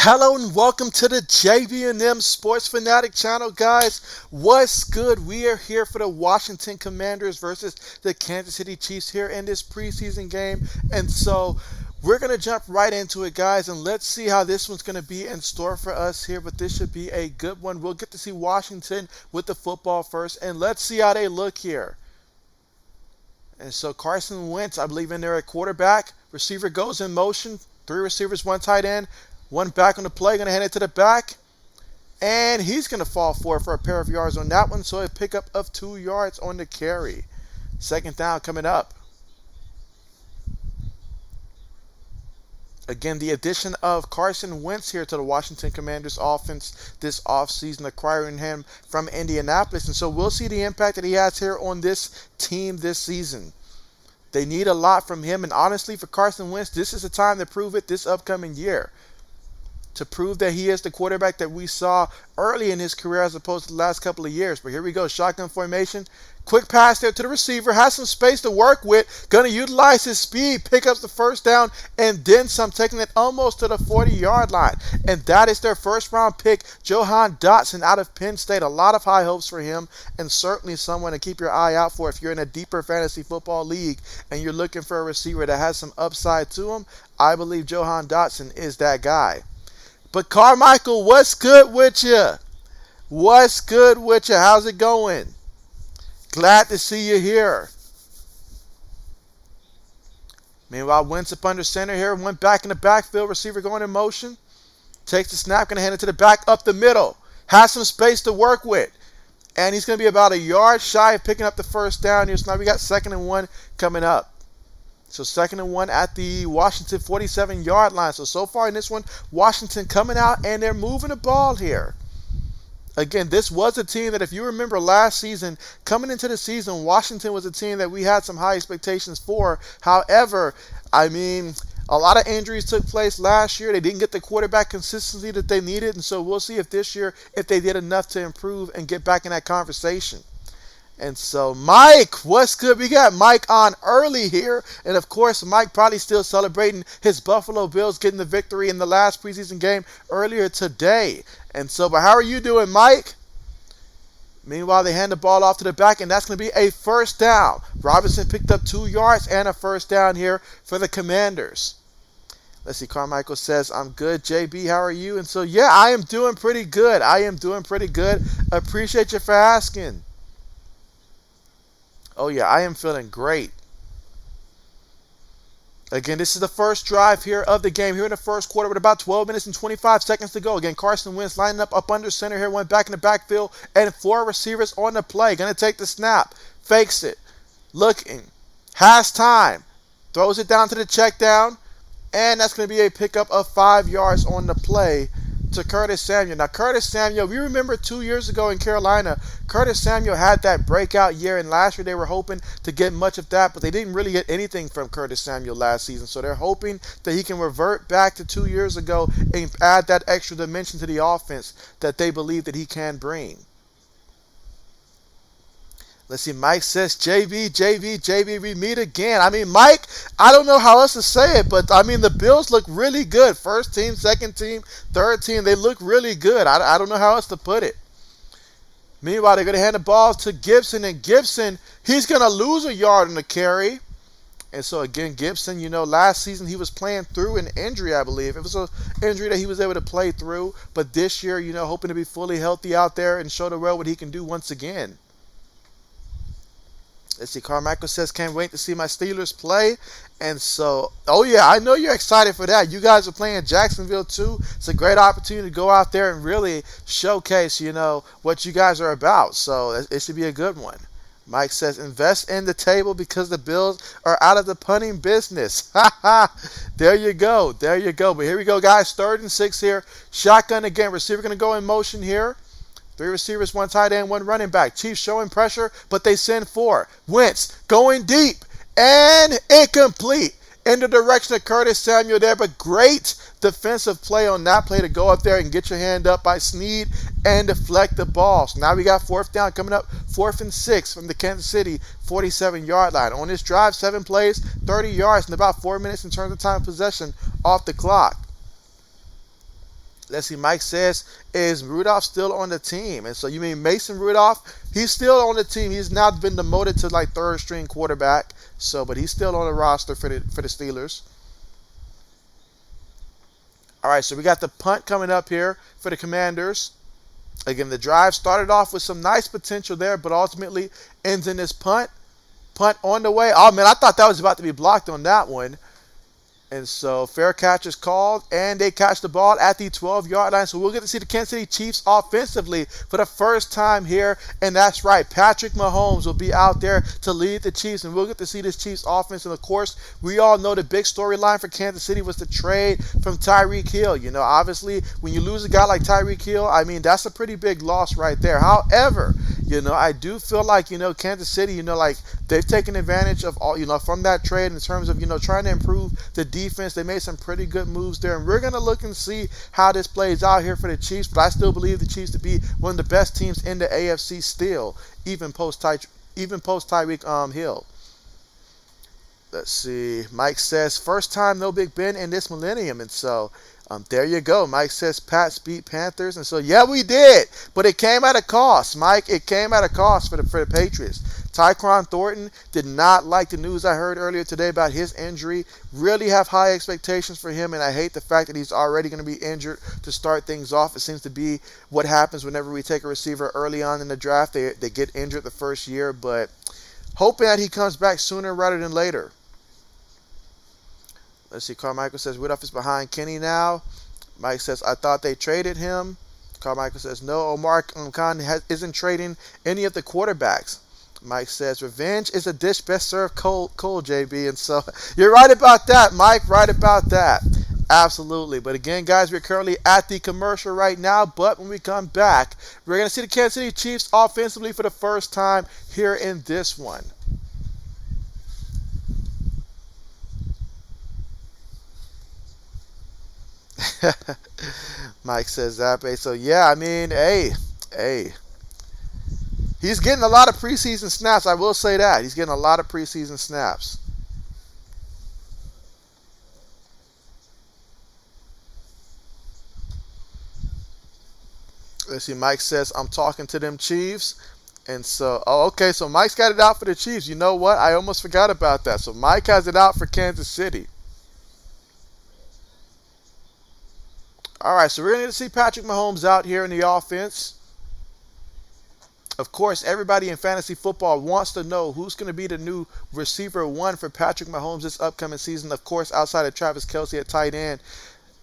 Hello and welcome to the JB&M Sports Fanatic channel, guys. What's good? We are here for the Washington Commanders versus the Kansas City Chiefs here in this preseason game. And so we're going to jump right into it, guys, and let's see how this one's going to be in store for us here. But this should be a good one. We'll get to see Washington with the football first, and let's see how they look here. And so Carson Wentz, I believe, in there at quarterback. Receiver goes in motion. Three receivers, one tight end. One back on the play, going to hand it to the back. And he's going to fall forward for a pair of yards on that one. So a pickup of 2 yards on the carry. Second down coming up. Again, the addition of Carson Wentz here to the Washington Commanders offense this offseason, acquiring him from Indianapolis. And so we'll see the impact that he has here on this team this season. They need a lot from him. And honestly, for Carson Wentz, this is the time to prove it this upcoming year. To prove that he is the quarterback that we saw early in his career as opposed to the last couple of years. But here we go, shotgun formation. Quick pass there to the receiver. Has some space to work with. Going to utilize his speed. Pick up the first down and then some, taking it almost to the 40-yard line. And that is their first-round pick, Jahan Dotson out of Penn State. A lot of high hopes for him, and certainly someone to keep your eye out for if you're in a deeper fantasy football league and you're looking for a receiver that has some upside to him. I believe Jahan Dotson is that guy. But Carmichael, what's good with you? What's good with you? How's it going? Glad to see you here. Meanwhile, Wentz up under center here. Went back in the backfield. Receiver going in motion. Takes the snap. Going to hand it to the back up the middle. Has some space to work with. And he's going to be about a yard shy of picking up the first down here. So now we got 2nd and 1 coming up. So 2nd and 1 at the Washington 47-yard line. So far in this one, Washington coming out and they're moving the ball here. Again, this was a team that if you remember last season, coming into the season, Washington was a team that we had some high expectations for. However, a lot of injuries took place last year. They didn't get the quarterback consistency that they needed. And so we'll see if this year, if they did enough to improve and get back in that conversation. And so, Mike, what's good? We got Mike on early here. And, of course, Mike probably still celebrating his Buffalo Bills getting the victory in the last preseason game earlier today. And so, but how are you doing, Mike? Meanwhile, they hand the ball off to the back, and that's going to be a first down. Robinson picked up 2 yards and a first down here for the Commanders. Let's see, Carmichael says, I'm good. JB, how are you? And so, yeah, I am doing pretty good. Appreciate you for asking. Oh, yeah, I am feeling great. Again, this is the first drive here of the game here in the first quarter with about 12 minutes and 25 seconds to go. Again, Carson Wentz lining up under center here, went back in the backfield, and 4 receivers on the play. Going to take the snap, fakes it, looking, has time, throws it down to the check down, and that's going to be a pickup of 5 yards on the play to Curtis Samuel. Now, Curtis Samuel, we remember 2 years ago in Carolina, Curtis Samuel had that breakout year, and last year they were hoping to get much of that, but they didn't really get anything from Curtis Samuel last season. So they're hoping that he can revert back to 2 years ago and add that extra dimension to the offense that they believe that he can bring. Let's see, Mike says, JB, we meet again. Mike, I don't know how else to say it, but, the Bills look really good. First team, second team, third team, they look really good. I don't know how else to put it. Meanwhile, they're going to hand the ball to Gibson, and Gibson, he's going to lose a yard on the carry. And so, again, Gibson, last season he was playing through an injury, I believe. It was an injury that he was able to play through. But this year, hoping to be fully healthy out there and show the world what he can do once again. Let's see, Carmichael says, can't wait to see my Steelers play. And so, oh yeah, I know you're excited for that. You guys are playing Jacksonville too. It's a great opportunity to go out there and really showcase, what you guys are about. So it should be a good one. Mike says, invest in the table because the Bills are out of the punting business. There you go. But here we go, guys. 3rd and 6 here. Shotgun again. Receiver going to go in motion here. 3 receivers, 1 tight end, 1 running back. Chiefs showing pressure, but they send 4. Wentz going deep and incomplete in the direction of Curtis Samuel there. But great defensive play on that play to go up there and get your hand up by Snead and deflect the ball. So now we got 4th down coming up, 4th and 6 from the Kansas City 47-yard line. On this drive, 7 plays, 30 yards in about 4 minutes in terms of time of possession off the clock. Let's see, Mike says, is Rudolph still on the team? And so you mean Mason Rudolph? He's still on the team. He's now been demoted to like third string quarterback. So, but he's still on the roster for the Steelers. All right, so we got the punt coming up here for the Commanders. Again, the drive started off with some nice potential there, but ultimately ends in this punt. Punt on the way. Oh, man, I thought that was about to be blocked on that one. And so fair catch is called, and they catch the ball at the 12-yard line. So we'll get to see the Kansas City Chiefs offensively for the first time here. And that's right, Patrick Mahomes will be out there to lead the Chiefs, and we'll get to see this Chiefs offense. And, of course, we all know the big storyline for Kansas City was the trade from Tyreek Hill. You know, obviously, when you lose a guy like Tyreek Hill, I mean, that's a pretty big loss right there. However, you know, I do feel like, you know, Kansas City, you know, like they've taken advantage of all, you know, from that trade in terms of, you know, trying to improve the defense. They made some pretty good moves there, and we're going to look and see how this plays out here for the Chiefs. But I still believe the Chiefs to be one of the best teams in the AFC still, even post Tyreek Hill. Let's see. Mike says, first time no Big Ben in this millennium. And so there you go. Mike says Pats beat Panthers. And so, yeah, we did. But it came at a cost, Mike. It came at a cost for the Patriots. Tyquan Thornton did not like the news I heard earlier today about his injury. Really have high expectations for him, and I hate the fact that he's already going to be injured to start things off. It seems to be what happens whenever we take a receiver early on in the draft. They get injured the first year, but hoping that he comes back sooner rather than later. Let's see. Carmichael says Rudolph is behind Kenny now. Mike says, I thought they traded him. Carmichael says, no, Omar Khan isn't trading any of the quarterbacks. Mike says, revenge is a dish best served cold, JB. And so you're right about that, Mike. Right about that. Absolutely. But again, guys, we're currently at the commercial right now. But when we come back, we're going to see the Kansas City Chiefs offensively for the first time here in this one. Mike says that. So, yeah, I mean, hey. He's getting a lot of preseason snaps. I will say that. He's getting a lot of preseason snaps. Let's see. Mike says, I'm talking to them Chiefs. And so, okay. So Mike's got it out for the Chiefs. You know what? I almost forgot about that. So Mike has it out for Kansas City. All right. So we're going to see Patrick Mahomes out here in the offense. Of course, everybody in fantasy football wants to know who's going to be the new receiver one for Patrick Mahomes this upcoming season. Of course, outside of Travis Kelce at tight end.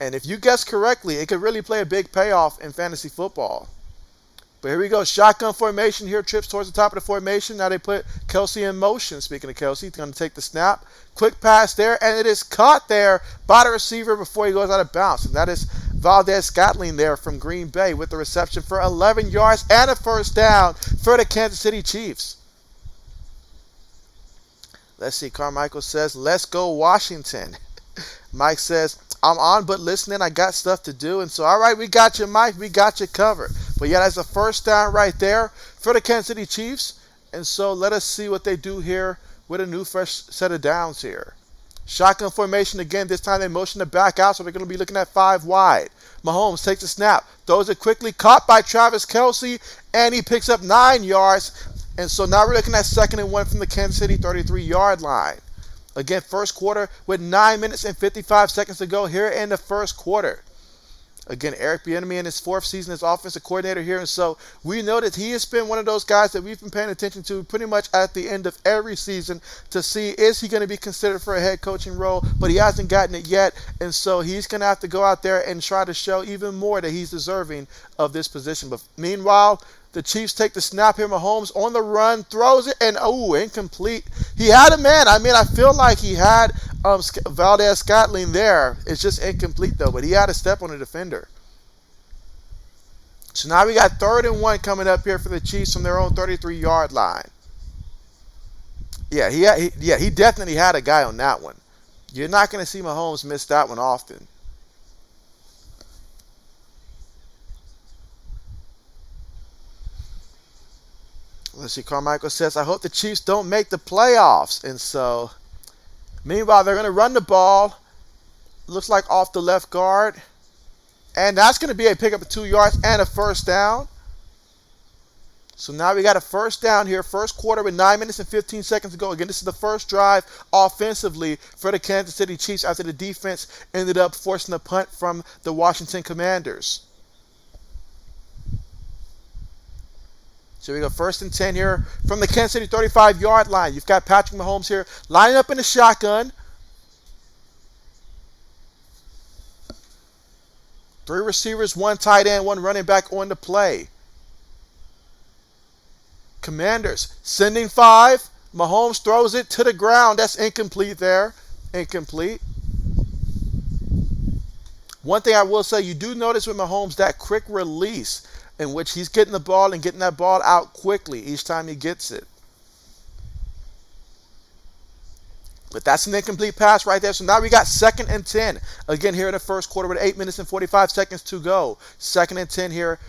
And if you guess correctly, it could really play a big payoff in fantasy football. But here we go. Shotgun formation here. Trips towards the top of the formation. Now they put Kelce in motion. Speaking of Kelce, he's going to take the snap. Quick pass there. And it is caught there by the receiver before he goes out of bounds. And that is Valdez-Scantling there from Green Bay with the reception for 11 yards and a first down for the Kansas City Chiefs. Let's see. Carmichael says, let's go Washington. Mike says, I'm on but listening. I got stuff to do. And so, all right, we got you, Mike. We got you covered. But, yeah, that's a first down right there for the Kansas City Chiefs. And so let us see what they do here with a new fresh set of downs here. Shotgun formation again. This time they motion the back out, so they're going to be looking at 5 wide. Mahomes takes a snap, throws it quickly, caught by Travis Kelce, and he picks up 9 yards. And so now we're looking at 2nd and 1 from the Kansas City 33-yard line. Again, first quarter with 9 minutes and 55 seconds to go here in the first quarter. Again, Eric Bieniemy in his 4th season as offensive coordinator here. And so we know that he has been one of those guys that we've been paying attention to pretty much at the end of every season to see is he going to be considered for a head coaching role, but he hasn't gotten it yet. And so he's going to have to go out there and try to show even more that he's deserving of this position. But meanwhile, the Chiefs take the snap here. Mahomes on the run, throws it, and incomplete. He had a man. I mean, I feel like he had Valdez-Scantling there. It's just incomplete, though. But he had a step on the defender. So now we got 3rd and 1 coming up here for the Chiefs from their own 33-yard line. Yeah, he definitely had a guy on that one. You're not going to see Mahomes miss that one often. Let's see, Carmichael says, I hope the Chiefs don't make the playoffs. And so, meanwhile, they're going to run the ball. Looks like off the left guard. And that's going to be a pickup of 2 yards and a first down. So now we got a first down here, first quarter with 9 minutes and 15 seconds to go. Again, this is the first drive offensively for the Kansas City Chiefs after the defense ended up forcing a punt from the Washington Commanders. So we go 1st and 10 here from the Kansas City 35-yard line. You've got Patrick Mahomes here lining up in the shotgun. 3 receivers, 1 tight end, 1 running back on the play. Commanders sending 5. Mahomes throws it to the ground. That's incomplete there. Incomplete. One thing I will say, you do notice with Mahomes that quick release in which he's getting the ball and getting that ball out quickly each time he gets it. But that's an incomplete pass right there. So now we got 2nd and 10. Again, here in the first quarter with 8 minutes and 45 seconds to go. 2nd and 10 here.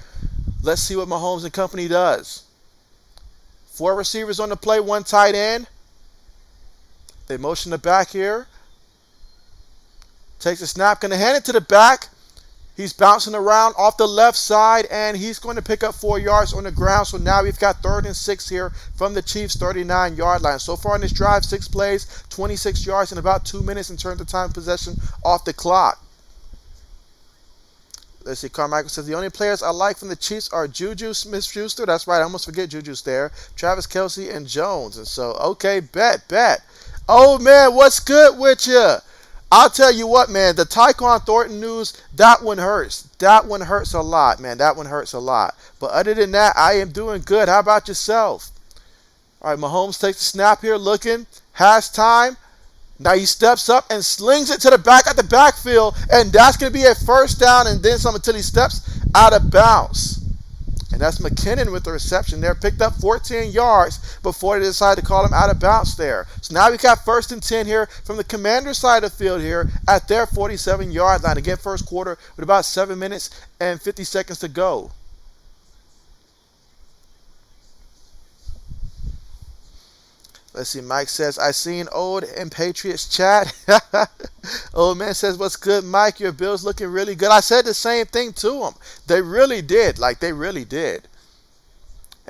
Let's see what Mahomes and company does. 4 receivers on the play, 1 tight end. They motion the back here. Takes a snap, going to hand it to the back. He's bouncing around off the left side, and he's going to pick up 4 yards on the ground. So now we've got 3rd and 6 here from the Chiefs' 39-yard line. So far in this drive, 6 plays, 26 yards in about 2 minutes in terms of time possession off the clock. Let's see, Carmichael says, the only players I like from the Chiefs are Juju Smith-Schuster. That's right, I almost forget Juju's there. Travis Kelce and Jones. And so, okay, bet. Oh, man, what's good with you? I'll tell you what, man, the Tyquan Thornton news, that one hurts. That one hurts a lot, man. That one hurts a lot. But other than that, I am doing good. How about yourself? All right, Mahomes takes the snap here, looking, has time. Now he steps up and slings it to the back at the backfield, and that's going to be a first down and then some until he steps out of bounds. And that's McKinnon with the reception there. Picked up 14 yards before they decided to call him out of bounds there. So now we got 1st and 10 here from the Commanders side of the field here at their 47-yard line. Again, first quarter with about 7 minutes and 50 seconds to go. Let's see, Mike says, I seen Old in Patriots chat. Old man says, what's good, Mike? Your Bills looking really good. I said the same thing to him. They really did. They really did.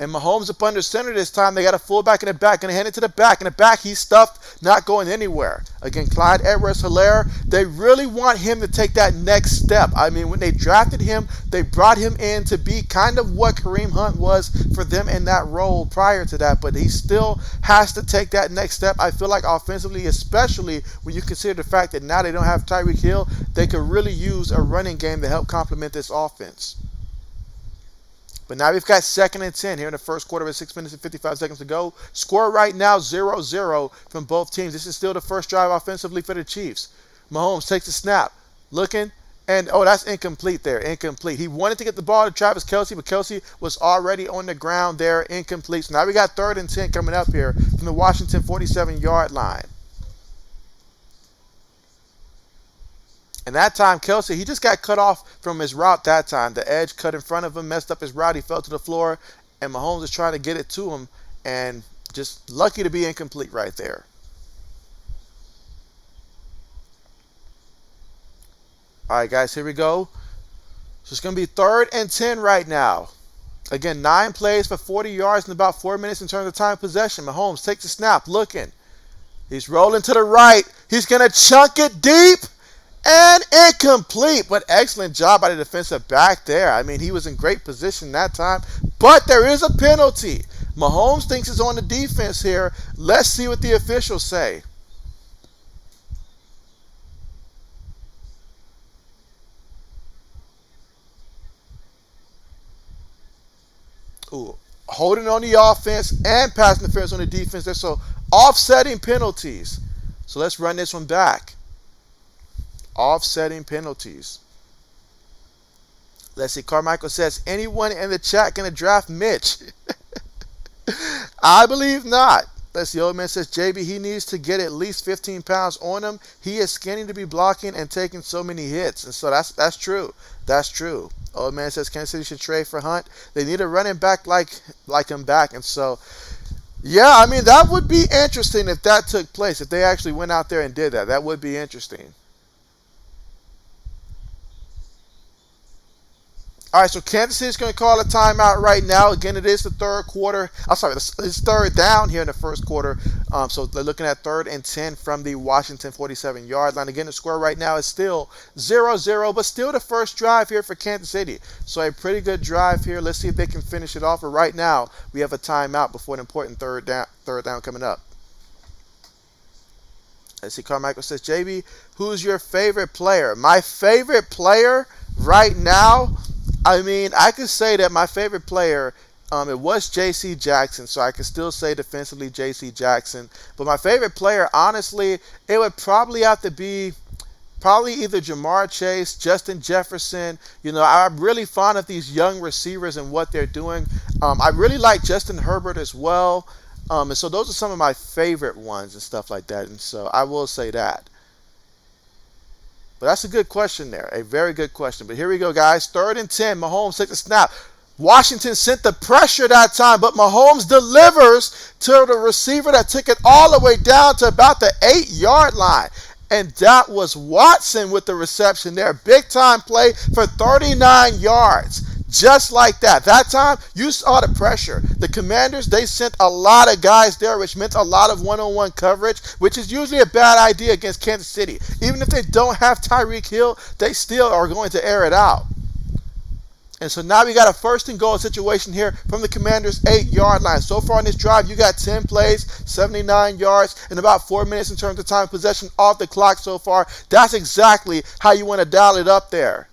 And Mahomes up under center this time. They got a fullback in the back. Going to hand it to the back. In the back, he's stuffed, not going anywhere. Again, Clyde Edwards-Helaire, they really want him to take that next step. I mean, when they drafted him, they brought him in to be kind of what Kareem Hunt was for them in that role prior to that. But he still has to take that next step. I feel like offensively, especially when you consider the fact that now they don't have Tyreek Hill, they could really use a running game to help complement this offense. But now we've got 2nd and 10 here in the first quarter with 6 minutes and 55 seconds to go. Score right now 0-0 from both teams. This is still the first drive offensively for the Chiefs. Mahomes takes the snap, looking, and that's incomplete there. Incomplete. He wanted to get the ball to Travis Kelce, but Kelce was already on the ground there. Incomplete. So now we got 3rd and 10 coming up here from the Washington 47-yard line. And that time, Kelce, he just got cut off from his route that time. The edge cut in front of him, messed up his route. He fell to the floor, and Mahomes is trying to get it to him, and just lucky to be incomplete right there. All right, guys, here we go. So it's going to be 3rd and 10 right now. Again, 9 plays for 40 yards in about 4 minutes in terms of time possession. Mahomes takes the snap, looking. He's rolling to the right. He's going to chunk it deep. And incomplete, but excellent job by the defensive back there. I mean, he was in great position that time, but there is a penalty. Mahomes thinks it's on the defense here. Let's see what the officials say. Ooh, holding on the offense and pass interference on the defense there, so offsetting penalties. So let's run this one back. Offsetting penalties. Let's see. Carmichael says, anyone in the chat going to draft Mitch? I believe not. Let's see. Old man says, JB, he needs to get at least 15 pounds on him. He is skinny to be blocking and taking so many hits. And so that's true. That's true. Old man says, Kansas City should trade for Hunt. They need a running back like him back. And so, yeah, I mean, that would be interesting if that took place. If they actually went out there and did that. That would be interesting. All right, so Kansas City's going to call a timeout right now. Again, it is the third quarter. I'm sorry, it's third down here in the first quarter. So they're looking at 3rd and 10 from the Washington 47-yard line. Again, the score right now is still 0-0, but still the first drive here for Kansas City. So a pretty good drive here. Let's see if they can finish it off. But right now, we have a timeout before an important third down coming up. Let's see, Carmichael says, JB, who's your favorite player? My favorite player right now, I mean, I could say that my favorite player, it was J.C. Jackson, so I could still say defensively J.C. Jackson. But my favorite player, honestly, it would probably have to be either Jamar Chase, Justin Jefferson. I'm really fond of these young receivers and what they're doing. I really like Justin Herbert as well. And so those are some of my favorite ones and stuff like that. And so I will say that. But that's a good question there. A very good question. But here we go, guys. 3rd and 10. Mahomes takes a snap. Washington sent the pressure that time, but Mahomes delivers to the receiver that took it all the way down to about the 8-yard line. And that was Watson with the reception there. Big time play for 39 yards. Just like that. That time, you saw the pressure. The Commanders, they sent a lot of guys there, which meant a lot of one-on-one coverage, which is usually a bad idea against Kansas City. Even if they don't have Tyreek Hill, they still are going to air it out. And so now we got a 1st and goal situation here from the Commanders' 8-yard line. So far on this drive, you got 10 plays, 79 yards, and about 4 minutes in terms of time of possession off the clock so far. That's exactly how you want to dial it up there.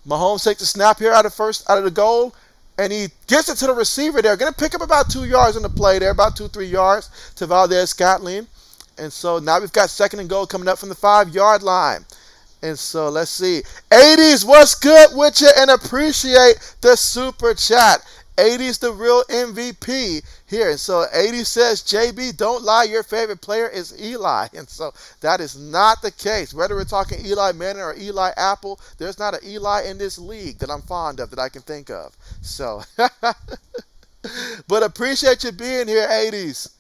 Mahomes takes a snap here out of the goal, and he gets it to the receiver there. Going to pick up about 2 yards on the play there, about 2-3 yards to Valdez-Scantling. And so now we've got 2nd and goal coming up from the 5-yard line. And so let's see. 80s, what's good with you? And appreciate the super chat. 80's the real MVP here. And so 80 says, JB, don't lie, your favorite player is Eli. And so that is not the case. Whether we're talking Eli Manning or Eli Apple, there's not an Eli in this league that I'm fond of that I can think of. So, but appreciate you being here, 80s.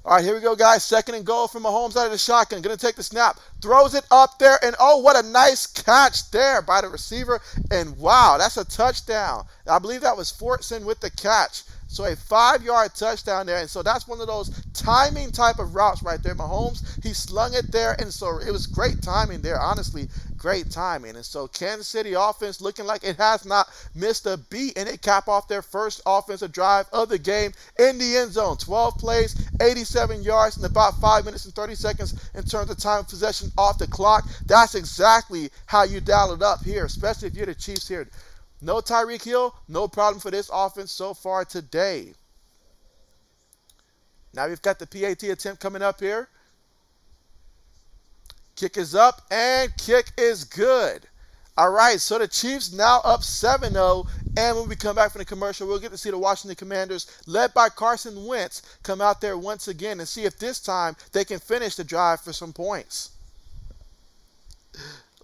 All right, here we go, guys. 2nd and goal from Mahomes out of the shotgun. Going to take the snap. Throws it up there, and oh, what a nice catch there by the receiver. And wow, that's a touchdown. I believe that was Fortson with the catch. So a 5-yard touchdown there. And so that's one of those timing type of routes right there. Mahomes, he slung it there, and so it was great timing there, honestly. Great timing. And so Kansas City offense looking like it has not missed a beat, and it cap off their first offensive drive of the game in the end zone. 12 plays, 87 yards, and about 5 minutes and 30 seconds in terms of time of possession off the clock. That's exactly how you dial it up here, especially if you're the Chiefs here. No Tyreek Hill, no problem for this offense so far today. Now we've got the PAT attempt coming up here. Kick is up, and kick is good. All right, so the Chiefs now up 7-0, and when we come back from the commercial, we'll get to see the Washington Commanders, led by Carson Wentz, come out there once again and see if this time they can finish the drive for some points.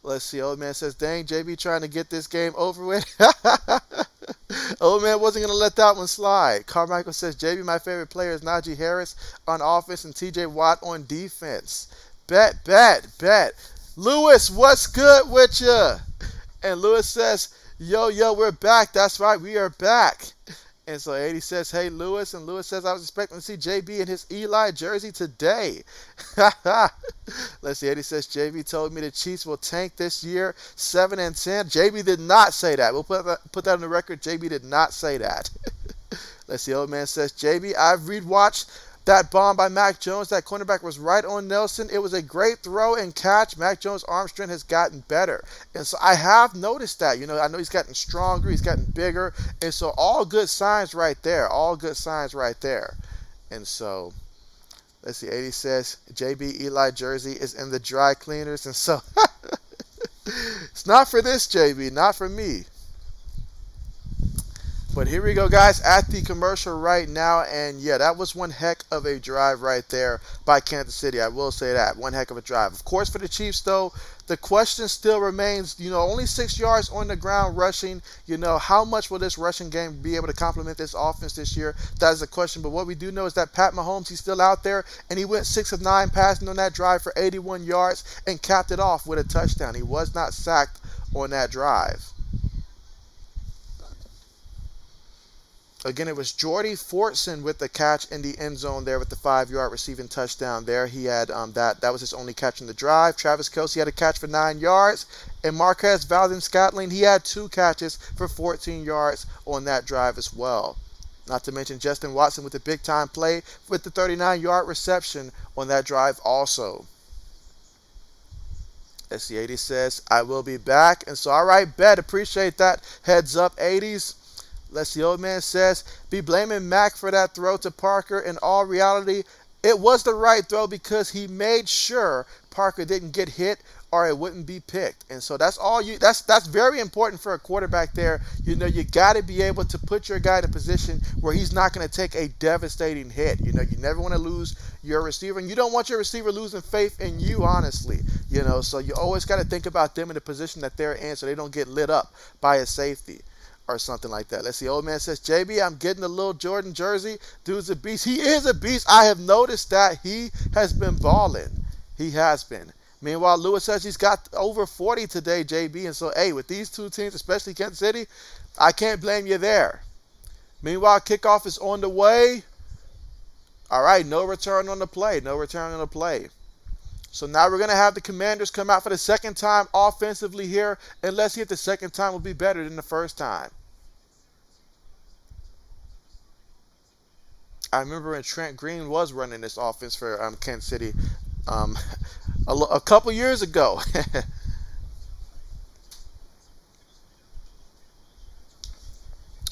Let's see, old man says, dang, JB trying to get this game over with. Old man wasn't going to let that one slide. Carmichael says, JB, my favorite player is Najee Harris on offense and TJ Watt on defense. Bet. Lewis, what's good with you? And Lewis says, yo, we're back. That's right, we are back. And so 80 says, hey, Lewis. And Lewis says, I was expecting to see JB in his Eli jersey today. Let's see. 80 says, JB told me the Chiefs will tank this year, 7-10. JB did not say that. We'll put that on the record. JB did not say that. Let's see. Old man says, JB, I've rewatched that bomb by Mac Jones. That cornerback was right on Nelson. It was a great throw and catch. Mac Jones' arm strength has gotten better. And so I have noticed that. I know he's gotten stronger. He's gotten bigger. And so all good signs right there. All good signs right there. And so, let's see. 80 says, JB Eli jersey is in the dry cleaners. And so, it's not for this, JB. Not for me. But here we go, guys, at the commercial right now. And, yeah, that was one heck of a drive right there by Kansas City. I will say that. One heck of a drive. Of course, for the Chiefs, though, the question still remains, only 6 yards on the ground rushing. How much will this rushing game be able to complement this offense this year? That is a question. But what we do know is that Pat Mahomes, he's still out there, and he went 6 of 9 passing on that drive for 81 yards and capped it off with a touchdown. He was not sacked on that drive. Again, it was Jordy Fortson with the catch in the end zone there with the 5-yard receiving touchdown there. He had that was his only catch in the drive. Travis Kelce had a catch for 9 yards. And Marquez Valdes-Scantling, he had 2 catches for 14 yards on that drive as well. Not to mention Justin Watson with the big-time play with the 39-yard reception on that drive also. SC80 says, I will be back. And so, all right, bet. Appreciate that heads up, 80s. Let's see, old man says, be blaming Mac for that throw to Parker. In all reality, it was the right throw because he made sure Parker didn't get hit or it wouldn't be picked. And so that's all you that's very important for a quarterback there. You know, you got to be able to put your guy in a position where he's not going to take a devastating hit. You know, you never want to lose your receiver, and you don't want your receiver losing faith in you, honestly. You know, so you always got to think about them in the position that they're in so they don't get lit up by a safety or something like that. Let's see. Old man says, JB, I'm getting a little Jordan jersey. Dude's a beast. He is a beast. I have noticed that he has been balling. He has been. Meanwhile, Lewis says he's got over 40 today, JB. And so, hey, with these two teams, especially Kansas City, I can't blame you there. Meanwhile, kickoff is on the way. All right, no return on the play. No return on the play. So now we're going to have the Commanders come out for the second time offensively here. And let's see if the second time will be better than the first time. I remember when Trent Green was running this offense for Kansas City a couple years ago.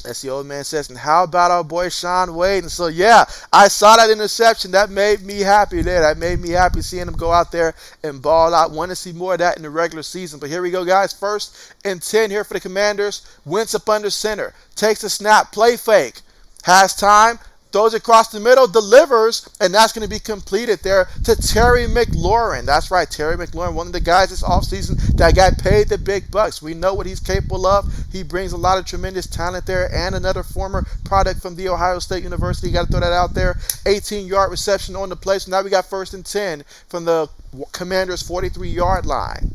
As the old man says, and how about our boy Sean Wade? And so, yeah, I saw that interception. That made me happy there. That made me happy seeing him go out there and ball out. Want to see more of that in the regular season. But here we go, guys. 1st and 10 here for the Commanders. Wentz up under center. Takes a snap. Play fake. Has time. Throws across the middle, delivers, and that's going to be completed there to Terry McLaurin. That's right, Terry McLaurin, one of the guys this offseason that got paid the big bucks. We know what he's capable of. He brings a lot of tremendous talent there, and another former product from The Ohio State University. You got to throw that out there. 18-yard reception on the play. So now we got 1st and 10 from the Commanders' 43-yard line.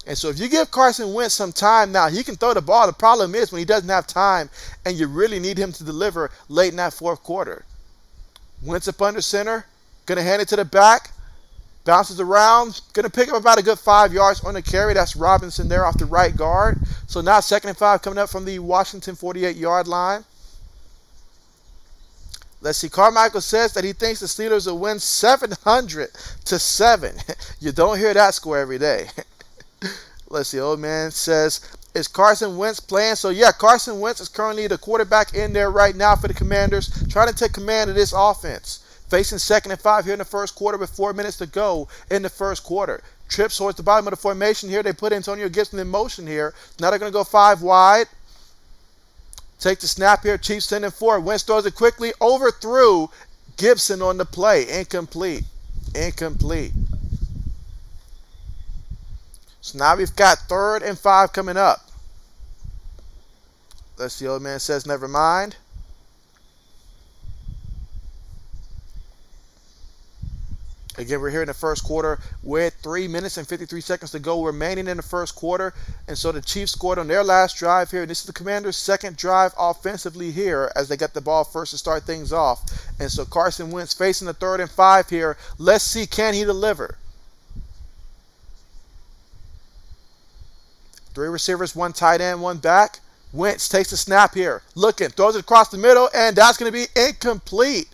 And so if you give Carson Wentz some time now, he can throw the ball. The problem is when he doesn't have time and you really need him to deliver late in that 4th quarter. Wentz up under center, going to hand it to the back, bounces around, going to pick up about a good 5 yards on the carry. That's Robinson there off the right guard. So now 2nd and 5 coming up from the Washington 48-yard line. Let's see. Carmichael says that he thinks the Steelers will win 700-7. You don't hear that score every day. Let's see. Old man says, is Carson Wentz playing? So, yeah, Carson Wentz is currently the quarterback in there right now for the Commanders, trying to take command of this offense. Facing 2nd and 5 here in the 1st quarter with 4 minutes to go in the 1st quarter. Trips towards the bottom of the formation here. They put Antonio Gibson in motion here. Now they're going to go 5 wide. Take the snap here. Chiefs sending forward. Wentz throws it quickly. Overthrew Gibson on the play. Incomplete. Incomplete. So now we've got 3rd and 5 coming up. Let's see, old man says, never mind. Again, we're here in the 1st quarter with 3 minutes and 53 seconds to go remaining in the 1st quarter. And so the Chiefs scored on their last drive here. And this is the Commanders' 2nd drive offensively here as they get the ball first to start things off. And so Carson Wentz facing the 3rd and 5 here. Let's see, can he deliver? 3 receivers, 1 tight end, 1 back. Wentz takes the snap here. Looking, throws it across the middle, and that's going to be incomplete.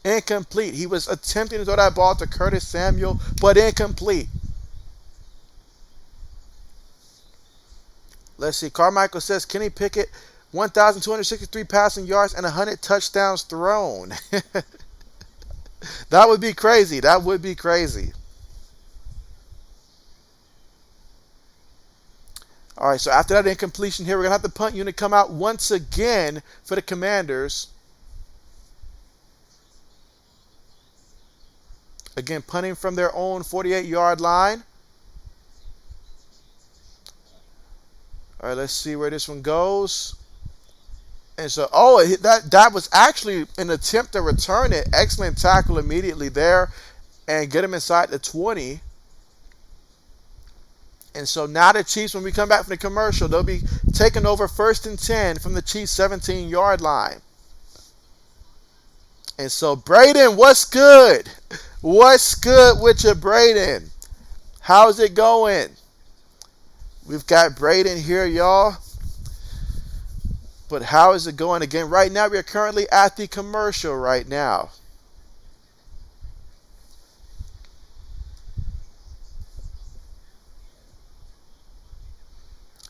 Incomplete. He was attempting to throw that ball to Curtis Samuel, but incomplete. Let's see. Carmichael says Kenny Pickett, 1,263 passing yards and 100 touchdowns thrown. That would be crazy. That would be crazy. All right, so after that incompletion here, we're going to have the punt unit come out once again for the Commanders. Again, punting from their own 48-yard line. All right, let's see where this one goes. And so, that was actually an attempt to return it. Excellent tackle immediately there and get him inside the 20. And so now the Chiefs, when we come back from the commercial, they'll be taking over 1st and 10 from the Chiefs' 17-yard line. And so, Braden, what's good? What's good with you, Braden? How's it going? We've got Braden here, y'all. But how is it going? Again, right now, we are currently at the commercial right now.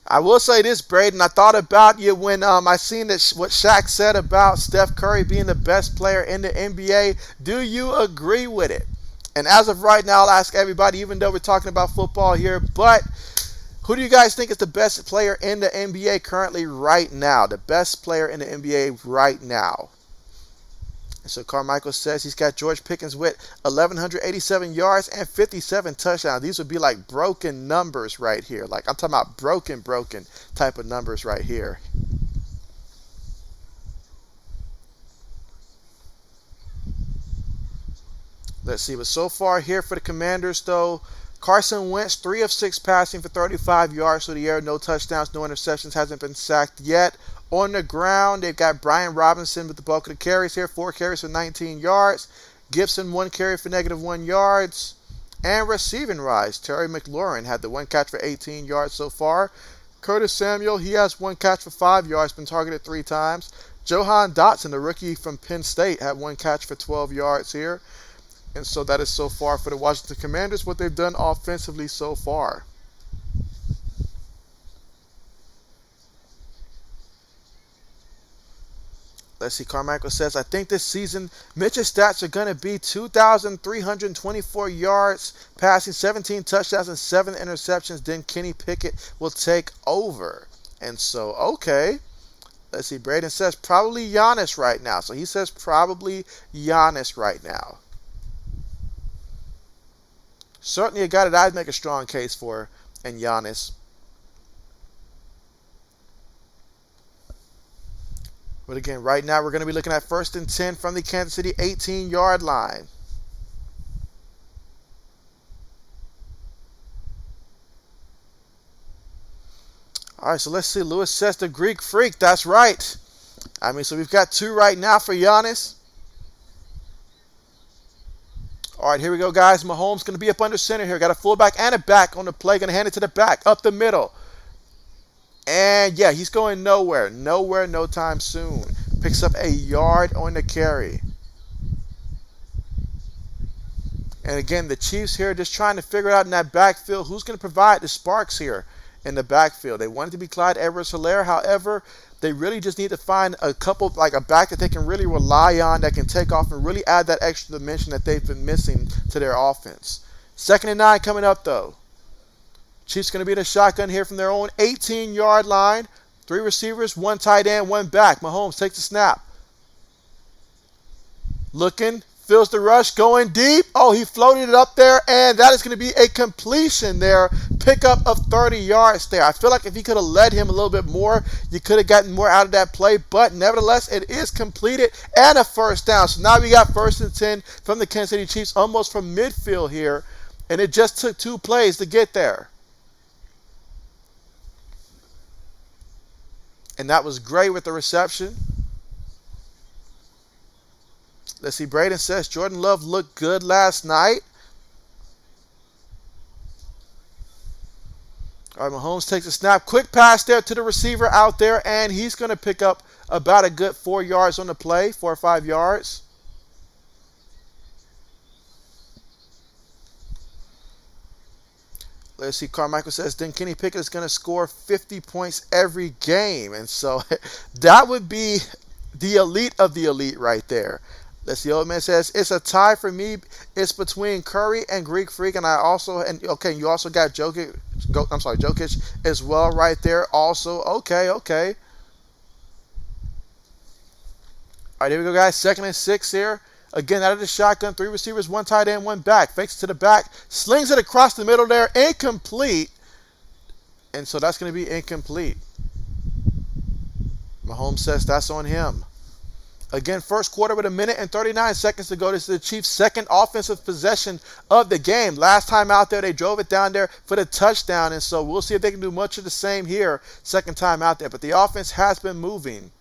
I will say this, Braden. I thought about you when I seen that what Shaq said about Steph Curry being the best player in the NBA. Do you agree with it? And as of right now, I'll ask everybody, even though we're talking about football here, but who do you guys think is the best player in the NBA currently right now? The best player in the NBA right now. And so Carmichael says he's got George Pickens with 1,187 yards and 57 touchdowns. These would be like broken numbers right here. Like I'm talking about broken type of numbers right here. Let's see. But so far here for the Commanders, though, Carson Wentz, 3 of 6 passing for 35 yards through the air. No touchdowns, no interceptions, hasn't been sacked yet. On the ground, they've got Brian Robinson with the bulk of the carries here. 4 carries for 19 yards. Gibson, 1 carry for -1 yards. And receiving rise, Terry McLaurin had the 1 catch for 18 yards so far. Curtis Samuel, he has 1 catch for 5 yards, been targeted 3 times. Johan Dotson, the rookie from Penn State, had 1 catch for 12 yards here. And so that is so far for the Washington Commanders, what they've done offensively so far. Let's see, Carmichael says, I think this season Mitch's stats are going to be 2,324 yards, passing 17 touchdowns and 7 interceptions. Then Kenny Pickett will take over. And so, okay. Let's see, Braden says probably Giannis right now. So he says probably Giannis right now. Certainly a guy that I'd make a strong case for in Giannis. But again, right now we're going to be looking at 1st and 10 from the Kansas City 18-yard line. All right, so let's see. Lewis says the Greek Freak. That's right. I mean, so we've got 2 right now for Giannis. All right, here we go, guys. Mahomes going to be up under center here. Got a fullback and a back on the play. Going to hand it to the back, up the middle. And, yeah, he's going nowhere. Nowhere, no time soon. Picks up a yard on the carry. And, again, the Chiefs here just trying to figure out in that backfield who's going to provide the sparks here in the backfield. They wanted to be Clyde Edwards-Helaire. However, they really just need to find a couple, like a back that they can really rely on, that can take off and really add that extra dimension that they've been missing to their offense. 2nd and 9 coming up, though. Chiefs going to be in a shotgun here from their own 18-yard line. 3 receivers, 1 tight end, 1 back. Mahomes takes the snap. Looking, feels the rush, going deep. Oh, he floated it up there, and that is going to be a completion there. Pickup of 30 yards there. I feel like if he could have led him a little bit more, you could have gotten more out of that play, but nevertheless, it is completed and a 1st down. So now we got 1st and 10 from the Kansas City Chiefs, almost from midfield here, and it just took 2 plays to get there. And that was great with the reception. Let's see, Braden says Jordan Love looked good last night. All right, Mahomes takes a snap. Quick pass there to the receiver out there, and he's going to pick up about a good 4 yards on the play, 4 or 5 yards. Let's see, Carmichael says, then Kenny Pickett is going to score 50 points every game. And so that would be the elite of the elite right there. Let's see, old man says, it's a tie for me. It's between Curry and Greek Freak. And you also got Jokic as well right there also. Okay. All right, here we go, guys. 2nd and 6 here. Again, out of the shotgun, 3 receivers, 1 tight end, 1 back. Fakes it to the back, slings it across the middle there, incomplete. And so that's going to be incomplete. Mahomes says that's on him. Again, 1st quarter with 1 minute and 39 seconds to go. This is the Chiefs' 2nd offensive possession of the game. Last time out there, they drove it down there for the touchdown. And so we'll see if they can do much of the same here, 2nd time out there. But the offense has been moving.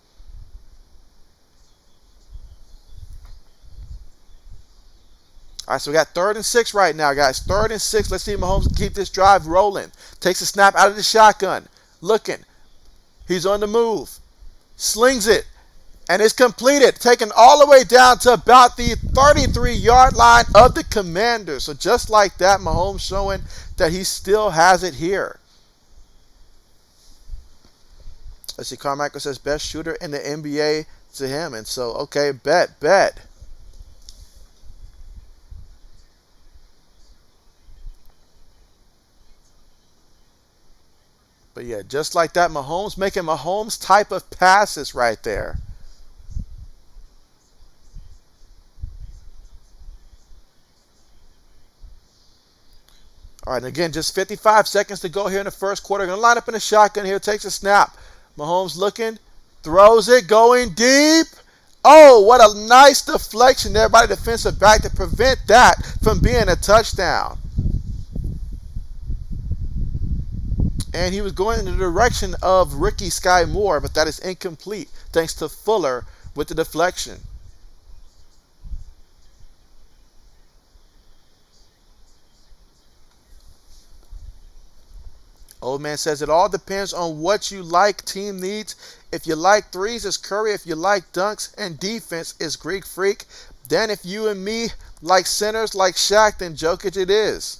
All right, so we got 3rd and 6 right now, guys. 3rd and 6. Let's see if Mahomes can keep this drive rolling. Takes a snap out of the shotgun. Looking. He's on the move. Slings it. And it's completed. Taken all the way down to about the 33-yard line of the Commanders. So just like that, Mahomes showing that he still has it here. Let's see, Carmichael says best shooter in the NBA to him. And so, okay, bet. But yeah, just like that, Mahomes making Mahomes type of passes right there. All right, and again, just 55 seconds to go here in the first quarter. Going to line up in a shotgun here. Takes a snap. Mahomes looking. Throws it. Going deep. Oh, what a nice deflection there by the defensive back to prevent that from being a touchdown. And he was going in the direction of Ricky Sky Moore, but that is incomplete thanks to Fuller with the deflection. Old man says it all depends on what you like team needs. If you like threes, it's Curry. If you like dunks and defense, it's Greek Freak. Then if you and me like centers like Shaq, then Jokic it is.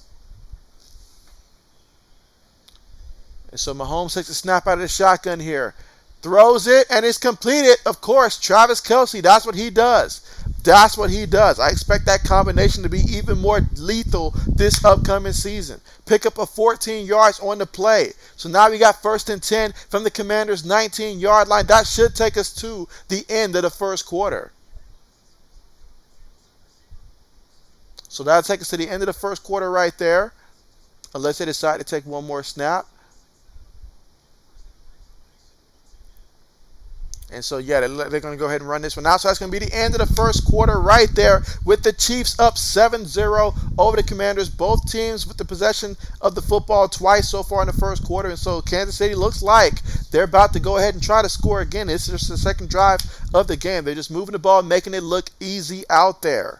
And so Mahomes takes a snap out of the shotgun here. Throws it, and it's completed. Of course, Travis Kelce, that's what he does. That's what he does. I expect that combination to be even more lethal this upcoming season. Pick up a 14 yards on the play. So now we got 1st and 10 from the Commanders' 19-yard line. That should take us to the end of the first quarter. So that'll take us to the end of the first quarter right there. Unless they decide to take one more snap. And so, yeah, they're going to go ahead and run this one out. So that's going to be the end of the first quarter right there with the Chiefs up 7-0 over the Commanders. Both teams with the possession of the football twice so far in the first quarter. And so Kansas City looks like they're about to go ahead and try to score again. This is the second drive of the game. They're just moving the ball, making it look easy out there.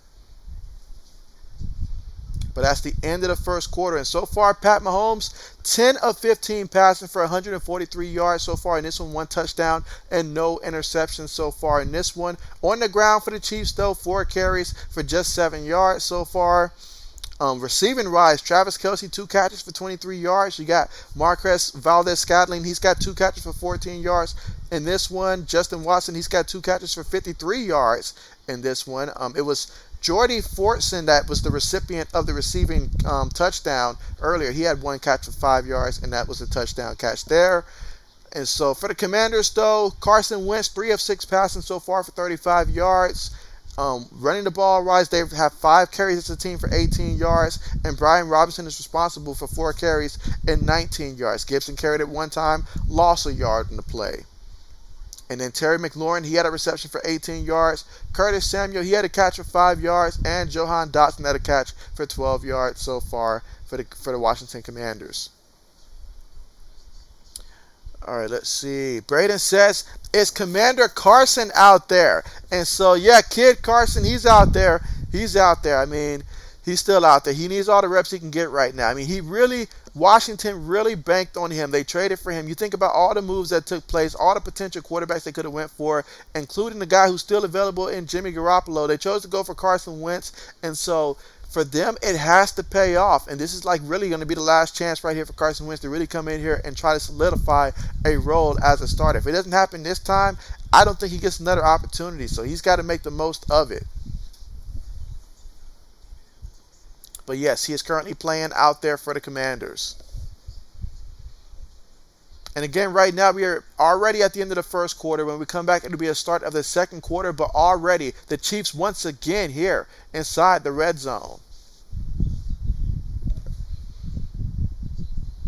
But that's the end of the first quarter. And so far, Pat Mahomes, 10 of 15 passing for 143 yards so far in this one. 1 touchdown and no interceptions so far in this one. On the ground for the Chiefs, though, 4 carries for just 7 yards so far. Receiving wise, Travis Kelce, 2 catches for 23 yards. You got Marquez Valdez-Scantling. He's got 2 catches for 14 yards in this one. Justin Watson, he's got 2 catches for 53 yards in this one. It was Jordy Fortson that was the recipient of the receiving touchdown earlier. He had 1 catch for 5 yards, and that was a touchdown catch there. And so for the Commanders, though, Carson Wentz, 3 of 6 passing so far for 35 yards. Running the ball wise, they have 5 carries as a team for 18 yards, and Brian Robinson is responsible for 4 carries and 19 yards. Gibson carried it 1 time, lost a yard in the play. And then Terry McLaurin, he had a reception for 18 yards. Curtis Samuel, he had a catch for 5 yards. And Johan Dotson had a catch for 12 yards so far for the Washington Commanders. All right, let's see. Braden says, is Commander Carson out there? And so, yeah, Kid Carson, he's out there. He's out there. I mean, he's still out there. He needs all the reps he can get right now. I mean, Washington really banked on him. They traded for him. You think about all the moves that took place, all the potential quarterbacks they could have went for, including the guy who's still available in Jimmy Garoppolo. They chose to go for Carson Wentz. And so for them, it has to pay off. And this is like really going to be the last chance right here for Carson Wentz to really come in here and try to solidify a role as a starter. If it doesn't happen this time, I don't think he gets another opportunity. So he's got to make the most of it. But yes, he is currently playing out there for the Commanders. And again, right now we are already at the end of the first quarter. When we come back, it'll be a start of the second quarter. But already the Chiefs once again here inside the red zone.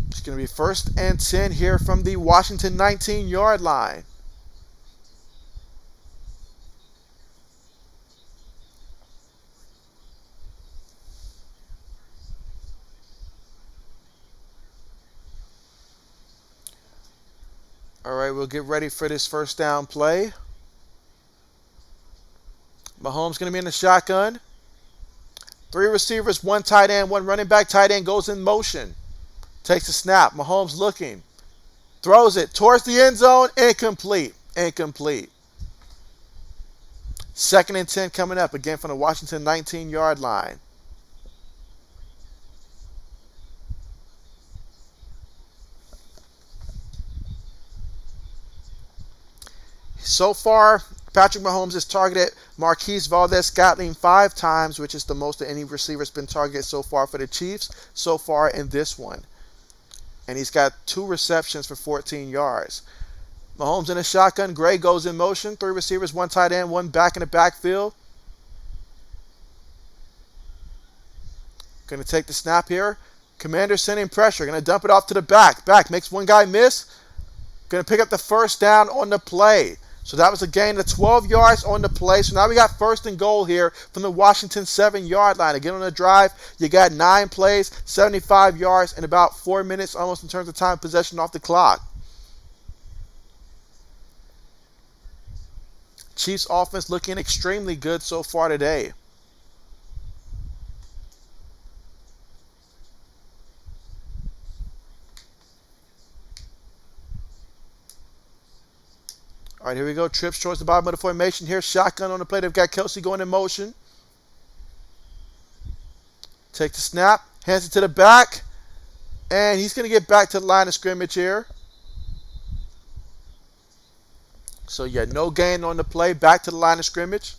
It's going to be 1st and 10 here from the Washington 19-yard line. All right, we'll get ready for this first down play. Mahomes going to be in the shotgun. Three receivers, one tight end, one running back. Tight end goes in motion. Takes the snap. Mahomes looking. Throws it towards the end zone. Incomplete. Incomplete. 2nd and 10 coming up again from the Washington 19-yard line. So far, Patrick Mahomes has targeted Marquise Valdes-Scantling 5 times, which is the most that any receiver has been targeted so far for the Chiefs, so far in this one. And he's got 2 receptions for 14 yards. Mahomes in a shotgun. Gray goes in motion. 3 receivers, 1 tight end, 1 back in the backfield. Going to take the snap here. Commander sending pressure. Going to dump it off to the back. Back makes one guy miss. Going to pick up the first down on the play. So that was a gain of 12 yards on the play. So now we got 1st and goal here from the Washington 7-yard line. Again on the drive, you got 9 plays, 75 yards, and about 4 minutes almost in terms of time possession off the clock. Chiefs offense looking extremely good so far today. All right, here we go. Trips towards the bottom of the formation here. Shotgun on the play. They've got Kelsey going in motion. Take the snap. Hands it to the back. And he's going to get back to the line of scrimmage here. So, yeah, no gain on the play. Back to the line of scrimmage.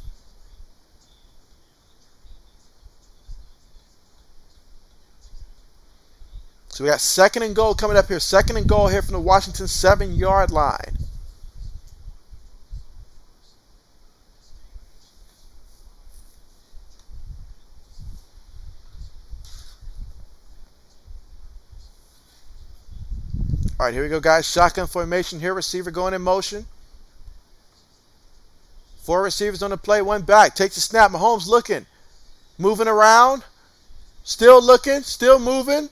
So, we got 2nd and goal coming up here. 2nd and goal here from the Washington 7-yard line. All right, here we go, guys. Shotgun formation here. Receiver going in motion. 4 receivers on the play. 1 back. Takes the snap. Mahomes looking. Moving around. Still looking. Still moving.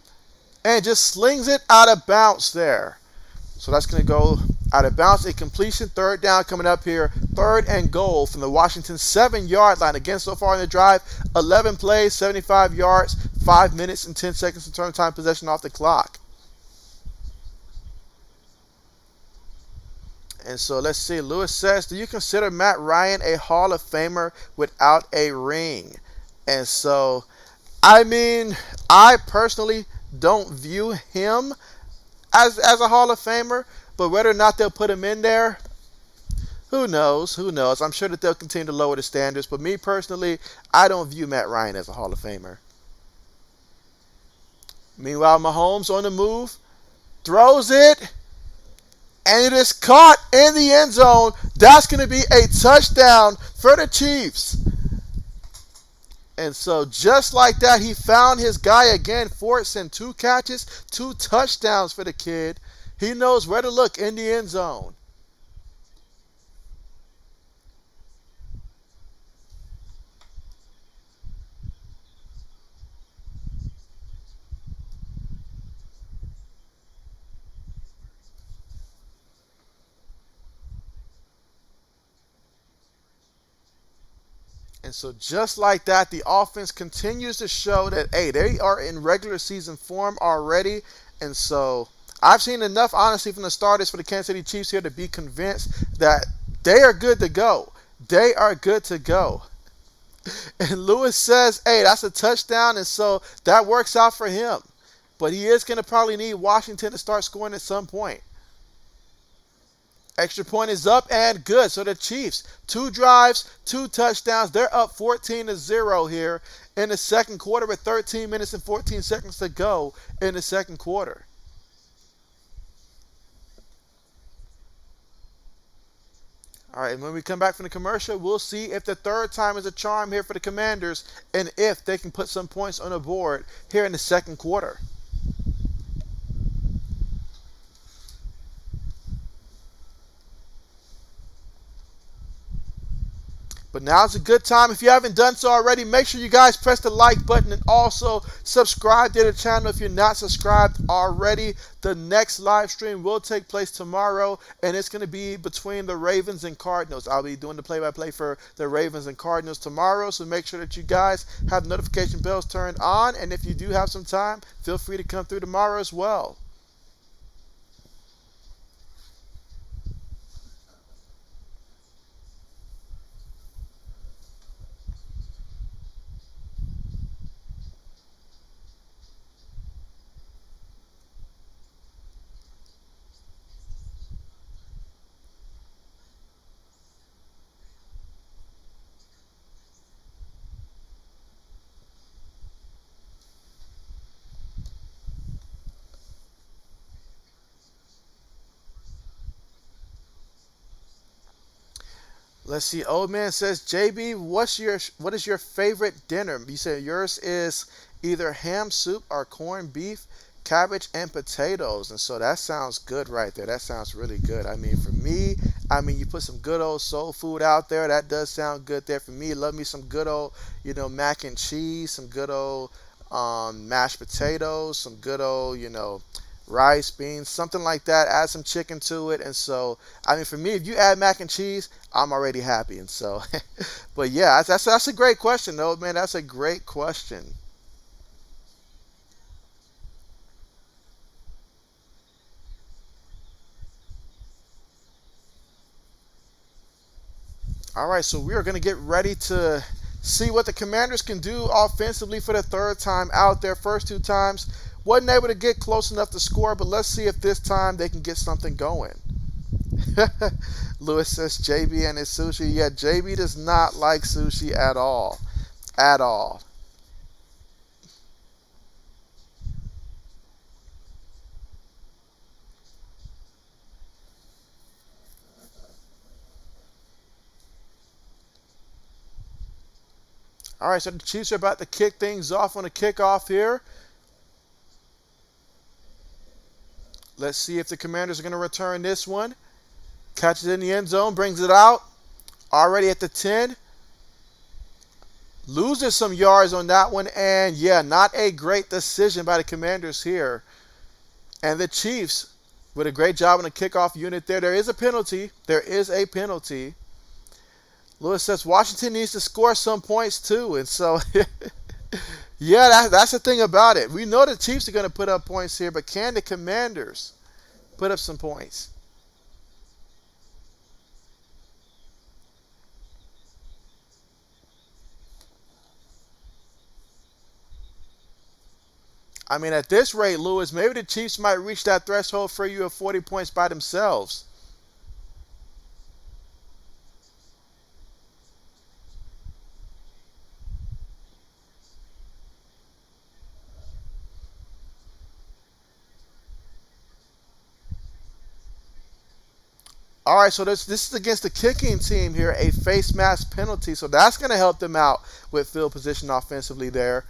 And just slings it out of bounds there. So that's going to go out of bounds. A completion. 3rd down coming up here. 3rd and goal from the Washington 7-yard line. Again, so far in the drive, 11 plays, 75 yards, 5 minutes and 10 seconds in terms of time possession off the clock. And so let's see. Lewis says, do you consider Matt Ryan a Hall of Famer without a ring? And so, I mean, I personally don't view him as a Hall of Famer, but whether or not they'll put him in there, who knows? Who knows? I'm sure that they'll continue to lower the standards, but me personally, I don't view Matt Ryan as a Hall of Famer. Meanwhile, Mahomes on the move, throws it, and it is caught in the end zone. That's going to be a touchdown for the Chiefs. And so just like that, he found his guy again. Fortson, 2 catches, 2 touchdowns for the kid. He knows where to look in the end zone. And so just like that, the offense continues to show that, hey, they are in regular season form already. And so I've seen enough, honestly, from the starters for the Kansas City Chiefs here to be convinced that they are good to go. They are good to go. And Lewis says, hey, that's a touchdown, and so that works out for him. But he is going to probably need Washington to start scoring at some point. Extra point is up and good. So the Chiefs, 2 drives, 2 touchdowns. They're up 14-0 here in the second quarter with 13 minutes and 14 seconds to go in the second quarter. All right, and when we come back from the commercial, we'll see if the 3rd time is a charm here for the Commanders and if they can put some points on the board here in the second quarter. But now's a good time. If you haven't done so already, make sure you guys press the like button and also subscribe to the channel if you're not subscribed already. The next live stream will take place tomorrow, and it's going to be between the Ravens and Cardinals. I'll be doing the play-by-play for the Ravens and Cardinals tomorrow, so make sure that you guys have notification bells turned on, and if you do have some time, feel free to come through tomorrow as well. Let's see. Old man says, JB, what is your favorite dinner? You said yours is either ham soup or corned beef, cabbage, and potatoes. And so that sounds good right there. That sounds really good. I mean, for me, you put some good old soul food out there. That does sound good there. For me, love me some good old, mac and cheese, some good old mashed potatoes, some good old, rice, beans, something like that. Add some chicken to it. And so, for me, if you add mac and cheese, I'm already happy. And so, but yeah, that's a great question, though, man. That's a great question. All right, so we are going to get ready to see what the Commanders can do offensively for the third time out there. First two times, wasn't able to get close enough to score, but let's see if this time they can get something going. Lewis says JB and his sushi. Yeah, JB does not like sushi at all. At all. All right, so the Chiefs are about to kick things off on a kickoff here. Let's see if the Commanders are going to return this one. Catches it in the end zone, brings it out. Already at the 10. Loses some yards on that one, and yeah, not a great decision by the Commanders here. And the Chiefs with a great job on the kickoff unit there. There is a penalty. There is a penalty. Lewis says Washington needs to score some points too. And so, yeah, that's the thing about it. We know the Chiefs are going to put up points here, but can the Commanders put up some points? At this rate, Lewis, maybe the Chiefs might reach that threshold for you of 40 points by themselves. All right, so this is against the kicking team here, a face mask penalty. So that's going to help them out with field position offensively there.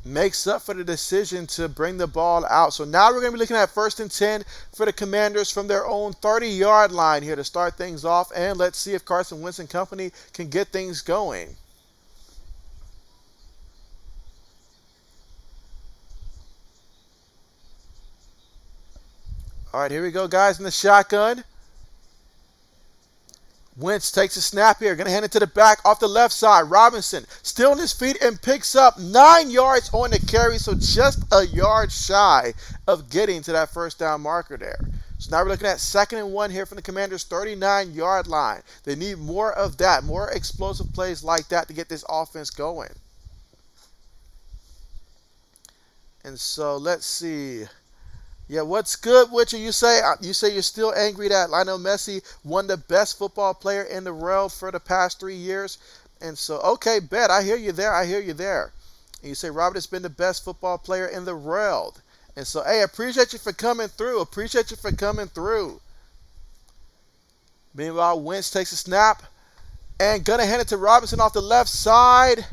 Makes up for the decision to bring the ball out. So now we're going to be looking at 1st and 10 for the Commanders from their own 30-yard line here to start things off. And let's see if Carson Wentz and company can get things going. All right, here we go, guys, in the shotgun. Wentz takes a snap here. Going to hand it to the back off the left side. Robinson still on his feet and picks up 9 yards on the carry. So just a yard shy of getting to that first down marker there. So now we're looking at 2nd and 1 here from the Commanders' 39-yard line. They need more of that, more explosive plays like that to get this offense going. And so let's see. Yeah, what's good with you? You say you're still angry that Lionel Messi won the best football player in the world for the past 3 years. And so, okay, bet. I hear you there. I hear you there. And you say Robert has been the best football player in the world. And so, hey, appreciate you for coming through. Appreciate you for coming through. Meanwhile, Wentz takes a snap and gonna hand it to Robinson off the left side.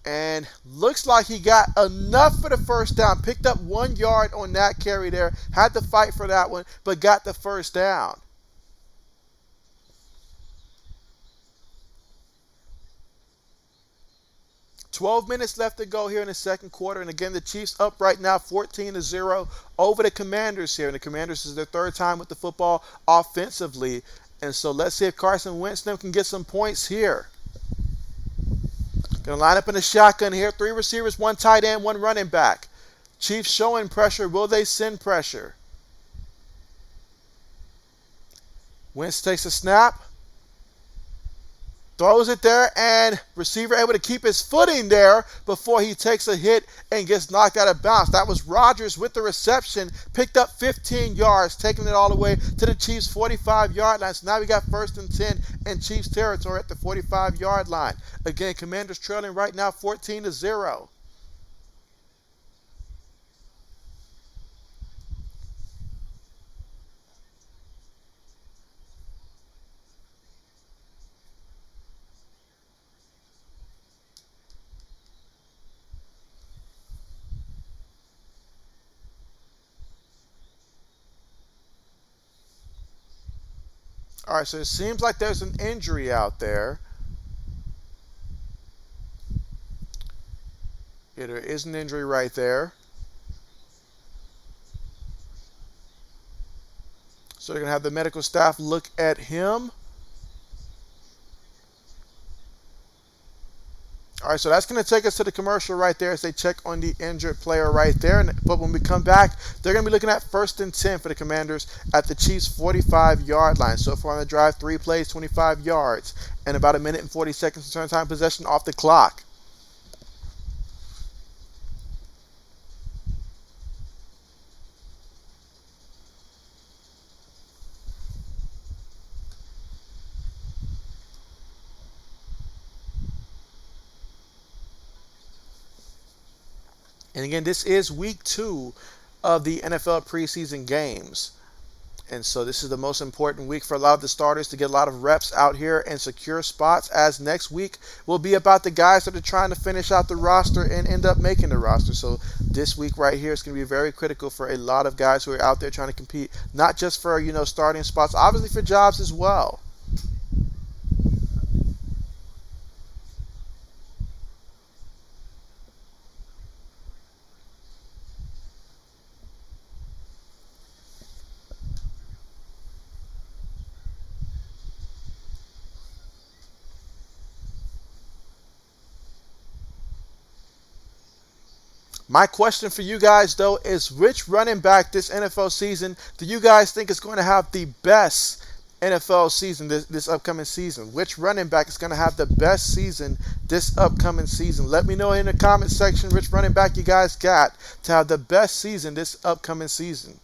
And looks like he got enough for the first down. Picked up 1 yard on that carry there. Had to fight for that one, but got the first down. 12 minutes left to go here in the second quarter. And again, the Chiefs up right now 14-0 over the Commanders here. And the Commanders is their third time with the football offensively. And so let's see if Carson Wentz can get some points here. Going to line up in the shotgun here. 3 receivers, 1 tight end, 1 running back. Chiefs showing pressure. Will they send pressure? Wentz takes a snap. Throws it there, and receiver able to keep his footing there before he takes a hit and gets knocked out of bounds. That was Rodgers with the reception, picked up 15 yards, taking it all the way to the Chiefs' 45-yard line. So now we got 1st and 10 in Chiefs territory at the 45-yard line. Again, Commanders trailing right now 14-0. All right, so it seems like there's an injury out there. Yeah, there is an injury right there. So they're going to have the medical staff look at him. All right, so that's going to take us to the commercial right there as they check on the injured player right there. But when we come back, they're going to be looking at 1st and 10 for the Commanders at the Chiefs' 45-yard line. So far on the drive, 3 plays, 25 yards, and about 1 minute and 40 seconds of turn time possession off the clock. And again, this is week 2 of the NFL preseason games. And so this is the most important week for a lot of the starters to get a lot of reps out here and secure spots, as next week will be about the guys that are trying to finish out the roster and end up making the roster. So this week right here is going to be very critical for a lot of guys who are out there trying to compete, not just for, starting spots, obviously for jobs as well. My question for you guys, though, is which running back this NFL season do you guys think is going to have the best NFL season this upcoming season? Which running back is going to have the best season this upcoming season? Let me know in the comment section which running back you guys got to have the best season this upcoming season.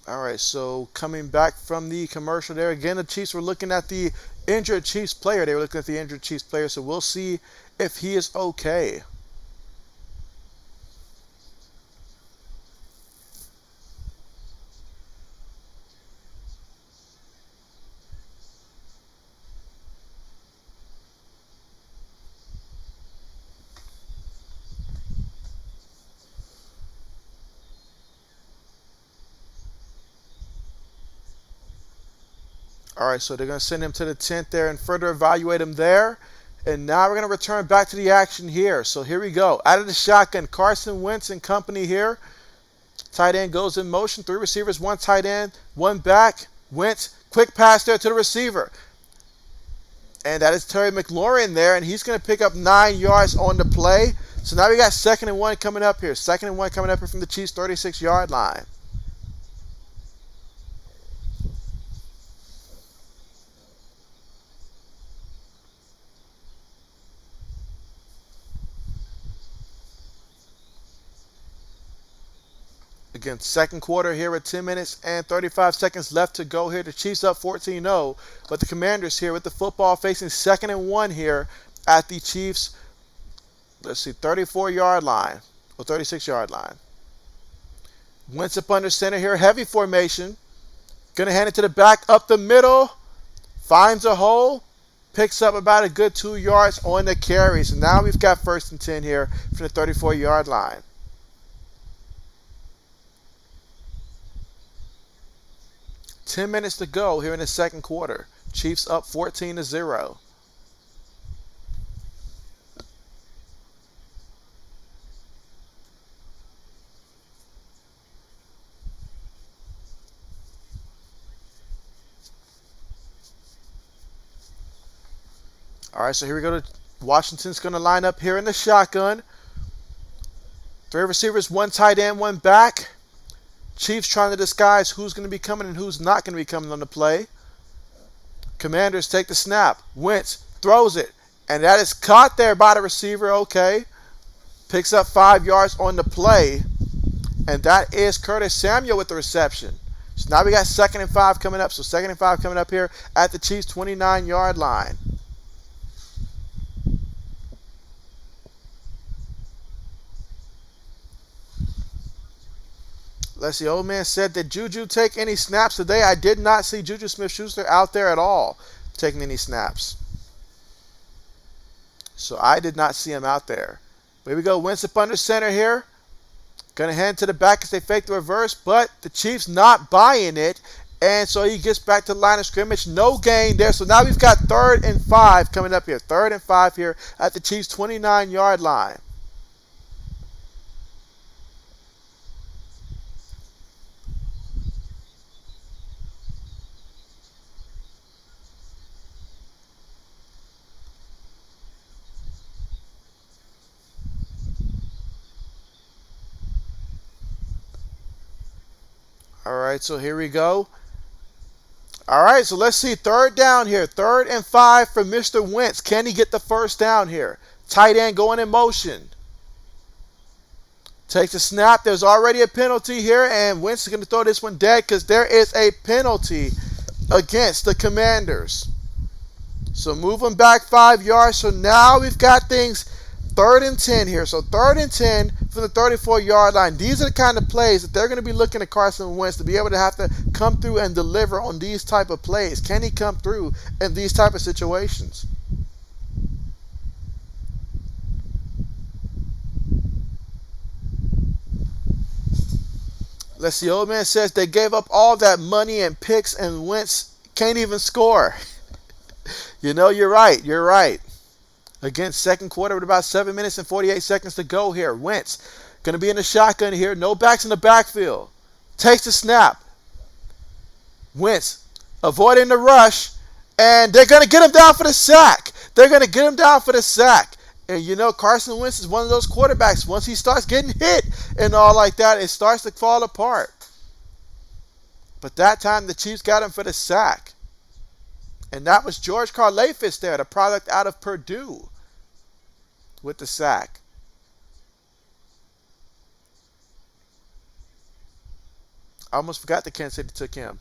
All right, so coming back from the commercial there, again, the Chiefs were looking at the injured Chiefs player. They were looking at the injured Chiefs player, so we'll see if he is okay. All right, so they're going to send him to the tent there and further evaluate him there. And now we're going to return back to the action here. So here we go. Out of the shotgun, Carson Wentz and company here. Tight end goes in motion. 3 receivers, 1 tight end, 1 back. Wentz, quick pass there to the receiver. And that is Terry McLaurin there, and he's going to pick up 9 yards on the play. So now we got 2nd and 1 coming up here. 2nd and 1 coming up here from the Chiefs' 36-yard line. Again, second quarter here with 10 minutes and 35 seconds left to go here. The Chiefs up 14-0, but the Commanders here with the football facing 2nd and 1 here at the Chiefs, 34-yard line or 36-yard line. Wentz up under center here. Heavy formation. Going to hand it to the back up the middle. Finds a hole. Picks up about a good 2 yards on the carry. So now we've got 1st and 10 here from the 34-yard line. Ten minutes to go here in the second quarter. Chiefs up 14-0. All right, so here we go. Washington's going to line up here in the shotgun. 3 receivers, 1 tight end, 1 back. Chiefs trying to disguise who's going to be coming and who's not going to be coming on the play. Commanders take the snap. Wentz throws it. And that is caught there by the receiver. Okay. Picks up 5 yards on the play. And that is Curtis Samuel with the reception. So now we got 2nd and 5 coming up. So 2nd and 5 coming up here at the Chiefs' 29-yard line. Let's see, old man said, did Juju take any snaps today? I did not see Juju Smith-Schuster out there at all taking any snaps. So I did not see him out there. Here we go, Wentz up under center here. Going to hand to the back as they fake the reverse, but the Chiefs not buying it. And so he gets back to the line of scrimmage. No gain there. So now we've got 3rd and 5 coming up here. 3rd and 5 here at the Chiefs' 29-yard line. All right, so here we go. All right, so let's see. 3rd down here. 3rd and 5 for Mr. Wentz. Can he get the 1st down here? Tight end going in motion. Takes a snap. There's already a penalty here, and Wentz is going to throw this one dead because there is a penalty against the Commanders. So move them back 5 yards. So now we've got things 3rd and 10 here. So 3rd and 10 from the 34-yard line. These are the kind of plays that they're going to be looking at Carson Wentz to be able to have to come through and deliver on these type of plays. Can he come through in these type of situations? Let's see. Old man says they gave up all that money and picks and Wentz can't even score. You know, you're right. You're right. Again, second quarter with about 7 minutes and 48 seconds to go here. Wentz going to be in the shotgun here. No backs in the backfield. Takes the snap. Wentz avoiding the rush. And they're going to get him down for the sack. They're going to get him down for the sack. And you know, Carson Wentz is one of those quarterbacks. Once he starts getting hit and all like that, it starts to fall apart. But that time the Chiefs got him for the sack. And that was George Karlaftis there, the product out of Purdue, with the sack. I almost forgot that Kansas City took him.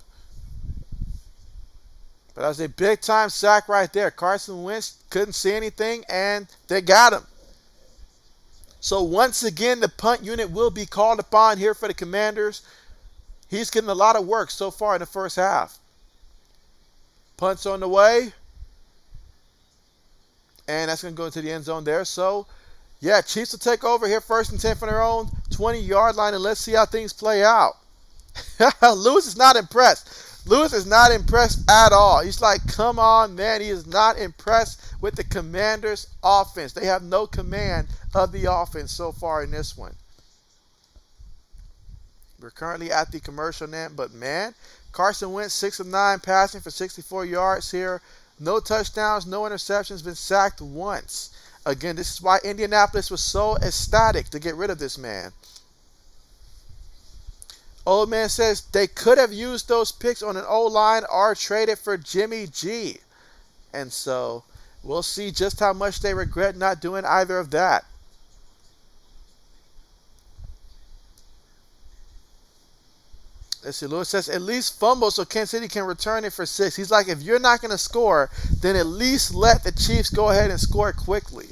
But that was a big-time sack right there. Carson Wentz couldn't see anything, and they got him. So once again, the punt unit will be called upon here for the Commanders. He's getting a lot of work so far in the first half. Punt's on the way. And that's going to go into the end zone there. So, yeah, Chiefs will take over here 1st and 10 from their own 20-yard line. And let's see how things play out. Lewis is not impressed. Lewis is not impressed at all. He's like, come on, man. He is not impressed with the Commanders' offense. They have no command of the offense so far in this one. We're currently at the commercial net, but, man, Carson Wentz, 6 of 9 passing for 64 yards here. No touchdowns, no interceptions, been sacked once. Again, this is why Indianapolis was so ecstatic to get rid of this man. Old man says they could have used those picks on an O-line or traded for Jimmy G. And so we'll see just how much they regret not doing either of that. Let's see, Lewis says, at least fumble so Kansas City can return it for 6. He's like, if you're not going to score, then at least let the Chiefs go ahead and score quickly.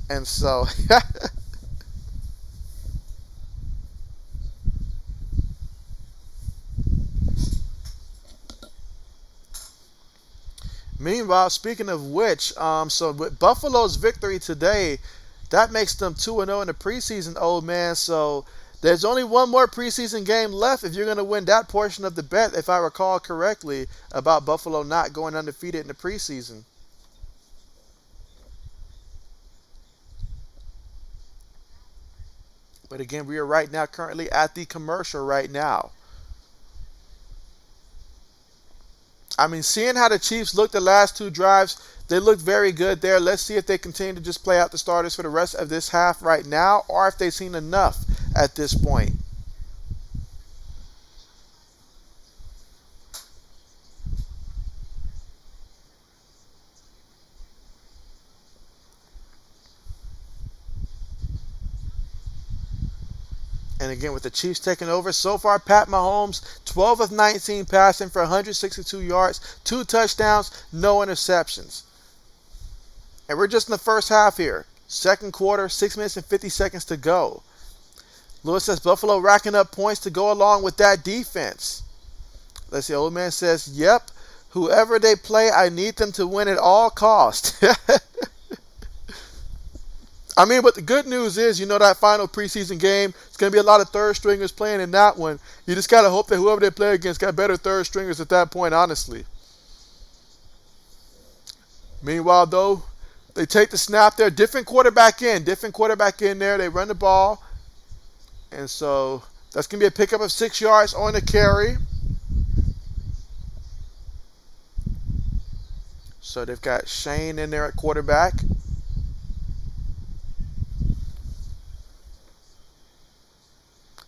And so, Meanwhile, speaking of which, so with Buffalo's victory today, that makes them 2-0 in the preseason, old man. So there's only one more preseason game left if you're going to win that portion of the bet, if I recall correctly, about Buffalo not going undefeated in the preseason. But again, we are right now currently at the commercial right now. I mean, seeing how the Chiefs looked the last two drives, they looked very good there. Let's see if they continue to just play out the starters for the rest of this half right now, or if they've seen enough at this point. And again, with the Chiefs taking over, so far, Pat Mahomes, 12 of 19 passing for 162 yards, 2 touchdowns, no interceptions. And we're just in the first half here. Second quarter, 6 minutes and 50 seconds to go. Lewis says Buffalo racking up points to go along with that defense. Let's see, old man says, yep, whoever they play, I need them to win at all costs. I mean, but the good news is, that final preseason game, it's going to be a lot of third stringers playing in that one. You just got to hope that whoever they play against got better third stringers at that point, honestly. Meanwhile, though, they take the snap there. Different quarterback in there. They run the ball. And so that's going to be a pickup of 6 yards on the carry. So they've got Shane in there at quarterback.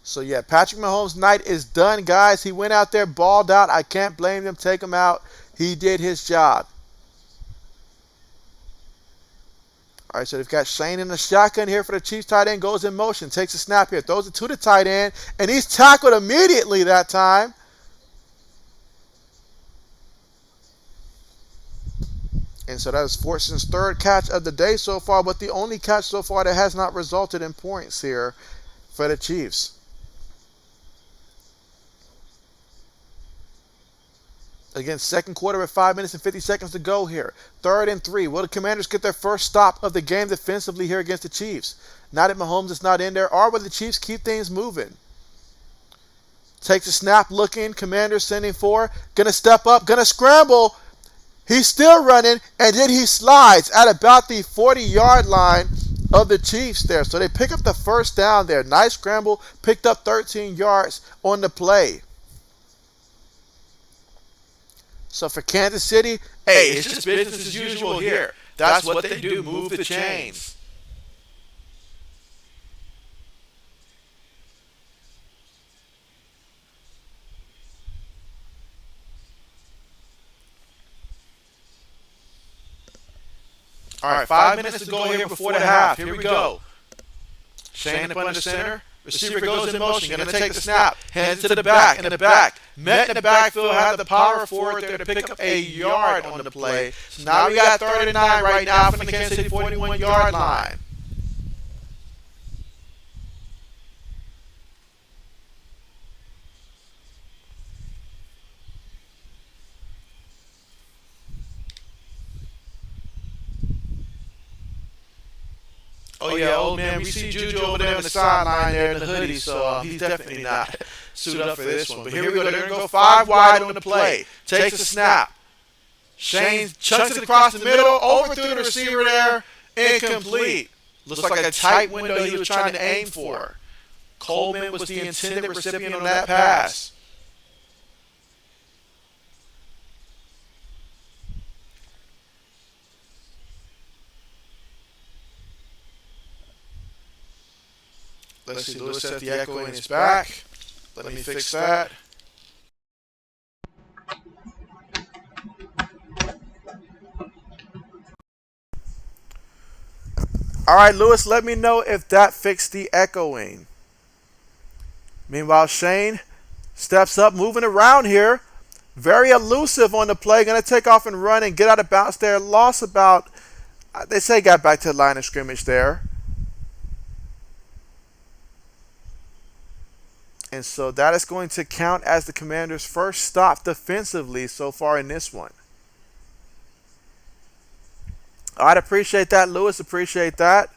So, yeah, Patrick Mahomes' night is done, guys. He went out there, balled out. I can't blame him. Take him out. He did his job. All right, so they've got Shane in the shotgun here for the Chiefs. Tight end goes in motion, takes a snap here, throws it to the tight end, and he's tackled immediately that time. And so that is Fortson's third catch of the day so far, but the only catch so far that has not resulted in points here for the Chiefs. Again, second quarter with 5 minutes and 50 seconds to go here. 3rd and 3. Will the Commanders get their first stop of the game defensively here against the Chiefs? Now that Mahomes is not in there, or will the Chiefs keep things moving? Takes a snap, looking. Commanders sending for. Gonna step up, gonna scramble. He's still running, and then he slides at about the 40-yard line of the Chiefs there. So they pick up the first down there. Nice scramble, picked up 13 yards on the play. So for Kansas City, hey, it's just business as usual here. That's what they do, move the chains. All right, 5 minutes to go here before the half. Here we go. Shane up under center. Receiver goes in motion. Going to take the snap. Hands to the back. In the back. Met in the backfield. Had the power forward there to pick up a yard on the play. So now we got 3rd and 9 right now from the Kansas City 41-yard line. Oh, yeah, old man, we see Juju over there on the sideline there in the hoodie, so he's definitely not suited up for this one. But here we go. They're going to go 5 wide on the play. Takes a snap. Shane chucks it across the middle, overthrew the receiver there, incomplete. Looks like a tight window he was trying to aim for. Coleman was the intended recipient on that pass. Let's see, Lewis set the echo in his back. Let me fix that. All right, Lewis, let me know if that fixed the echoing. Meanwhile, Shane steps up, moving around here. Very elusive on the play. Going to take off and run and get out of bounds there. Lost about, they say got back to the line of scrimmage there. And so that is going to count as the Commanders' first stop defensively so far in this one. I'd appreciate that, Lewis. Appreciate that.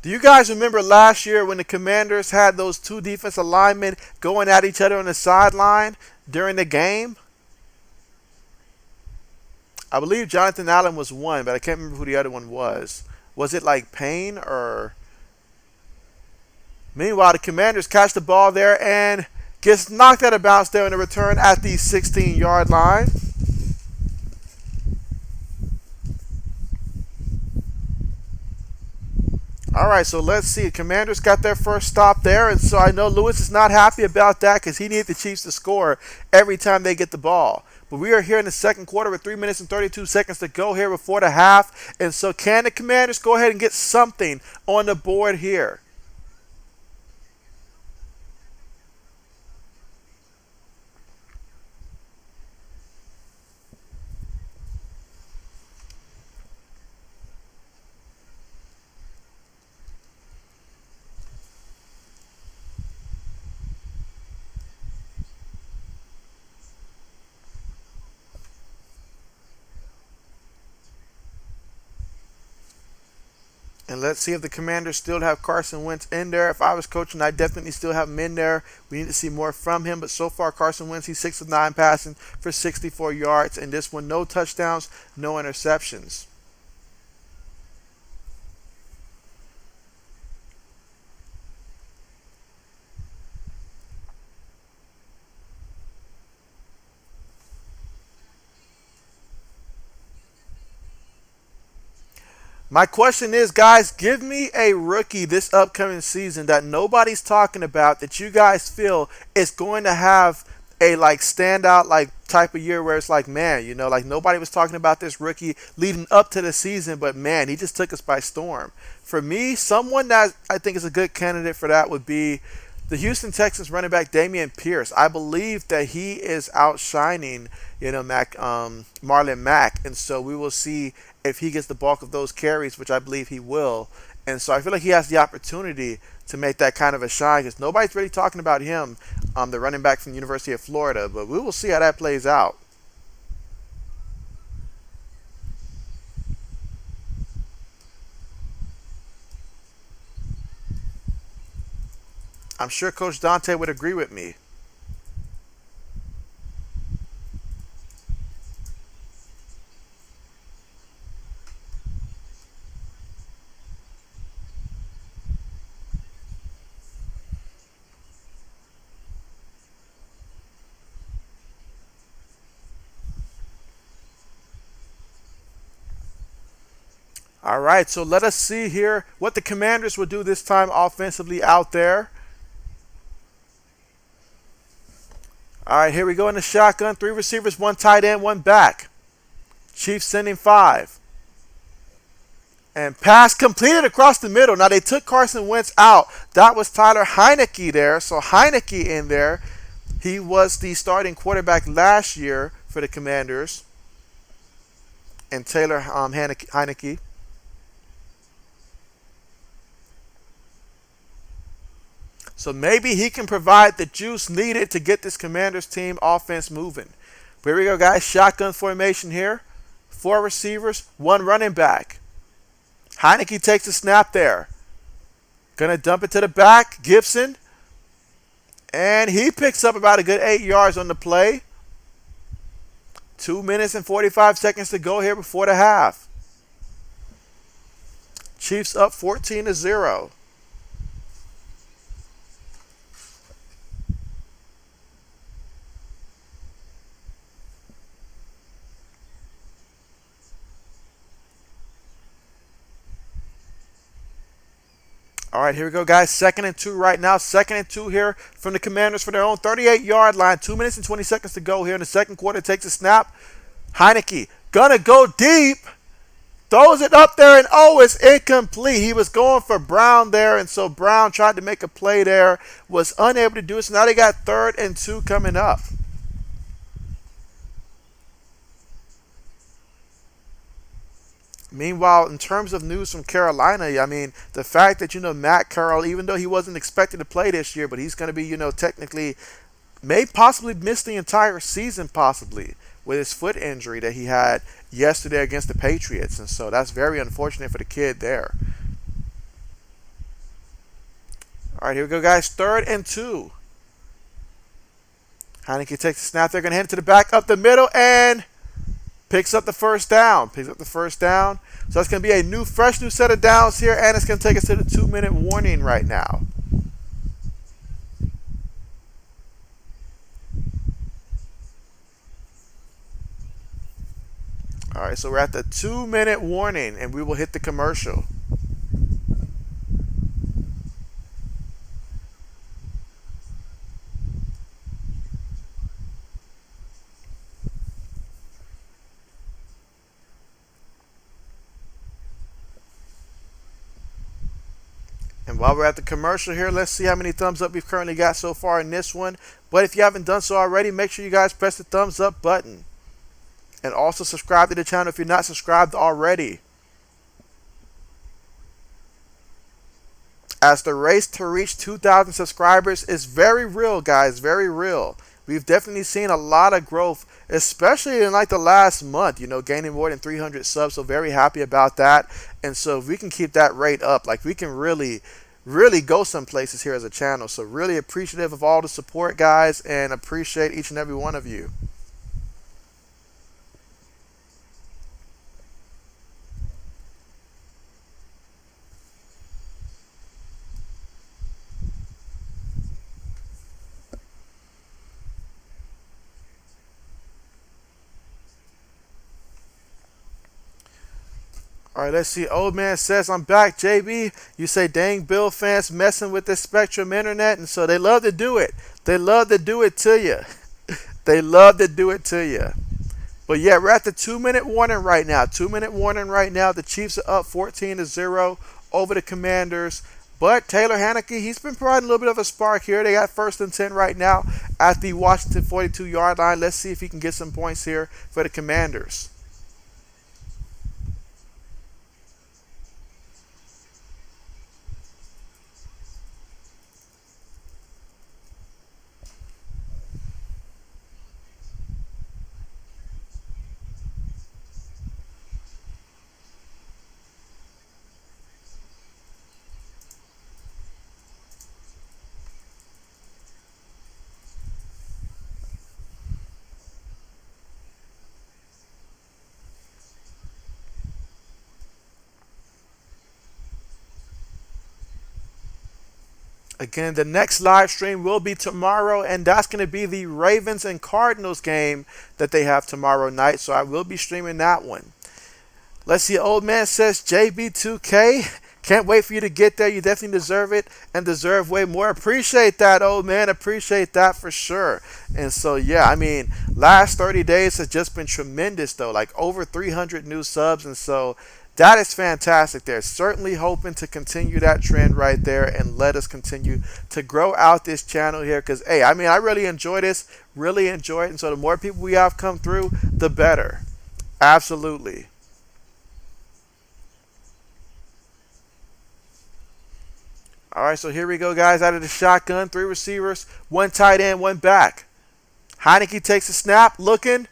Do you guys remember last year when the Commanders had those two defensive linemen going at each other on the sideline during the game? I believe Jonathan Allen was one, but I can't remember who the other one was. Was it like Payne or? Meanwhile, the Commanders catch the ball there and gets knocked out of bounds there in the return at the 16-yard line. All right, so let's see. Commanders got their first stop there, and so I know Lewis is not happy about that because he needs the Chiefs to score every time they get the ball. But we are here in the second quarter with 3 minutes and 32 seconds to go here before the half, and so can the Commanders go ahead and get something on the board here? And let's see if the Commanders still have Carson Wentz in there. If I was coaching, I'd definitely still have him in there. We need to see more from him. But so far, Carson Wentz, he's 6 of 9 passing for 64 yards. And this one, no touchdowns, no interceptions. My question is, guys, give me a rookie this upcoming season that nobody's talking about that you guys feel is going to have a like standout like type of year where it's like, man, like nobody was talking about this rookie leading up to the season, but man, he just took us by storm. For me, someone that I think is a good candidate for that would be the Houston Texans running back Dameon Pierce. I believe that he is outshining, Marlon Mack, and so we will see if he gets the bulk of those carries, which I believe he will. And so I feel like he has the opportunity to make that kind of a shine because nobody's really talking about him, the running back from the University of Florida. But we will see how that plays out. I'm sure Coach Dante would agree with me. All right, so let us see here what the Commanders will do this time offensively out there. All right, here we go in the shotgun. 3 receivers, 1 tight end, 1 back. Chiefs sending 5. And pass completed across the middle. Now they took Carson Wentz out. That was Tyler Heineke there. So Heineke in there. He was the starting quarterback last year for the Commanders. And Taylor Heineke. So maybe he can provide the juice needed to get this Commanders team offense moving. But here we go, guys. Shotgun formation here. 4 receivers, 1 running back. Heineke takes a snap there. Gonna dump it to the back. Gibson. And he picks up about a good 8 yards on the play. 2 minutes and 45 seconds to go here before the half. Chiefs up 14-0. All right, here we go, guys. 2nd and 2 right now. 2nd and 2 here from the Commanders for their own 38-yard line. 2 minutes and 20 seconds to go here in the second quarter. Takes a snap. Heineke gonna go deep. Throws it up there, and it's incomplete. He was going for Brown there, and so Brown tried to make a play there. Was unable to do it, so now they got 3rd and 2 coming up. Meanwhile, in terms of news from Carolina, I mean, the fact that, Matt Carroll, even though he wasn't expected to play this year, but he's going to be, technically may possibly miss the entire season, possibly, with his foot injury that he had yesterday against the Patriots. And so that's very unfortunate for the kid there. All right, here we go, guys. 3rd and 2. Heineke takes the snap. They're going to hand it to the back up the middle and picks up the first down. Picks up the first down. So it's going to be a fresh new set of downs here, and it's going to take us to the 2-minute warning right now. All right, so we're at the 2-minute warning, and we will hit the commercial. And while we're at the commercial here, let's see how many thumbs up we've currently got so far in this one. But if you haven't done so already, make sure you guys press the thumbs up button. And also subscribe to the channel if you're not subscribed already. As the race to reach 2,000 subscribers is very real, guys, very real. We've definitely seen a lot of growth, especially in like the last month, gaining more than 300 subs. So very happy about that. And so if we can keep that rate up, like we can really go some places here as a channel. So really appreciative of all the support, guys, and appreciate each and every one of you. All right, let's see. Old man says, I'm back, JB. You say, dang, Bill fans messing with this Spectrum internet. And so they love to do it. They love to do it to you. They love to do it to you. But yeah, we're at the 2-minute warning right now. 2-minute warning right now. The Chiefs are up 14-0 over the Commanders. But Taylor Heineke, he's been providing a little bit of a spark here. They got 1st and 10 right now at the Washington 42-yard line. Let's see if he can get some points here for the Commanders. Again, the next live stream will be tomorrow, and that's going to be the Ravens and Cardinals game that they have tomorrow night. So I will be streaming that one. Let's see. Old man says, JB2K. Can't wait for you to get there. You definitely deserve it and deserve way more. Appreciate that, old man. Appreciate that for sure. And so, yeah, I mean, last 30 days has just been tremendous, though. Like over 300 new subs. And so that is fantastic there. Certainly hoping to continue that trend right there and let us continue to grow out this channel here. Because, hey, I mean, I really enjoy this. Really enjoy it. And so the more people we have come through, the better. Absolutely. All right, so here we go, guys. Out of the shotgun, 3 receivers, 1 tight end, 1 back. Heineke takes a snap, looking,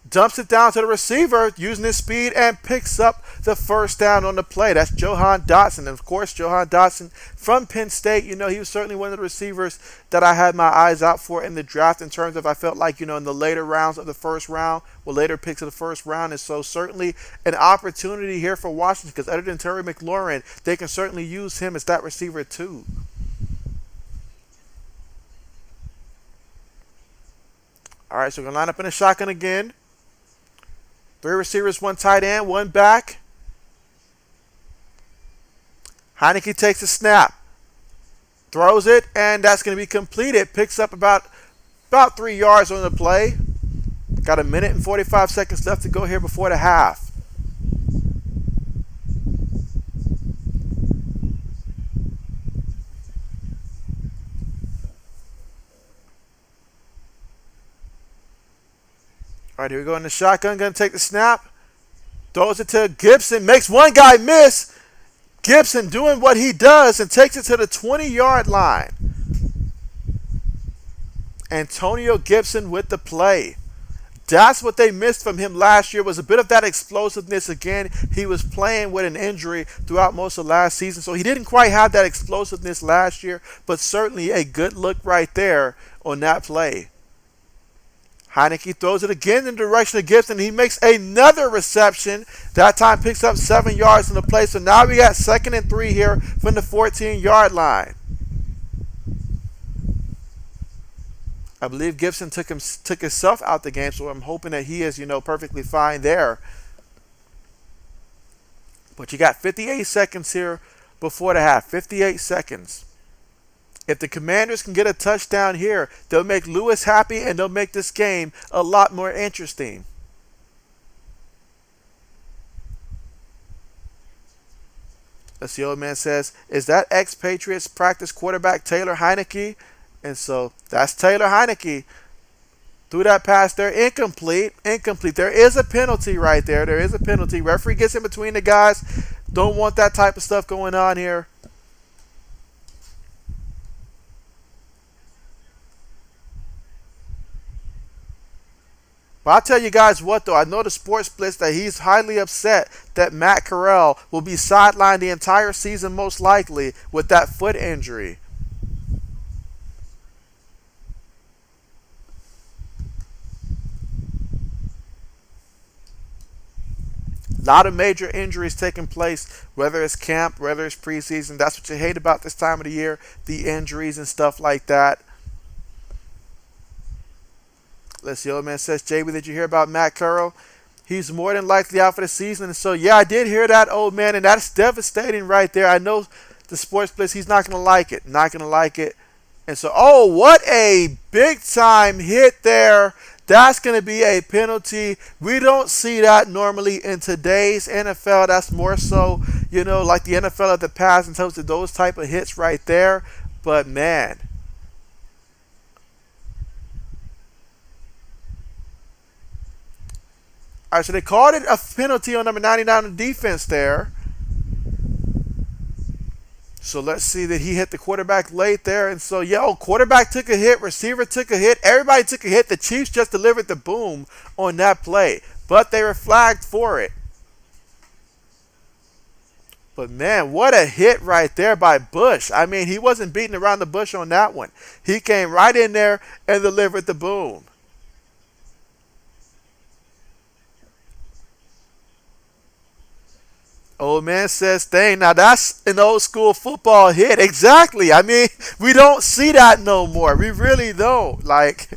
dumps it down to the receiver, using his speed, and picks up the first down on the play. That's Jahan Dotson. And, of course, Jahan Dotson from Penn State, he was certainly one of the receivers that I had my eyes out for in the draft in terms of I felt like, in the later rounds of the first round, later picks of the first round. And so certainly an opportunity here for Washington because other than Terry McLaurin, they can certainly use him as that receiver too. All right, so we're going to line up in a shotgun again. 3 receivers, 1 tight end, 1 back. Heineke takes a snap, throws it, and that's going to be completed. Picks up about 3 yards on the play. Got 1 minute and 45 seconds left to go here before the half. All right, here we go in the shotgun. Going to take the snap. Throws it to Gibson. Makes one guy miss. Gibson doing what he does and takes it to the 20-yard line. Antonio Gibson with the play. That's what they missed from him last year, was a bit of that explosiveness. Again, he was playing with an injury throughout most of last season, so he didn't quite have that explosiveness last year, but certainly a good look right there on that play. Heineke throws it again in the direction of Gibson. He makes another reception. That time picks up 7 yards in the play. So now we got 2nd and 3 here from the 14-yard line. I believe Gibson took himself out the game, so I'm hoping that he is, perfectly fine there. But you got 58 seconds here before the half. 58 seconds. If the Commanders can get a touchdown here, they'll make Lewis happy and they'll make this game a lot more interesting. As the old man says, is that ex-Patriots practice quarterback Taylor Heineke? And so that's Taylor Heineke. Threw that pass there, incomplete. There is a penalty right there. There is a penalty. Referee gets in between the guys. Don't want that type of stuff going on here. But I'll tell you guys what, though. I know the Sports Blitz that he's highly upset that Matt Corral will be sidelined the entire season, most likely, with that foot injury. A lot of major injuries taking place, whether it's camp, whether it's preseason. That's what you hate about this time of the year, the injuries and stuff like that. Let's see, old man says, JB, did you hear about Matt Corral? He's more than likely out for the season. And so, yeah, I did hear that, old man, and that's devastating right there. I know the Sports Blitz, he's not going to like it. Not going to like it. And so, oh, what a big-time hit there. That's going to be a penalty. We don't see that normally in today's NFL. That's more so, like the NFL of the past in terms of those type of hits right there. But, man. All right, so they called it a penalty on number 99 on defense there. So let's see that he hit the quarterback late there. And so, quarterback took a hit, receiver took a hit, everybody took a hit. The Chiefs just delivered the boom on that play. But they were flagged for it. But, man, what a hit right there by Bush. I mean, he wasn't beating around the bush on that one. He came right in there and delivered the boom. Old man says, dang, now that's an old school football hit. Exactly. I mean, we don't see that no more. We really don't. Like,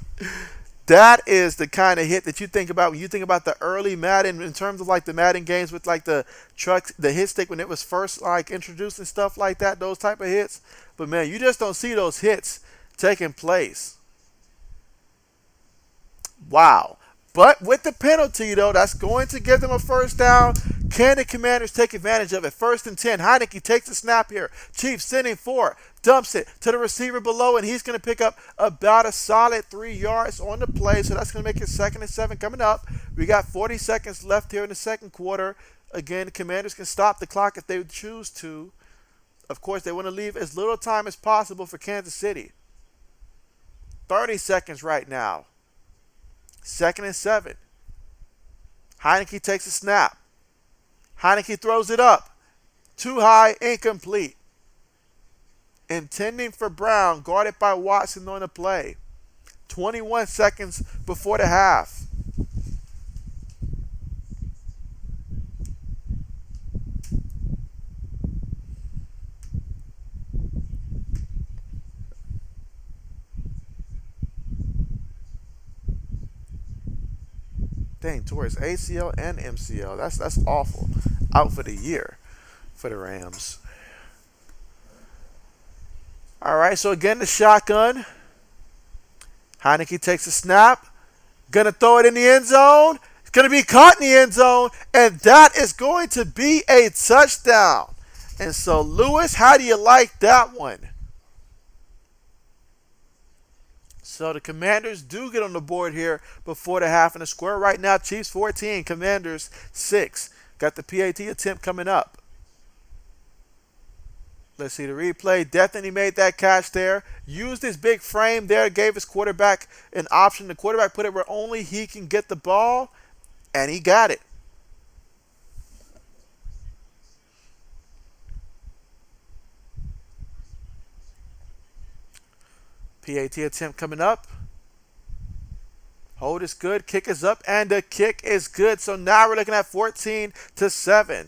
that is the kind of hit that you think about when you think about the early Madden, in terms of like the Madden games with like the trucks, the hit stick when it was first like introduced and stuff like that, those type of hits. But man, you just don't see those hits taking place. Wow. But with the penalty, though, that's going to give them a first down. Can the Commanders take advantage of it? 1st and 10. Heineke takes the snap here. Chiefs sending 4. Dumps it to the receiver below, and he's going to pick up about a solid 3 yards on the play. So that's going to make it 2nd and 7 coming up. We got 40 seconds left here in the second quarter. Again, the Commanders can stop the clock if they choose to. Of course, they want to leave as little time as possible for Kansas City. 30 seconds right now. 2nd and 7. Heineke takes a snap. Heineke throws it up. Too high, incomplete. Intending for Brown, guarded by Watson on the play. 21 seconds before the half. Dang, towards ACL and MCL. That's awful. Out for the year for the Rams. All right, so again, the shotgun. Heineke takes a snap. Gonna throw it in the end zone. It's gonna be caught in the end zone, and that is going to be a touchdown. And so, Lewis, how do you like that one? So the Commanders do get on the board here before the half, and the score right now, Chiefs 14, Commanders 6. Got the PAT attempt coming up. Let's see the replay. Definitely made that catch there. Used his big frame there. Gave his quarterback an option. The quarterback put it where only he can get the ball. And he got it. PAT attempt coming up. Hold is good. Kick is up. And the kick is good. So now we're looking at 14-7.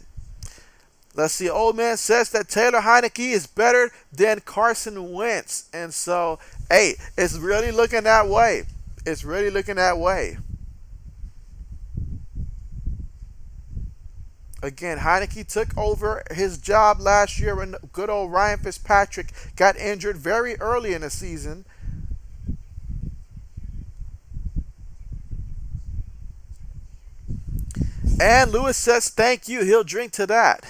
Let's see. Old man says that Taylor Heineke is better than Carson Wentz. And so, hey, it's really looking that way. It's really looking that way. Again, Heineke took over his job last year when good old Ryan Fitzpatrick got injured very early in the season. And Lewis says thank you. He'll drink to that.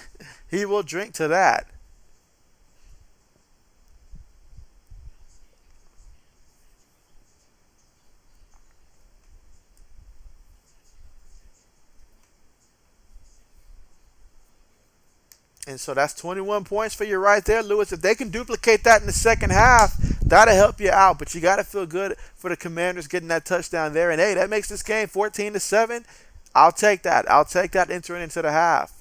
He will drink to that. And so that's 21 points for you right there, Lewis. If they can duplicate that in the second half, that'll help you out. But you got to feel good for the Commanders getting that touchdown there. And, hey, that makes this game 14-7. I'll take that. I'll take that entering into the half.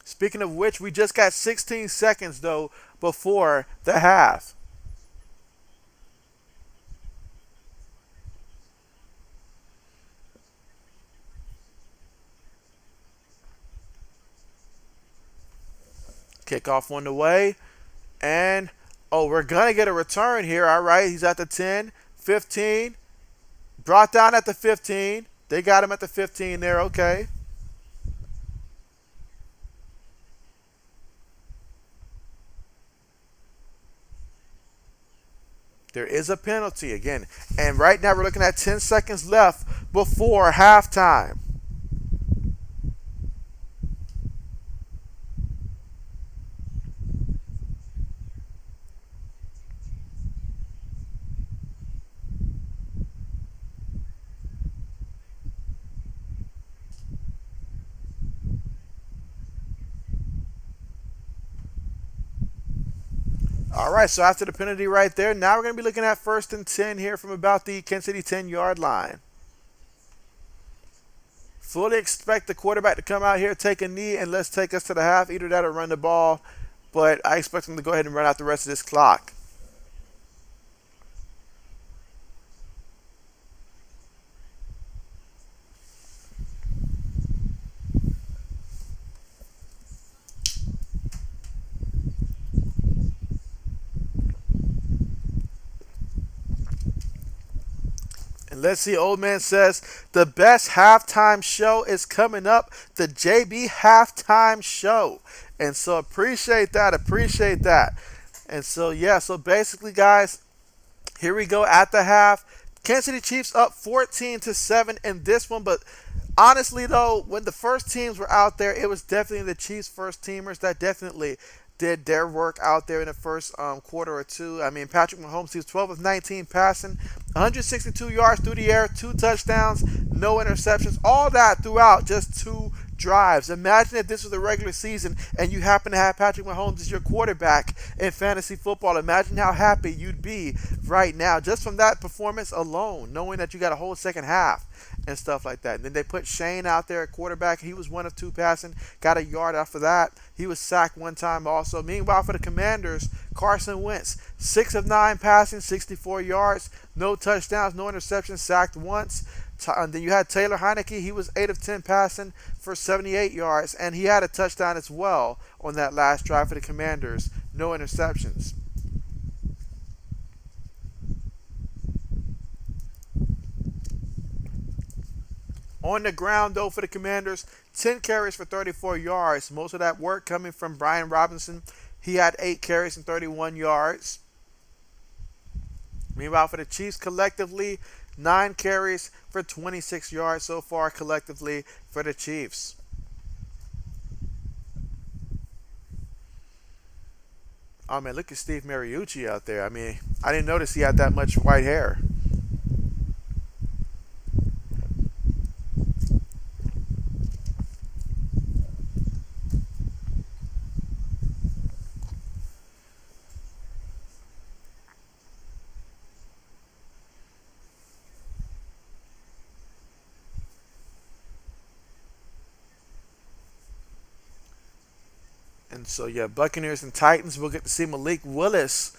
Speaking of which, we just got 16 seconds, though, before the half. Kickoff on the way. And, oh, we're going to get a return here. All right, he's at the 10, 15. Brought down at the 15. They got him at the 15 there. Okay. There is a penalty again. And right now we're looking at 10 seconds left before halftime. All right, so after the penalty right there, now we're going to be looking at 1st and 10 here from about the Kansas City 10-yard line. Fully expect the quarterback to come out here, take a knee, and let's take us to the half. Either that or run the ball, but I expect him to go ahead and run out the rest of this clock. And let's see, old man says the best halftime show is coming up, the JB halftime show. And so appreciate that, appreciate that. And so, yeah, so basically, guys, here we go at the half. Kansas City Chiefs up 14-7 in this one, but honestly, though, when the first teams were out there, it was definitely the Chiefs' first teamers that definitely did their work out there in the first quarter or two. I mean, Patrick Mahomes, he was 12 of 19 passing, 162 yards through the air, 2 touchdowns, no interceptions, all that throughout just 2 drives. Imagine if this was the regular season and you happen to have Patrick Mahomes as your quarterback in fantasy football. Imagine how happy you'd be right now just from that performance alone, knowing that you got a whole second half and stuff like that. And then they put Shane out there at quarterback. He was 1 of 2 passing, got a yard after that. He was sacked 1 time also. Meanwhile, for the Commanders, Carson Wentz, 6 of 9 passing, 64 yards, no touchdowns, no interceptions, sacked once. And then you had Taylor Heineke. He was 8 of 10 passing for 78 yards, and he had a touchdown as well on that last drive for the Commanders. No interceptions. On the ground, though, for the Commanders, 10 carries for 34 yards. Most of that work coming from Brian Robinson. He had 8 carries and 31 yards. Meanwhile, for the Chiefs collectively, 9 carries for 26 yards so far collectively for the Chiefs. Oh, man, look at Steve Mariucci out there. I mean, I didn't notice he had that much white hair. And so yeah, Buccaneers and Titans. We'll get to see Malik Willis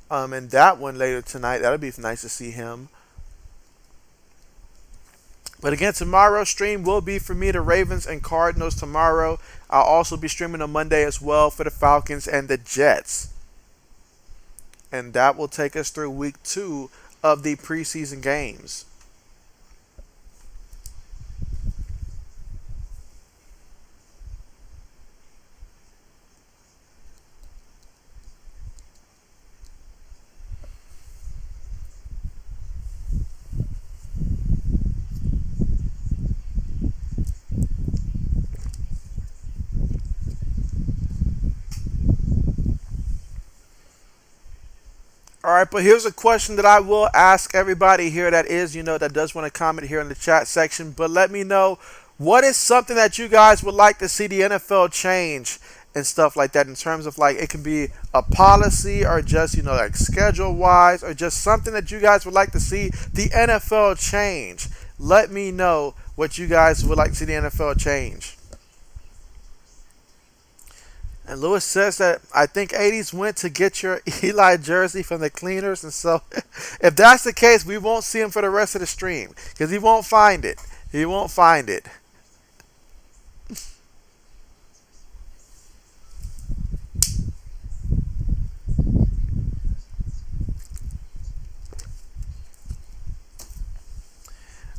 in that one later tonight. That'll be nice to see him. But again, tomorrow's stream will be for me the Ravens and Cardinals tomorrow. I'll also be streaming on Monday as well for the Falcons and the Jets. And that will take us through week 2 of the preseason games. All right, but here's a question that I will ask everybody here that is, that does want to comment here in the chat section. But let me know, what is something that you guys would like to see the NFL change and stuff like that, in terms of like, it can be a policy or just, like schedule wise, or just something that you guys would like to see the NFL change. Let me know what you guys would like to see the NFL change. And Lewis says that I think 80s went to get your Eli jersey from the cleaners. And so if that's the case, we won't see him for the rest of the stream, because he won't find it. He won't find it.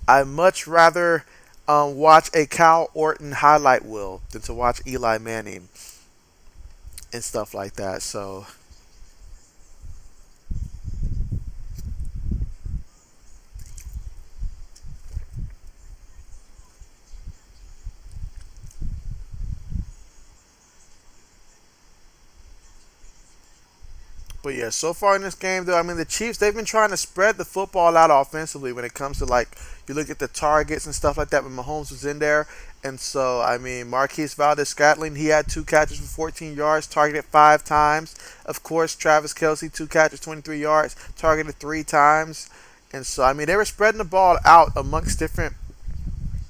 I much rather watch a Cal Orton highlight reel than to watch Eli Manning and stuff like that. So but yeah, so far in this game, though, I mean, the Chiefs, they've been trying to spread the football out offensively when it comes to, like, you look at the targets and stuff like that when Mahomes was in there. And so, I mean, Marquise Valdez-Scantling, he had 2 catches for 14 yards, targeted 5 times. Of course, Travis Kelce, 2 catches, 23 yards, targeted 3 times. And so, I mean, they were spreading the ball out amongst different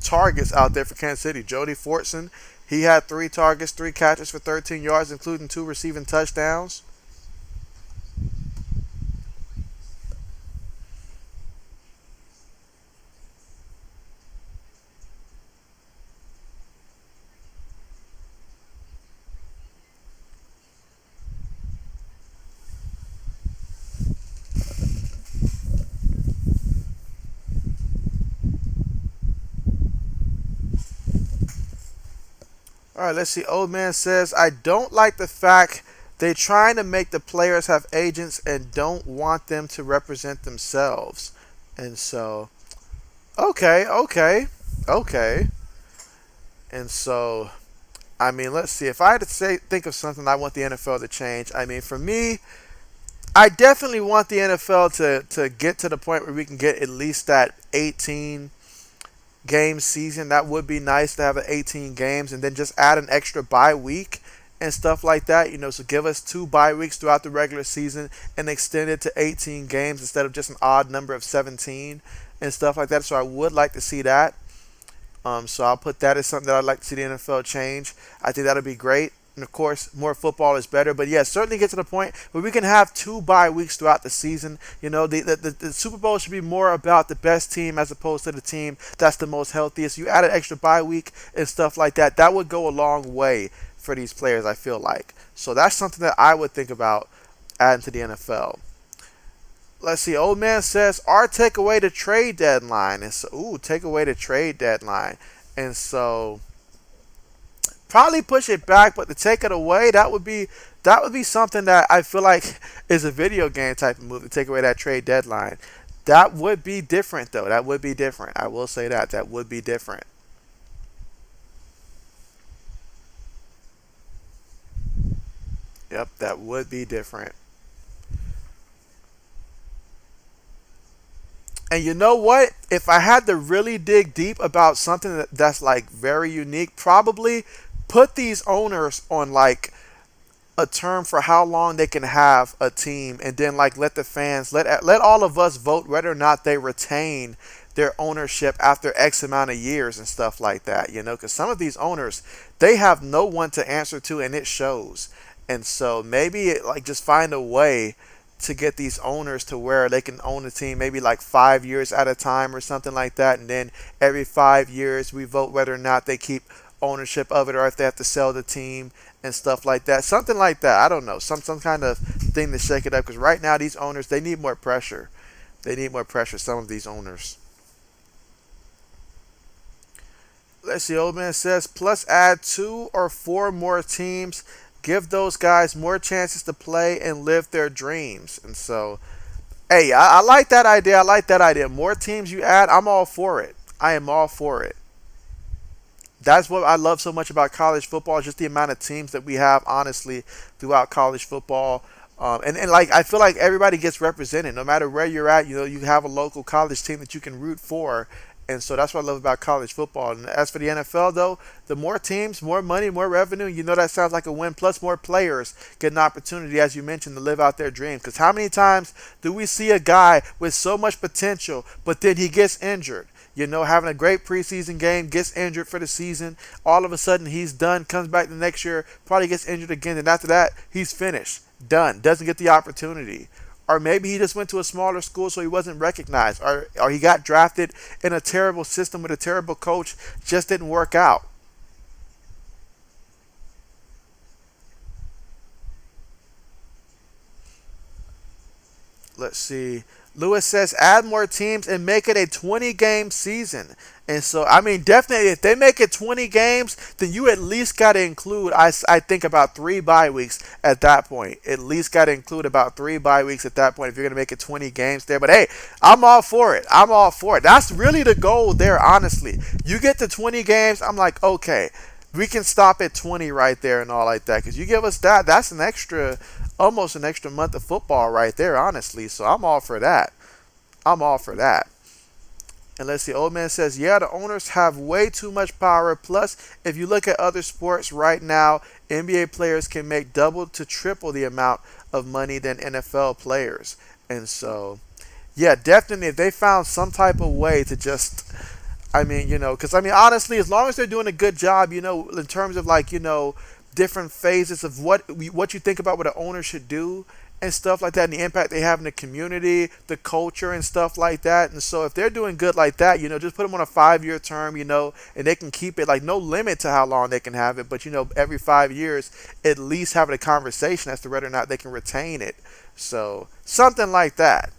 targets out there for Kansas City. Jody Fortson, he had 3 targets, 3 catches for 13 yards, including 2 receiving touchdowns. All right, let's see. Old man says, I don't like the fact they're trying to make the players have agents and don't want them to represent themselves. And so, okay. And so, I mean, let's see. If I had to think of something I want the NFL to change, I mean, for me, I definitely want the NFL to get to the point where we can get at least that 18 game season. That would be nice to have an 18 games, and then just add an extra bye week and stuff like that. So give us 2 bye weeks throughout the regular season and extend it to 18 games instead of just an odd number of 17 and stuff like that. So I would like to see that. So I'll put that as something that I'd like to see the NFL change. I think that'll be great. And of course, more football is better. But yeah, certainly get to the point where we can have 2 bye weeks throughout the season. The Super Bowl should be more about the best team as opposed to the team that's the most healthiest. You add an extra bye week and stuff like that. That would go a long way for these players, I feel like. So that's something that I would think about adding to the NFL. Let's see. Old man says, take away the trade deadline. And so, take away the trade deadline. And so, probably push it back, but to take it away, that would be something that I feel like is a video game type of move, to take away that trade deadline. That would be different, though. That would be different. I will say that. That would be different. Yep, that would be different. And you know what? If I had to really dig deep about something that's like very unique, probably put these owners on like a term for how long they can have a team, and then like let the fans let all of us vote whether or not they retain their ownership after X amount of years and stuff like that. Because some of these owners, they have no one to answer to, and it shows. And so maybe like just find a way to get these owners to where they can own the team maybe like 5 years at a time or something like that, and then every 5 years we vote whether or not they keep ownership of it or if they have to sell the team and stuff like that. Something like that. I don't know. Some kind of thing to shake it up, because right now these owners, they need more pressure. They need more pressure. Some of these owners. Let's see. Old man says plus add 2 or 4 more teams. Give those guys more chances to play and live their dreams. And so, hey, I like that idea. I like that idea. More teams you add, I'm all for it. I am all for it. That's what I love so much about college football, just the amount of teams that we have, honestly, throughout college football. And like, I feel like everybody gets represented, no matter where you're at. You have a local college team that you can root for. And so that's what I love about college football. And as for the NFL, though, the more teams, more money, more revenue, that sounds like a win. Plus, more players get an opportunity, as you mentioned, to live out their dreams. Because how many times do we see a guy with so much potential, but then he gets injured? Having a great preseason game, gets injured for the season. All of a sudden, he's done, comes back the next year, probably gets injured again. And after that, he's finished, done, doesn't get the opportunity. Or maybe he just went to a smaller school so he wasn't recognized. Or he got drafted in a terrible system with a terrible coach, just didn't work out. Let's see. Lewis says add more teams and make it a 20 game season. And so, I mean, definitely, if they make it 20 games, then you at least got to include, I think, about 3 bye weeks at that point. At least got to include about 3 bye weeks at that point if you're going to make it 20 games there. But hey, I'm all for it. I'm all for it. That's really the goal there, honestly. You get to 20 games, I'm like, okay, we can stop at 20 right there and all like that. Because you give us that, that's almost an extra month of football right there, honestly. So I'm all for that. I'm all for that. And let's see, old man says, yeah, the owners have way too much power. Plus, if you look at other sports right now, NBA players can make double to triple the amount of money than NFL players. And so, yeah, definitely, if they found some type of way to just, because, honestly, as long as they're doing a good job, in terms of like, different phases of what you think about what an owner should do and stuff like that, and the impact they have in the community, the culture, and stuff like that. And so if they're doing good like that, just put them on a 5 year term, and they can keep it like no limit to how long they can have it, but every 5 years, at least having a conversation as to whether or not they can retain it. So something like that.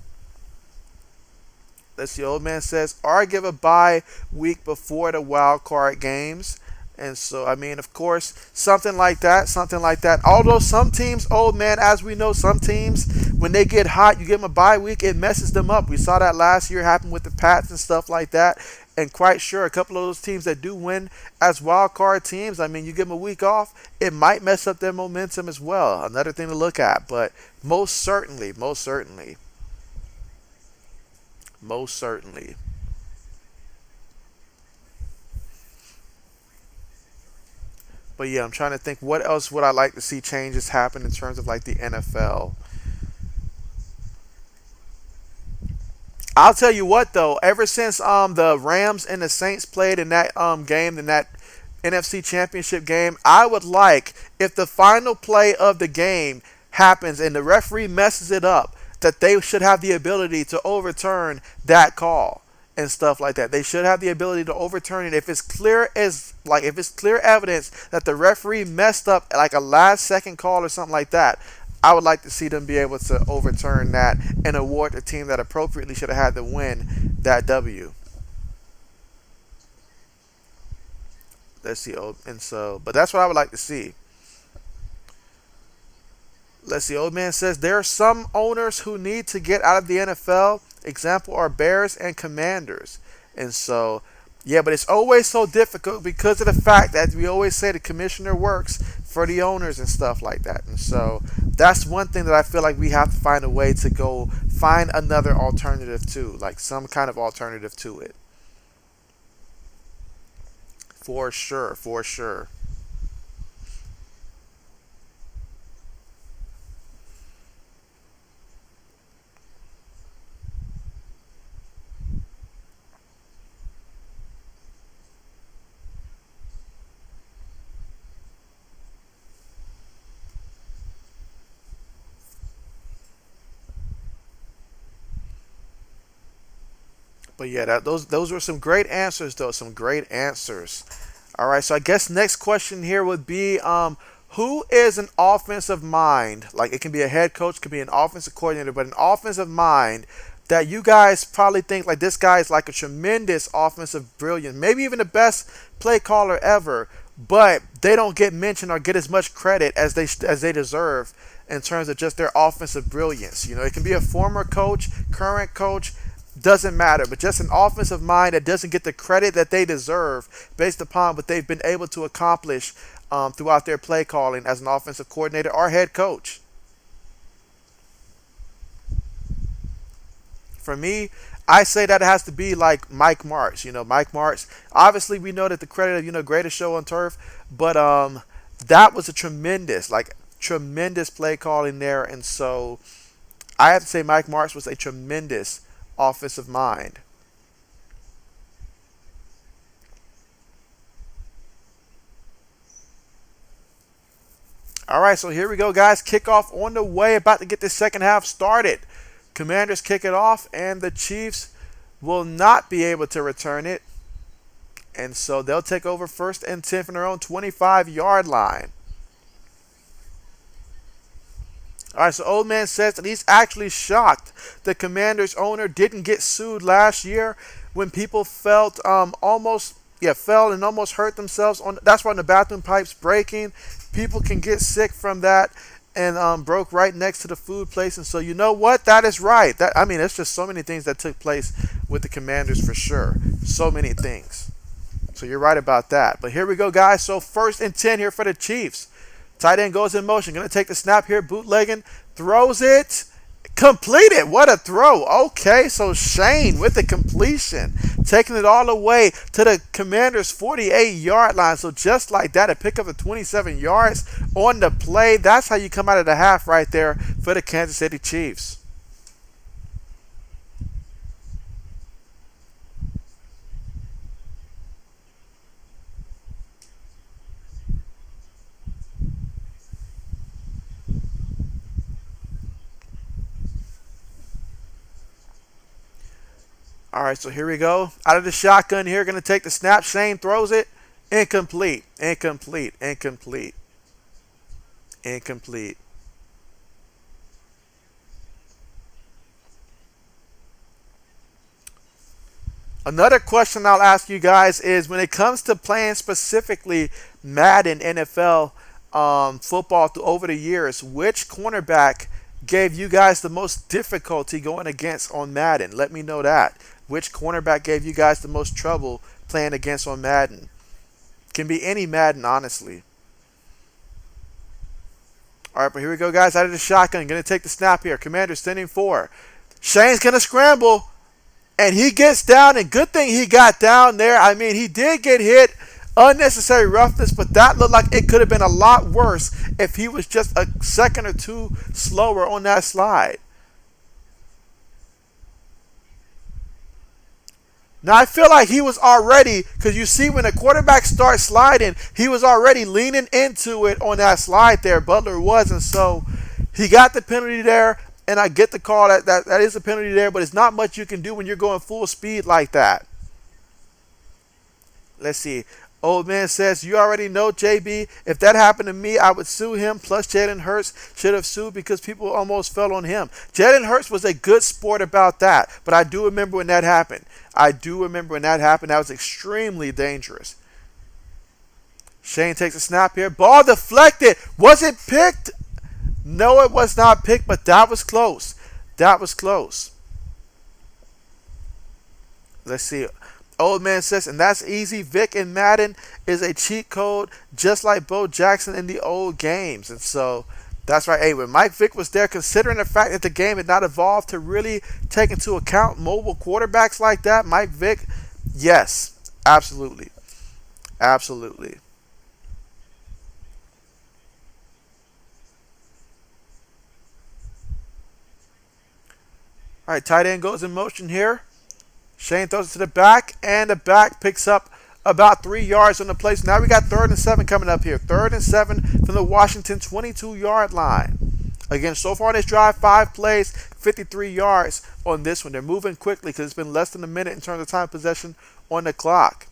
Let's see, old man says, or give a bye week before the wild card games. And so, of course, something like that, something like that. Although some teams, old man, as we know, some teams, when they get hot, you give them a bye week, it messes them up. We saw that last year happen with the Pats and stuff like that. And quite sure, a couple of those teams that do win as wild card teams, you give them a week off, it might mess up their momentum as well. Another thing to look at. But most certainly, most certainly, most certainly. But yeah, I'm trying to think what else would I like to see changes happen in terms of like the NFL. I'll tell you what though, ever since the Rams and the Saints played in that game, in that NFC Championship game, I would like, if the final play of the game happens and the referee messes it up, that they should have the ability to overturn that call and stuff like that. They should have the ability to overturn it if it's clear evidence that the referee messed up like a last second call or something like that. I would like to see them be able to overturn that and award the team that appropriately should have had the win that W. Let's see, and so, but that's what I would like to see. Let's see, old man says there are some owners who need to get out of the NFL. Example are Bears and Commanders. And so, yeah, but it's always so difficult because of the fact that we always say the commissioner works for the owners and stuff like that. And so that's one thing that I feel like we have to find a way to go find another alternative to, like some kind of alternative to it. For sure, for sure. But yeah, those were some great answers, though. Some great answers. All right, so I guess next question here would be, who is an offensive mind? Like it can be a head coach, could be an offensive coordinator, but an offensive mind that you guys probably think like this guy is like a tremendous offensive brilliance, maybe even the best play caller ever, but they don't get mentioned or get as much credit as they deserve in terms of just their offensive brilliance. You know, it can be a former coach, current coach, doesn't matter, but just an offensive mind that doesn't get the credit that they deserve based upon what they've been able to accomplish throughout their play calling as an offensive coordinator or head coach. For me, I say that it has to be like Mike Martz. You know, Mike Martz. Obviously, we know that the credit of greatest show on turf, but that was a tremendous play calling there, and so I have to say Mike Martz was a tremendous offensive mind. All right, so here we go, guys. Kickoff on the way. About to get this second half started. Commanders kick it off, and the Chiefs will not be able to return it. And so they'll take over first and 10 from their own 25-yard line. All right, so Old Man says that he's actually shocked the Commanders owner didn't get sued last year when people felt fell and almost hurt themselves. That's why the bathroom pipes breaking. People can get sick from that, and broke right next to the food place. And so you know what? That is right. It's just so many things that took place with the Commanders for sure. So many things. So you're right about that. But here we go, guys. So first and 10 here for the Chiefs. Tight end goes in motion. Going to take the snap here. Bootlegging. Throws it. Completed. What a throw. Okay, so Shane with the completion. Taking it all the way to the Commanders' 48-yard line. So just like that, a pick up of 27 yards on the play. That's how you come out of the half right there for the Kansas City Chiefs. All right, so here we go. Out of the shotgun here, going to take the snap. Shane throws it. Incomplete. Incomplete. Incomplete. Incomplete. Another question I'll ask you guys is when it comes to playing specifically Madden NFL football over the years, which cornerback gave you guys the most difficulty going against on Madden? Let me know that. Which cornerback gave you guys the most trouble playing against on Madden? Can be any Madden, honestly. All right, but here we go, guys. Out of the shotgun. Going to take the snap here. Commander standing 4. Shane's going to scramble. And he gets down, and good thing he got down there. He did get hit. Unnecessary roughness, but that looked like it could have been a lot worse if he was just a second or two slower on that slide. Now, I feel like he was already, because you see when the quarterback starts sliding, he was already leaning into it on that slide there. Butler was, and so he got the penalty there. And I get the call that is a penalty there, but it's not much you can do when you're going full speed like that. Let's see. Old Man says, you already know, JB, if that happened to me, I would sue him. Plus, Jalen Hurts should have sued because people almost fell on him. Jalen Hurts was a good sport about that, but I do remember when that happened. That was extremely dangerous. Shane takes a snap here. Ball deflected. Was it picked? No, it was not picked, but that was close. That was close. Let's see. Old Man says, and that's easy. Vic in Madden is a cheat code, just like Bo Jackson in the old games. And so that's right. Hey, when Mike Vick was there, considering the fact that the game had not evolved to really take into account mobile quarterbacks like that, Mike Vick, yes, absolutely. Absolutely. All right, tight end goes in motion here. Shane throws it to the back, and the back picks up about 3 yards on the play. So now we got 3rd and 7 coming up here. 3rd and 7 from the Washington 22-yard line. Again, so far in this drive, 5 plays, 53 yards on this one. They're moving quickly because it's been less than a minute in terms of time of possession on the clock.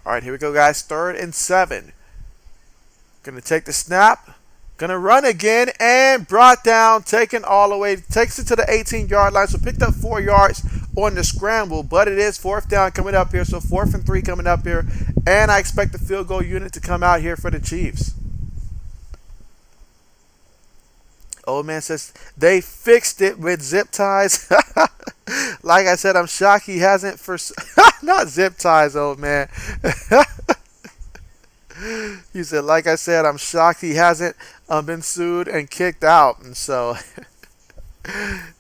All right, here we go, guys. 3rd and 7. Going to take the snap. Going to run again and brought down, taken all the way, takes it to the 18-yard line. So picked up 4 yards on the scramble, but it is 4th down coming up here. So 4th and 3 coming up here. And I expect the field goal unit to come out here for the Chiefs. Old man says they fixed it with zip ties. Like I said, I'm shocked he hasn't for not zip ties, old man. He said, like I said, I'm shocked he hasn't been sued and kicked out. And so,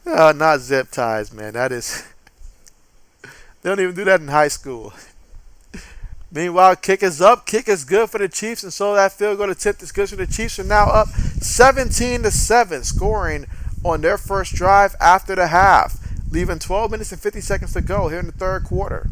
not zip ties, man. That is, they don't even do that in high school. Meanwhile, kick is up. Kick is good for the Chiefs, and so that field goal attempt is good for the Chiefs. Are now up 17-7, scoring on their first drive after the half, leaving 12 minutes and 50 seconds to go here in the 3rd quarter.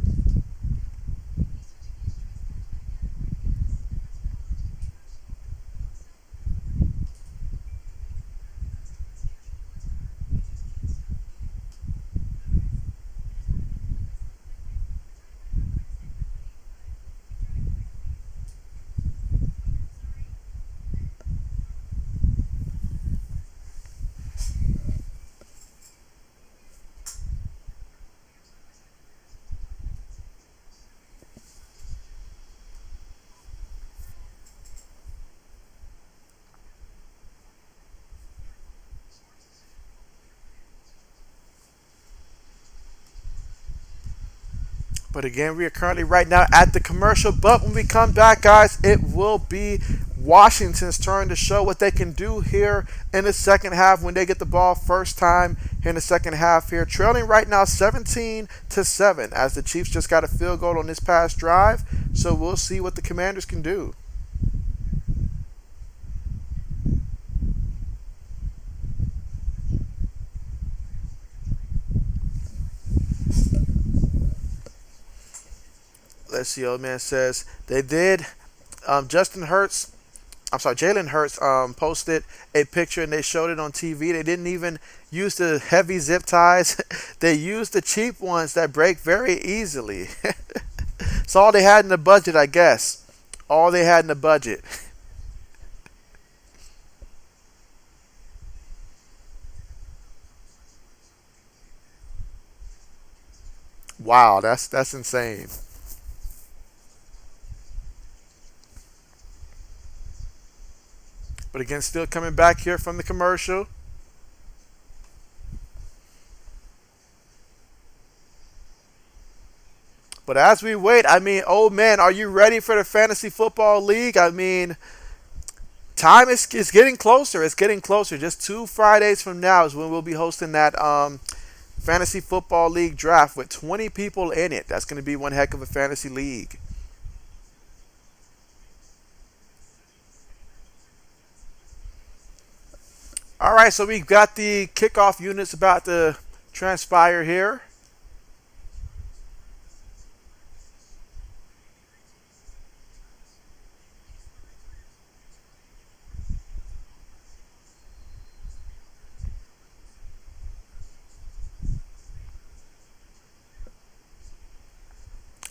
But again, we are currently right now at the commercial. But when we come back, guys, it will be Washington's turn to show what they can do here in the second half when they get the ball first time here in the second half here. Trailing right now 17-7 as the Chiefs just got a field goal on this past drive. So we'll see what the Commanders can do. Let's see, old man says they did. Jalen Hurts posted a picture and they showed it on TV. They didn't even use the heavy zip ties. They used the cheap ones that break very easily. It's all they had in the budget, I guess. All they had in the budget. Wow, that's insane. But again, still coming back here from the commercial. But as we wait, I mean, old man, are you ready for the Fantasy Football League? I mean, time is getting closer. It's getting closer. Just 2 Fridays from now is when we'll be hosting that Fantasy Football League draft with 20 people in it. That's going to be one heck of a fantasy league. All right, so we've got the kickoff units about to transpire here.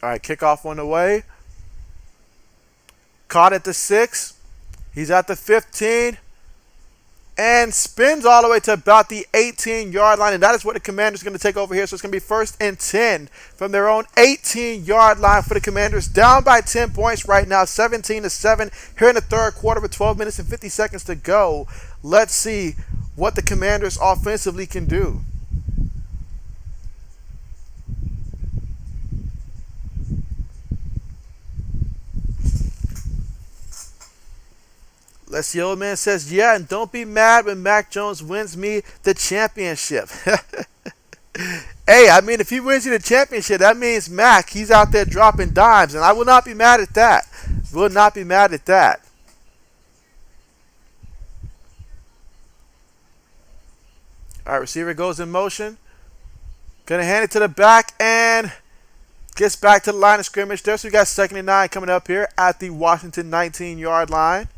All right, kickoff on the way. Caught at the 6. He's at the 15. And spins all the way to about the 18-yard line. And that is what the Commanders are going to take over here. So it's going to be 1st and 10 from their own 18-yard line for the Commanders. Down by 10 points right now, 17-7 here in the 3rd quarter with 12 minutes and 50 seconds to go. Let's see what the Commanders offensively can do. Let's see, old man says, yeah, and don't be mad when Mac Jones wins me the championship. Hey, I mean, if he wins you the championship, that means Mac, he's out there dropping dimes, and I will not be mad at that. Will not be mad at that. All right, receiver goes in motion. Gonna hand it to the back and gets back to the line of scrimmage there. So we got 2nd and 9 coming up here at the Washington 19-yard line.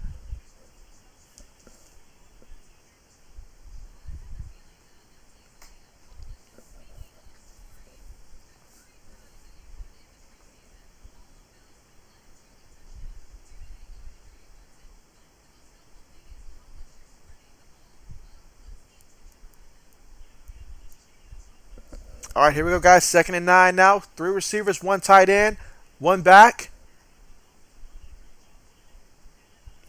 All right, here we go, guys. 2nd and 9 now. 3 receivers, 1 tight end, 1 back.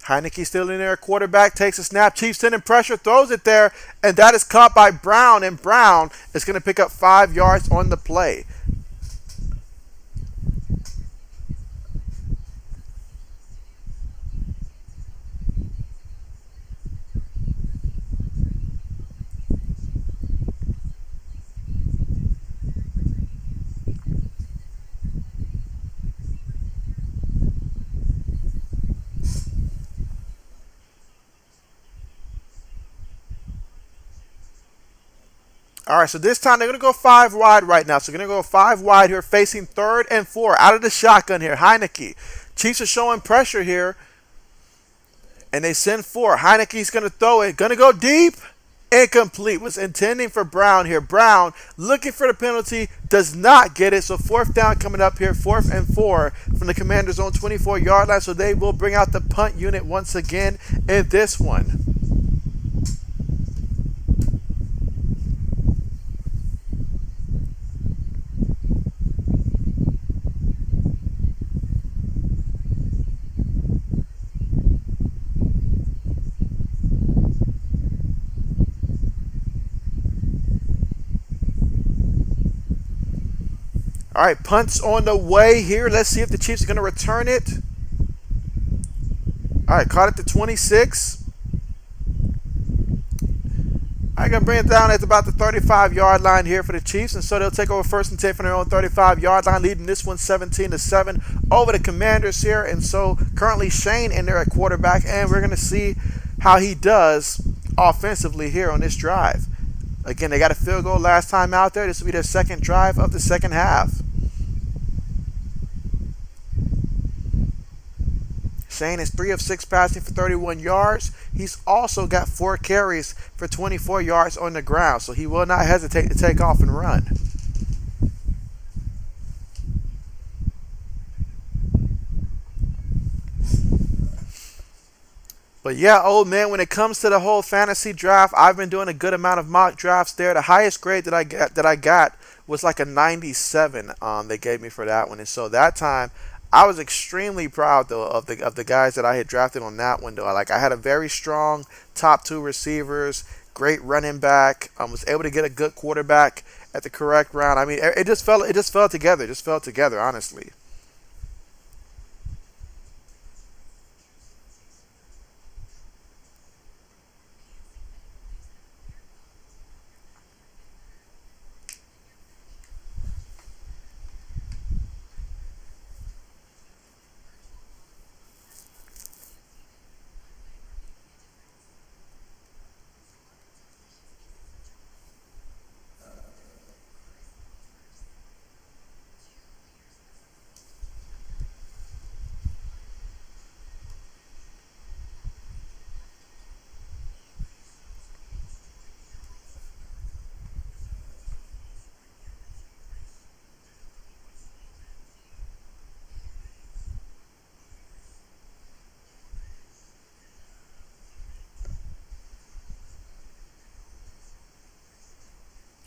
Heineke still in there. Quarterback takes a snap. Chiefs sending pressure, throws it there, and that is caught by Brown. And Brown is going to pick up 5 yards on the play. All right, so this time they're going to go 5 wide right now. So they're going to go 5 wide here, facing 3rd and 4 out of the shotgun here. Heineke. Chiefs are showing pressure here, and they send 4. Heineke's going to throw it. Going to go deep. Incomplete. Was intending for Brown here. Brown looking for the penalty. Does not get it. So 4th down coming up here. 4th and 4 from the Commanders' own 24-yard line. So they will bring out the punt unit once again in this one. All right, punt's on the way here. Let's see if the Chiefs are going to return it. All right, caught at the 26. I'm going to bring it down at about the 35-yard line here for the Chiefs. And so they'll take over 1st and 10 from their own 35-yard line, leading this one 17-7 over the Commanders here. And so currently Shane in there at quarterback. And we're going to see how he does offensively here on this drive. Again, they got a field goal last time out there. This will be their 2nd drive of the 2nd half. Shane is 3 of 6 passing for 31 yards. He's also got 4 carries for 24 yards on the ground, so he will not hesitate to take off and run. But yeah, old man, when it comes to the whole fantasy draft, I've been doing a good amount of mock drafts there. The highest grade that I got was like a 97. They gave me for that one, and so that time I was extremely proud though of the guys that I had drafted on that one though. Like I had a very strong top 2 receivers, great running back. Was able to get a good quarterback at the correct round. I mean, it just fell together. It just fell together, honestly.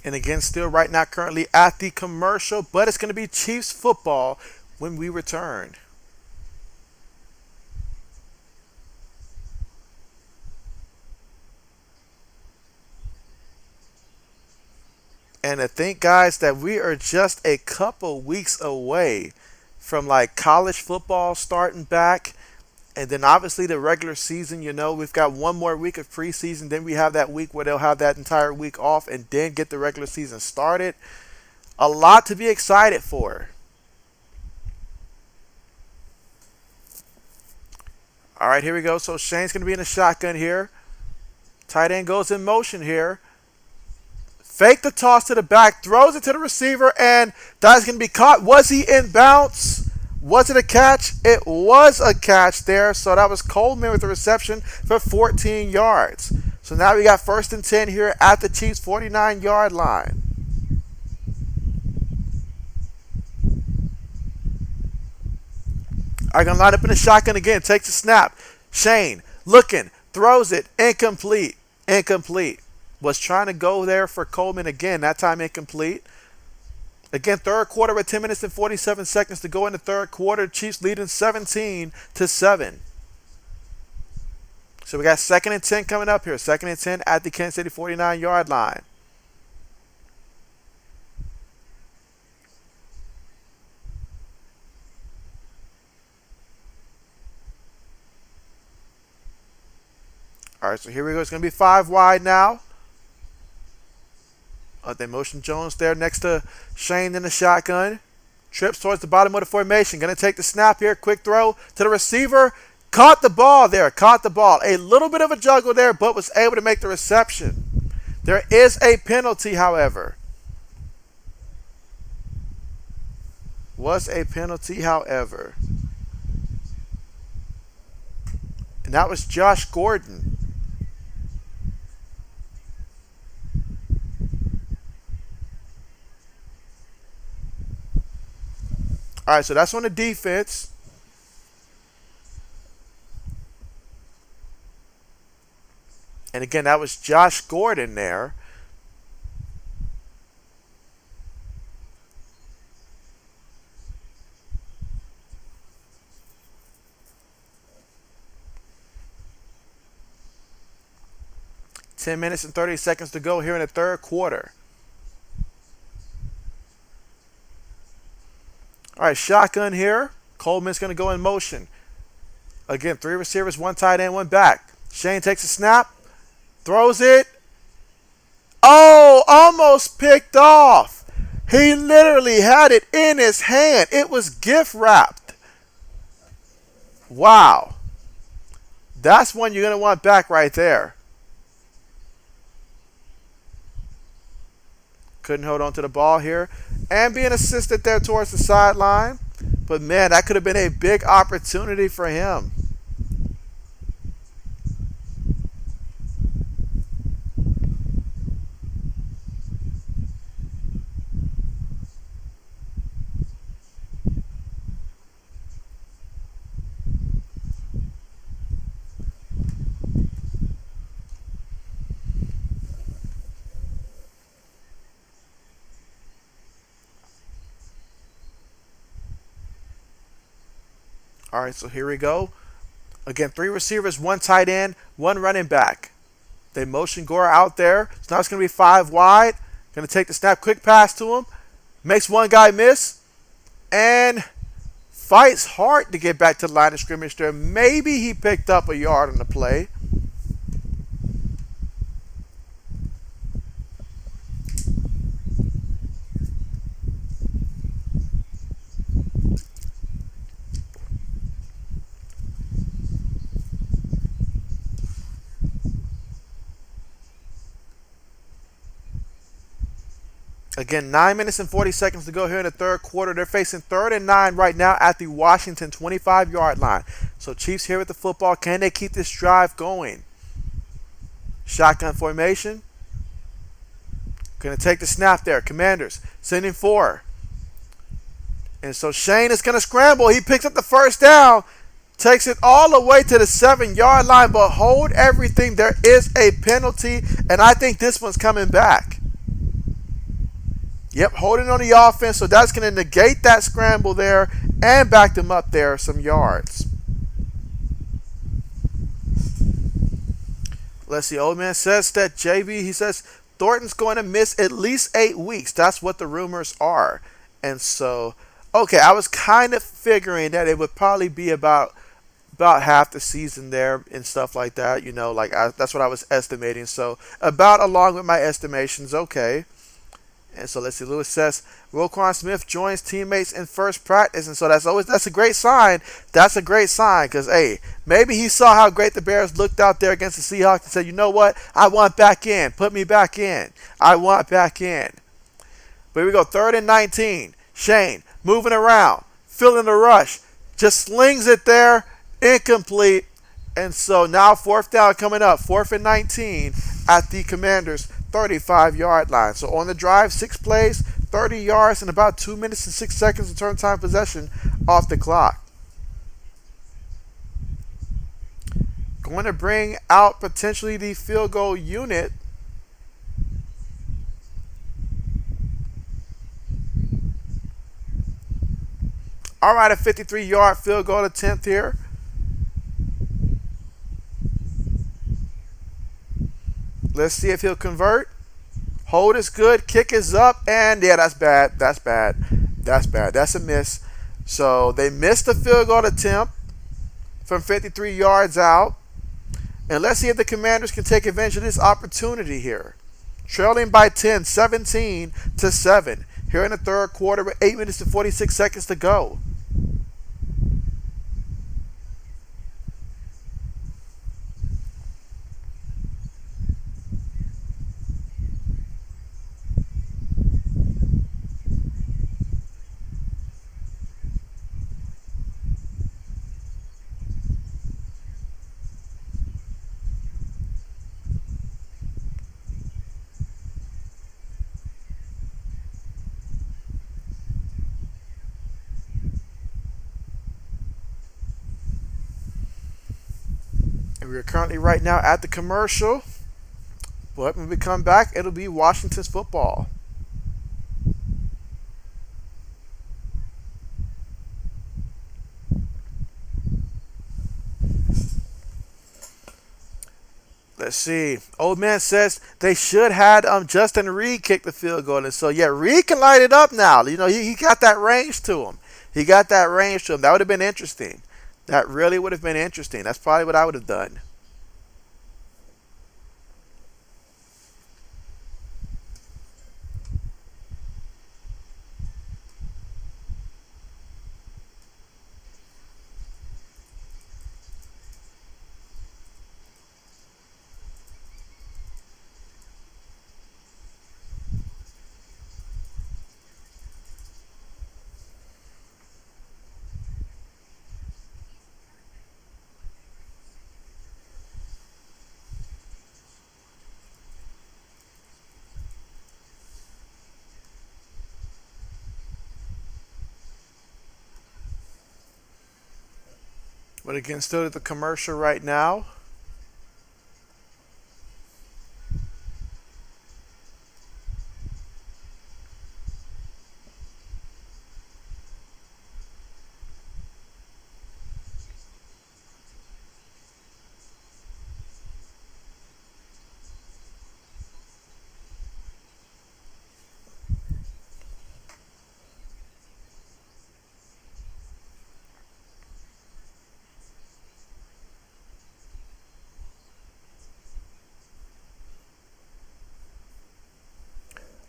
And again, still right now currently at the commercial, but it's going to be Chiefs football when we return. And to think, guys, that we are just a couple weeks away from like college football starting back. And then obviously the regular season, we've got one more week of preseason. Then we have that week where they'll have that entire week off and then get the regular season started. A lot to be excited for. All right, here we go. So Shane's going to be in the shotgun here. Tight end goes in motion here. Fake the toss to the back, throws it to the receiver, and that's going to be caught. Was he in bounds? Was it a catch? It was a catch there. So that was Coleman with the reception for 14 yards. So now we got 1st and 10 here at the Chiefs' 49-yard line. All right, going to line up in the shotgun again. Takes the snap. Shane looking, throws it, incomplete. Incomplete. Was trying to go there for Coleman again. That time incomplete. Again, third quarter with 10 minutes and 47 seconds to go in the third quarter. Chiefs leading 17-7. So we got 2nd and 10 coming up here. 2nd and 10 at the Kansas City 49-yard line. All right, so here we go. It's going to be 5 wide now. They motion Jones there next to Shane in the shotgun. Trips towards the bottom of the formation. Going to take the snap here. Quick throw to the receiver. Caught the ball there. Caught the ball. A little bit of a juggle there, but was able to make the reception. There is a penalty, however. Was a penalty, however. And that was Josh Gordon. All right, so that's on the defense. And again, that was Josh Gordon there. Ten minutes and 30 seconds to go here in the third quarter. All right, shotgun here. Coleman's going to go in motion. Again, 3 receivers, 1 tight end, 1 back. Shane takes a snap, throws it. Oh, almost picked off. He literally had it in his hand. It was gift wrapped. Wow. That's one you're going to want back right there. Couldn't hold on to the ball here. And being assisted there towards the sideline. But, man, that could have been a big opportunity for him. All right, so here we go. Again, 3 receivers, 1 tight end, 1 running back. They motion Gore out there. So now it's going to be 5 wide. Going to take the snap, quick pass to him. Makes one guy miss. And fights hard to get back to the line of scrimmage there. Maybe he picked up a yard on the play. Again, 9 minutes and 40 seconds to go here in the third quarter. They're facing 3rd and 9 right now at the Washington 25-yard line. So Chiefs here with the football. Can they keep this drive going? Shotgun formation. Going to take the snap there. Commanders sending 4. And so Shane is going to scramble. He picks up the first down. Takes it all the way to the 7-yard line. But hold everything. There is a penalty. And I think this one's coming back. Yep, holding on the offense, so that's going to negate that scramble there and back them up there some yards. Let's see, old man says that JB, he says Thornton's going to miss at least 8 weeks. That's what the rumors are. And so, okay, I was kind of figuring that it would probably be about half the season there and stuff like that. You know, like that's what I was estimating. So about along with my estimations, okay. And so let's see. Lewis says Roquan Smith joins teammates in first practice, and so that's a great sign. That's a great sign because hey, maybe he saw how great the Bears looked out there against the Seahawks and said, you know what, I want back in. Put me back in. I want back in. But here we go. 3rd and 19. Shane moving around, feeling the rush, just slings it there, incomplete. And so now 4th down coming up. 4th and 19 at the Commanders' 35-yard line. So on the drive, 6 plays, 30 yards, and about 2 minutes and 6 seconds of turn time possession off the clock. Going to bring out potentially the field goal unit. All right, a 53-yard field goal attempt here. Let's see if he'll convert. Hold is good. Kick is up. And yeah, that's bad. That's bad. That's bad. That's a miss. So they missed the field goal attempt from 53 yards out. And let's see if the Commanders can take advantage of this opportunity here. Trailing by 10, 17-7. Here in the 3rd quarter with 8 minutes and 46 seconds to go. And we're currently right now at the commercial. But when we come back, it'll be Washington's football. Let's see. Old man says they should had Justin Reed kick the field goal. And so, yeah, Reed can light it up now. You know, he got that range to him. He got that range to him. That would have been interesting. That really would have been interesting. That's probably what I would have done. But again, still at the commercial right now.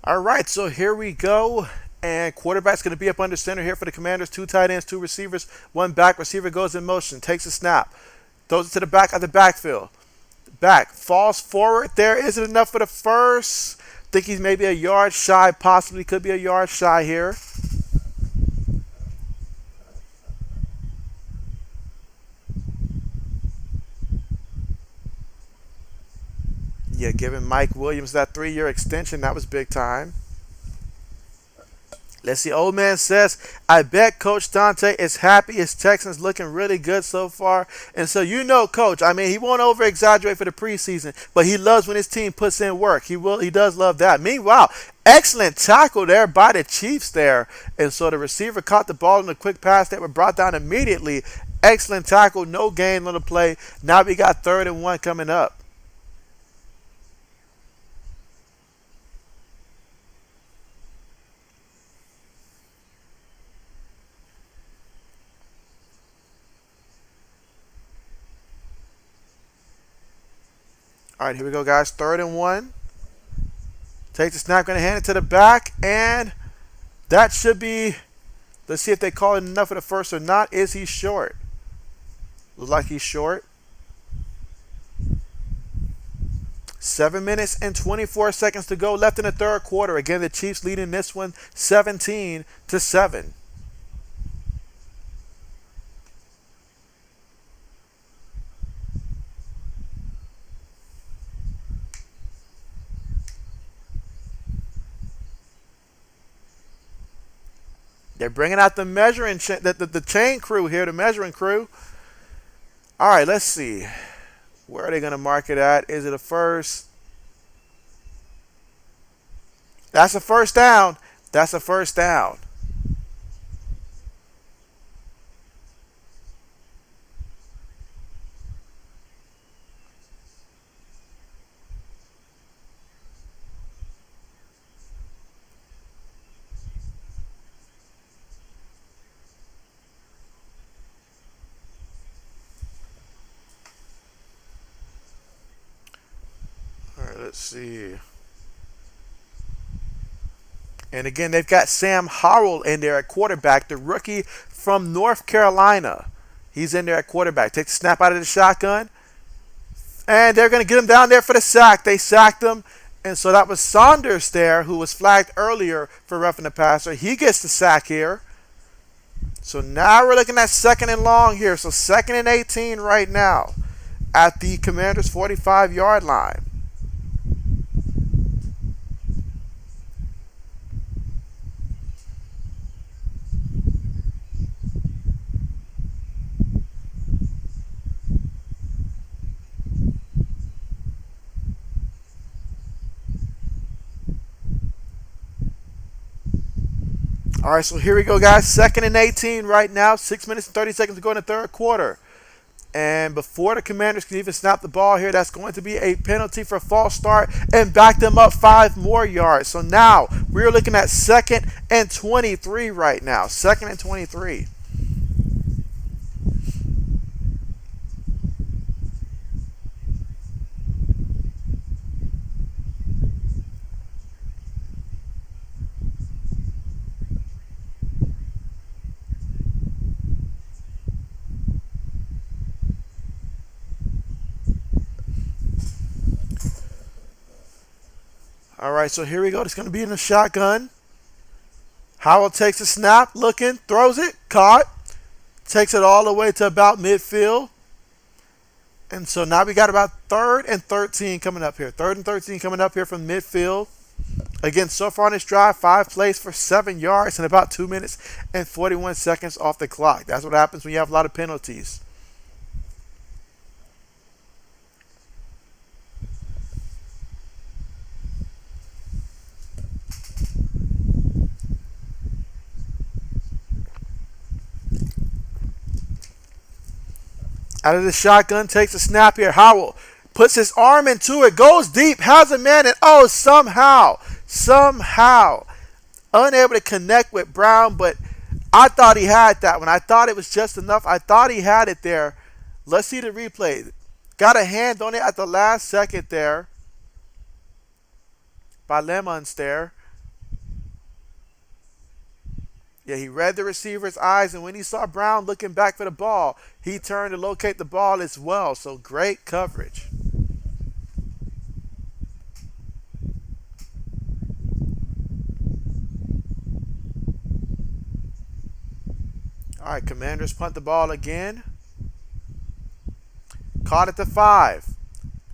All right, so here we go. And quarterback's going to be up under center here for the Commanders. 2 tight ends, 2 receivers, 1 back. Receiver goes in motion, takes a snap, throws it to the back of the backfield. Back, falls forward. There isn't enough for the first. Think he's maybe a yard shy, possibly could be a yard shy here. Yeah, giving Mike Williams that 3-year extension, that was big time. Let's see. Old man says, I bet Coach Dante is happy his Texans looking really good so far. And so you know, Coach, I mean, he won't over-exaggerate for the preseason, but he loves when his team puts in work. He does love that. Meanwhile, excellent tackle there by the Chiefs there. And so the receiver caught the ball in a quick pass that were brought down immediately. Excellent tackle, no gain on the play. Now we got 3rd and 1 coming up. All right, here we go, guys. 3rd and 1. Takes the snap, going to hand it to the back, and that should be, let's see if they call it enough for the first or not. Is he short? Looks like he's short. 7 minutes and 24 seconds to go left in the third quarter. Again, the Chiefs leading this one 17-7. They're bringing out the measuring the chain crew here, the measuring crew. All right, let's see. Where are they going to mark it at? Is it a first? That's a first down. That's a first down. All right, let's see. And again, they've got Sam Howell in there at quarterback, the rookie from North Carolina. He's in there at quarterback. Takes the snap out of the shotgun. And they're going to get him down there for the sack. They sacked him. And so that was Saunders there, who was flagged earlier for roughing the passer. He gets the sack here. So now we're looking at 2nd and long here. So 2nd and 18 right now at the Commanders' 45-yard line. All right, so here we go, guys. 2nd and 18 right now. 6 minutes and 30 seconds to go in the third quarter. And before the Commanders can even snap the ball here, that's going to be a penalty for a false start and back them up 5 more yards. So now we're looking at 2nd and 23 right now. 2nd and 23. All right, so here we go. It's going to be in the shotgun. Howell takes a snap, looking, throws it, caught. Takes it all the way to about midfield. And so now we got about 3rd and 13 coming up here. 3rd and 13 coming up here from midfield. Again, so far on this drive, 5 plays for 7 yards and about 2 minutes and 41 seconds off the clock. That's what happens when you have a lot of penalties. Out of the shotgun, takes a snap here. Howell puts his arm into it, goes deep, has a man, and somehow, unable to connect with Brown, but I thought he had that one. I thought it was just enough. I thought he had it there. Let's see the replay. Got a hand on it at the last second there by Lemons there. Yeah, he read the receiver's eyes, and when he saw Brown looking back for the ball, he turned to locate the ball as well. So great coverage. All right, Commanders punt the ball again. Caught at the 5.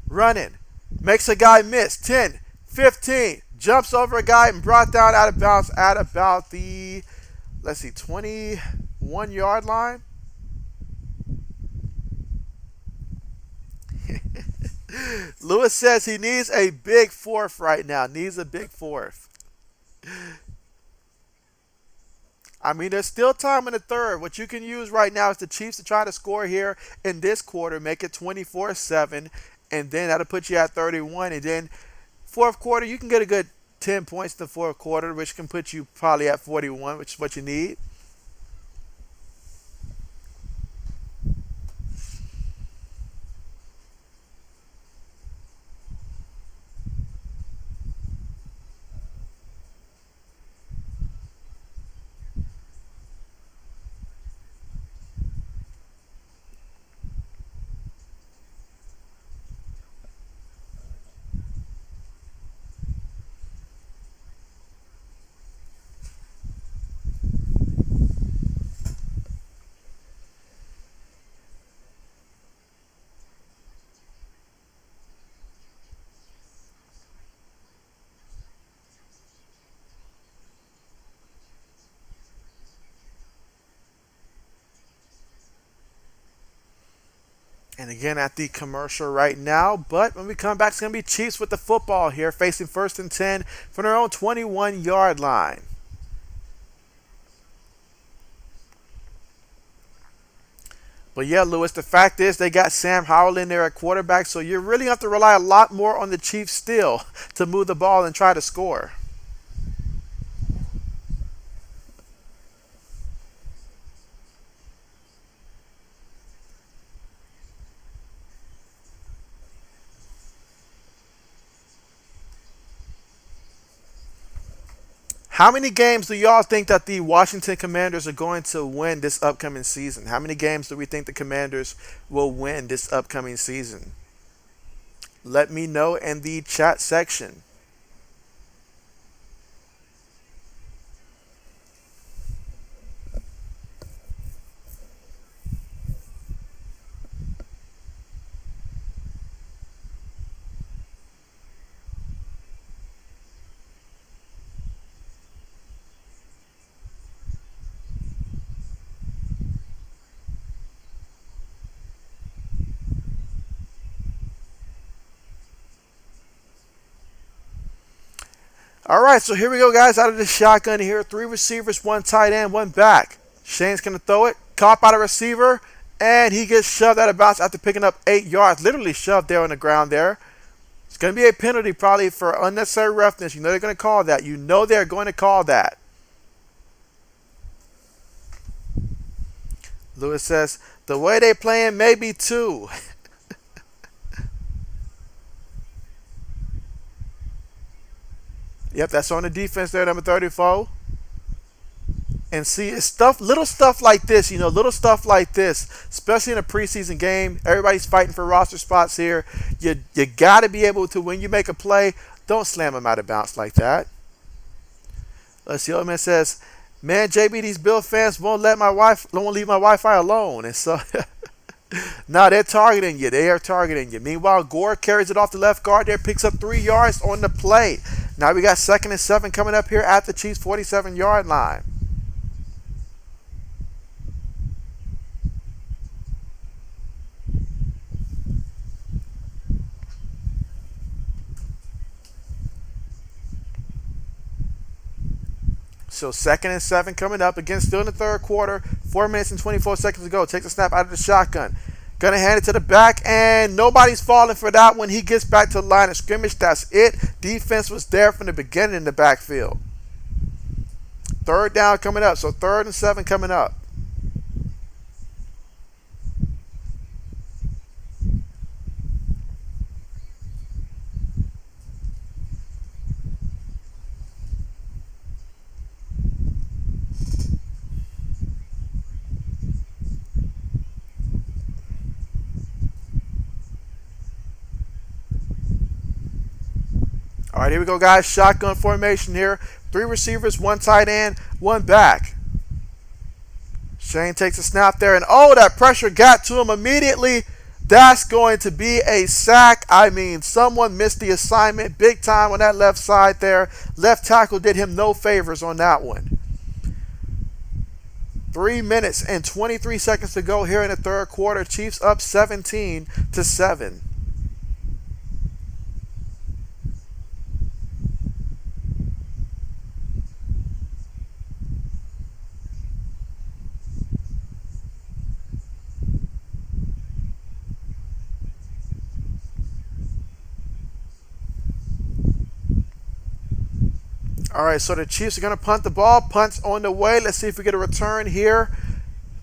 Running. Makes a guy miss. 10, 15. Jumps over a guy and brought down out of bounds at about the, let's see, 21-yard line. Lewis says he needs a big 4th right now. Needs a big 4th. I mean, there's still time in the third. What you can use right now is the Chiefs to try to score here in this quarter, make it 24-7, and then that'll put you at 31. And then fourth quarter, you can get a good 10 points in the fourth quarter, which can put you probably at 41, which is what you need. And again at the commercial right now. But when we come back, it's going to be Chiefs with the football here, facing 1st and 10 from their own 21-yard line. But yeah, Lewis, the fact is they got Sam Howell in there at quarterback, so you really have to rely a lot more on the Chiefs still to move the ball and try to score. How many games do y'all think that the Washington Commanders are going to win this upcoming season? How many games do we think the Commanders will win this upcoming season? Let me know in the chat section. All right, so here we go, guys. Out of the shotgun here, 3 receivers, 1 tight end, 1 back. Shane's going to throw it, caught by the receiver, and he gets shoved out of bounds after picking up 8 yards. Literally shoved there on the ground there. It's going to be a penalty probably for unnecessary roughness. You know they're going to call that. You know they're going to call that. Lewis says, the way they playing, maybe 2. Yep, that's on the defense there, number 34. And see, it's little stuff like this, little stuff like this, especially in a preseason game. Everybody's fighting for roster spots here. You got to be able to, when you make a play, don't slam them out of bounds like that. Let's see, old man says, man, JB, these Bill fans won't leave my Wi-Fi alone. And so, no, they're targeting you. They are targeting you. Meanwhile, Gore carries it off the left guard there, picks up 3 yards on the play. Now we got 2nd and 7 coming up here at the Chiefs' 47-yard line. So 2nd and 7 coming up. Again, still in the 3rd quarter. 4 minutes and 24 seconds to go. Takes the snap out of the shotgun. Gonna hand it to the back, and nobody's falling for that when he gets back to the line of scrimmage. That's it. Defense was there from the beginning in the backfield. 3rd down coming up. So 3rd and 7 coming up. All right, here we go, guys. Shotgun formation here. 3 receivers, 1 tight end, 1 back. Shane takes a snap there, and oh, that pressure got to him immediately. That's going to be a sack. I mean, someone missed the assignment big time on that left side there. Left tackle did him no favors on that one. 3 minutes and 23 seconds to go here in the 3rd quarter. Chiefs up 17-7. All right, so the Chiefs are going to punt the ball. Punt's on the way. Let's see if we get a return here.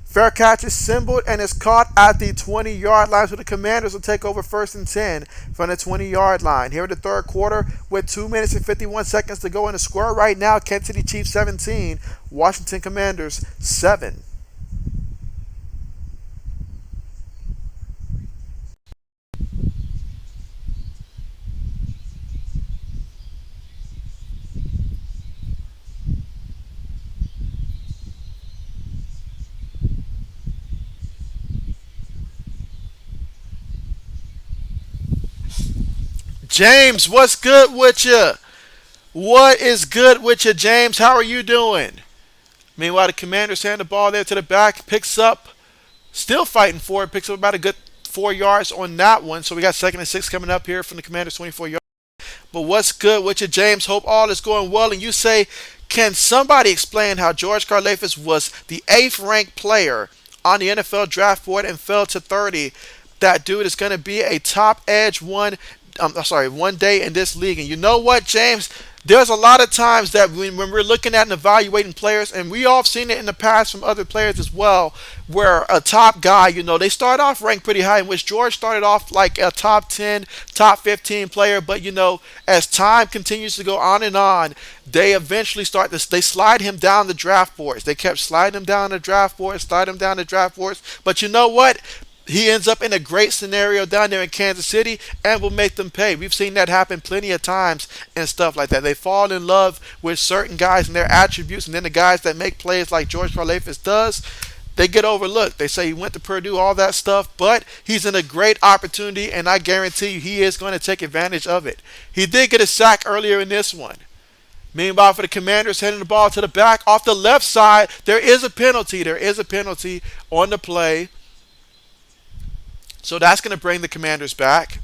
Fair catch is symboled and is caught at the 20-yard line. So the Commanders will take over 1st and 10 from the 20-yard line. Here in the 3rd quarter with 2 minutes and 51 seconds to go in the score right now. Kansas City Chiefs 17, Washington Commanders 7. James, what's good with you? What is good with you, James? How are you doing? Meanwhile, the Commanders hand the ball there to the back, picks up, still fighting for it, picks up about a good 24 yards on that one. So we got 2nd and 6 coming up here from the Commanders, 24 yards. But what's good with you, James? Hope all is going well. And you say, can somebody explain how George Karlaftis was the 8th ranked player on the NFL draft board and fell to 30? That dude is going to be a top edge one day in this league. And you know what, James? There's a lot of times that when we're looking at and evaluating players, and we all have seen it in the past from other players as well, where a top guy, they start off ranked pretty high, in which George started off like a top 10, top 15 player, but as time continues to go on, they eventually they slide him down the draft boards. They kept sliding him down the draft boards, but you know what? He ends up in a great scenario down there in Kansas City and will make them pay. We've seen that happen plenty of times and stuff like that. They fall in love with certain guys and their attributes, and then the guys that make plays like George Karlaftis does, they get overlooked. They say he went to Purdue, all that stuff, but he's in a great opportunity, and I guarantee you he is going to take advantage of it. He did get a sack earlier in this one. Meanwhile, for the Commanders, heading the ball to the back off the left side, there is a penalty. There is a penalty on the play. So that's going to bring the Commanders back.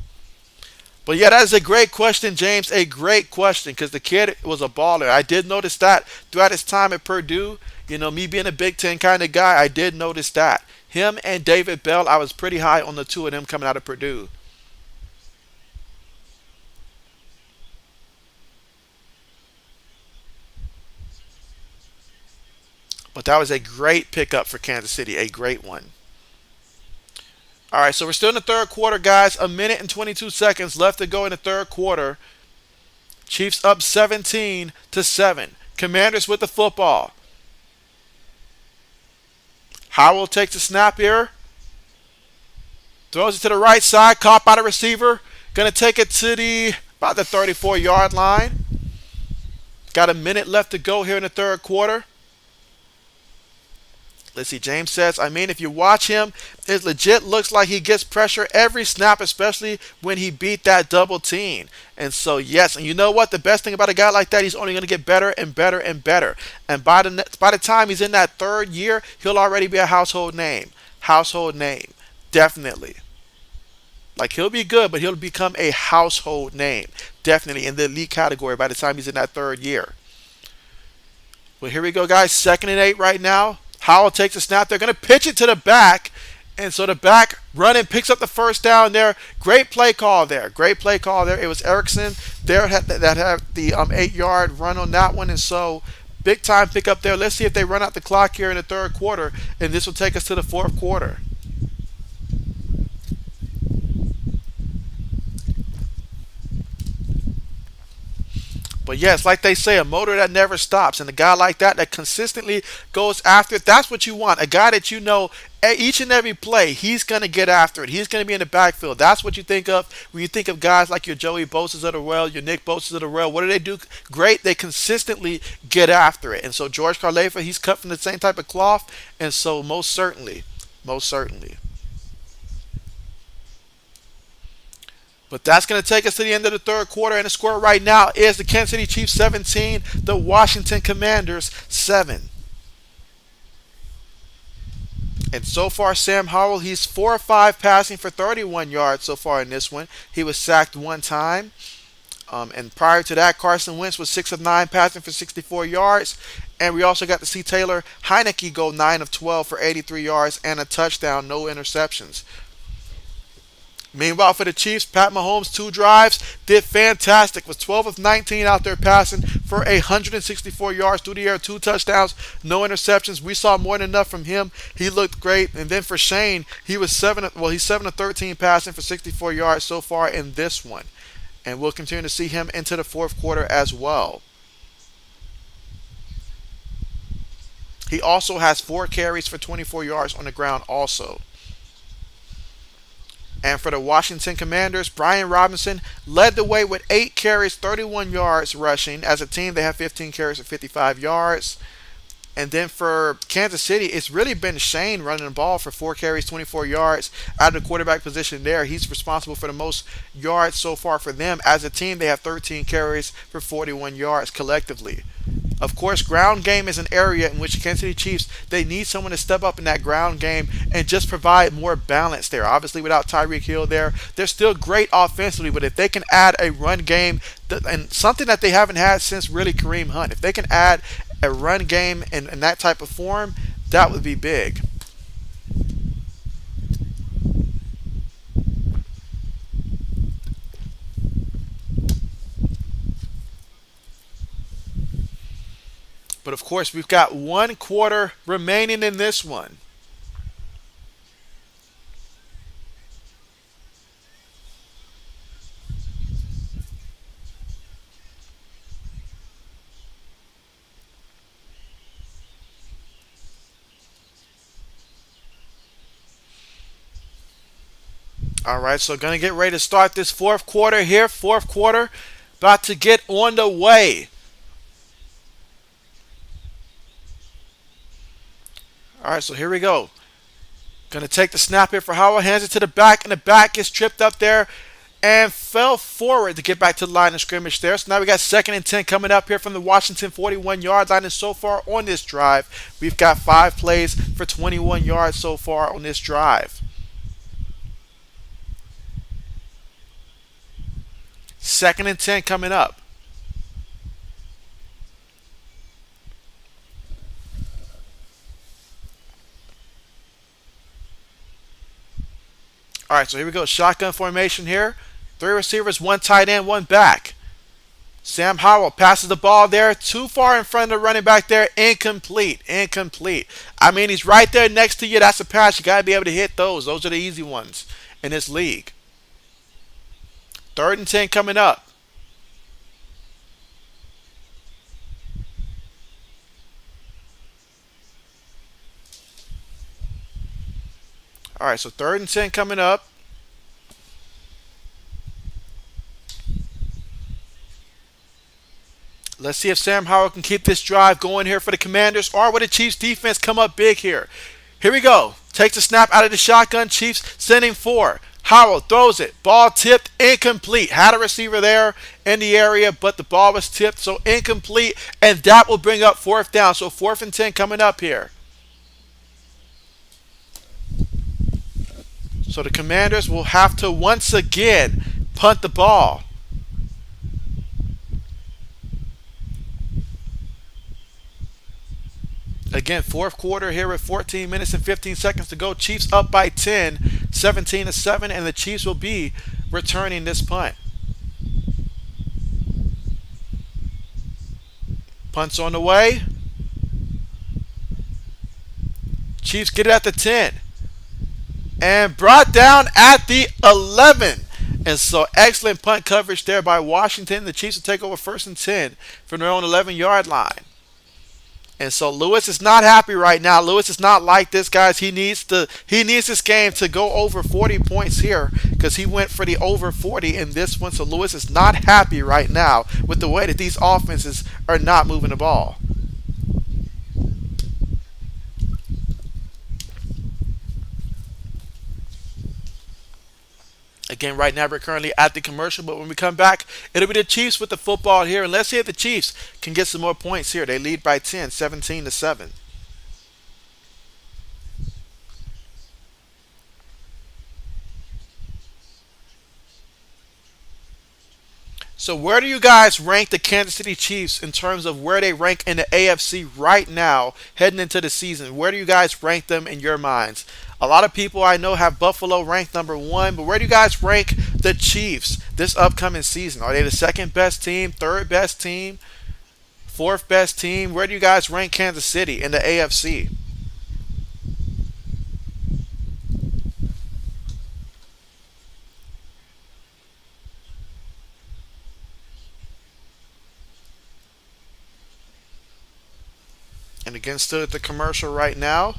But yeah, that is a great question, James. A great question, because the kid was a baller. I did notice that throughout his time at Purdue. Me being a Big Ten kind of guy, I did notice that. Him and David Bell, I was pretty high on the two of them coming out of Purdue. But that was a great pickup for Kansas City. A great one. All right, so we're still in the third quarter, guys. 1 minute and 22 seconds left to go in the third quarter. Chiefs up 17-7. Commanders with the football. Howell takes the snap here. Throws it to the right side. Caught by the receiver. Going to take it to about the 34-yard line. Got 1 minute left to go here in the third quarter. Let's see, James says, if you watch him, it legit looks like he gets pressure every snap, especially when he beat that double team. And so, yes, and you know what? The best thing about a guy like that, he's only going to get better and better and better. And by the time he's in that 3rd year, he'll already be a household name. Household name. Definitely. Like, he'll be good, but he'll become a household name. Definitely in the elite category by the time he's in that 3rd year. Well, here we go, guys. 2nd and 8 right now. Howell takes a snap. They're going to pitch it to the back. And so the back running picks up the first down there. Great play call there. Great play call there. It was Erickson there that had the 8-yard run on that one. And so big time pick up there. Let's see if they run out the clock here in the third quarter. And this will take us to the fourth quarter. But yes, like they say, a motor that never stops. And a guy like that consistently goes after it, that's what you want. A guy that each and every play, he's going to get after it. He's going to be in the backfield. That's what you think of when you think of guys like your Joey Bosa's of the world, your Nick Bosa's of the world. What do they do? Great. They consistently get after it. And so George Karlaftis, he's cut from the same type of cloth. And so most certainly. But that's going to take us to the end of the third quarter. And the score right now is the Kansas City Chiefs 17, the Washington Commanders 7. And so far, Sam Howell, he's 4 of 5 passing for 31 yards so far in this one. He was sacked 1 time. And prior to that, Carson Wentz was 6 of 9 passing for 64 yards. And we also got to see Taylor Heineke go 9 of 12 for 83 yards and a touchdown, no interceptions. Meanwhile, for the Chiefs, Pat Mahomes, 2 drives, did fantastic. Was 12 of 19 out there passing for 164 yards through the air, 2 touchdowns, no interceptions. We saw more than enough from him. He looked great. And then for Shane, he's 7 of 13 passing for 64 yards so far in this one. And we'll continue to see him into the fourth quarter as well. He also has 4 carries for 24 yards on the ground also. And for the Washington Commanders, Brian Robinson led the way with 8 carries, 31 yards rushing. As a team, they have 15 carries for 55 yards. And then for Kansas City, it's really been Shane running the ball for 4 carries, 24 yards out of the quarterback position there. He's responsible for the most yards so far for them. As a team, they have 13 carries for 41 yards collectively. Of course, ground game is an area in which the Kansas City Chiefs, they need someone to step up in that ground game and just provide more balance there. Obviously, without Tyreek Hill there, they're still great offensively, but if they can add a run game, and something that they haven't had since really Kareem Hunt, if they can add a run game in that type of form, that would be big. But of course, we've got 1 quarter remaining in this one. All right, so going to get ready to start this 4th quarter here. 4th quarter about to get on the way. All right, so here we go. Going to take the snap here for Howell. Hands it to the back, and the back gets tripped up there and fell forward to get back to the line of scrimmage there. So now we got 2nd and 10 coming up here from the Washington 41-yard line. And so far on this drive, we've got 5 plays for 21 yards so far on this drive. 2nd and 10 coming up. All right, so here we go. Shotgun formation here. 3 receivers, 1 tight end, 1 back. Sam Howell passes the ball there. Too far in front of the running back there. Incomplete. Incomplete. I mean, he's right there next to you. That's a pass. You got to be able to hit those. Those are the easy ones in this league. 3rd and 10 coming up. All right, so 3rd and 10 coming up. Let's see if Sam Howell can keep this drive going here for the Commanders, or will the Chiefs defense come up big here? Here we go. Takes the snap out of the shotgun. Chiefs sending 4. Howell throws it. Ball tipped, incomplete. Had a receiver there in the area, but the ball was tipped, so incomplete, and that will bring up 4th down. So 4th and 10 coming up here. So the Commanders will have to once again punt the ball. Again, 4th quarter here with 14 minutes and 15 seconds to go. Chiefs up by 10, 17-7, and the Chiefs will be returning this punt. Punt's on the way. Chiefs get it at the 10. And brought down at the 11. And so excellent punt coverage there by Washington. The Chiefs will take over 1st and 10 from their own 11-yard line. And so Lewis is not happy right now. Lewis is not like this, guys. He needs this game to go over 40 points here, because he went for the over 40 in this one. So Lewis is not happy right now with the way that these offenses are not moving the ball. Again, right now we're currently at the commercial, but when we come back, it'll be the Chiefs with the football here. And let's see if the Chiefs can get some more points here. They lead by 10, 17-7. So where do you guys rank the Kansas City Chiefs in terms of where they rank in the AFC right now, heading into the season? Where do you guys rank them in your minds? A lot of people I know have Buffalo ranked number 1, but where do you guys rank the Chiefs this upcoming season? Are they the 2nd best team, 3rd best team, 4th best team? Where do you guys rank Kansas City in the AFC? And again, still at the commercial right now.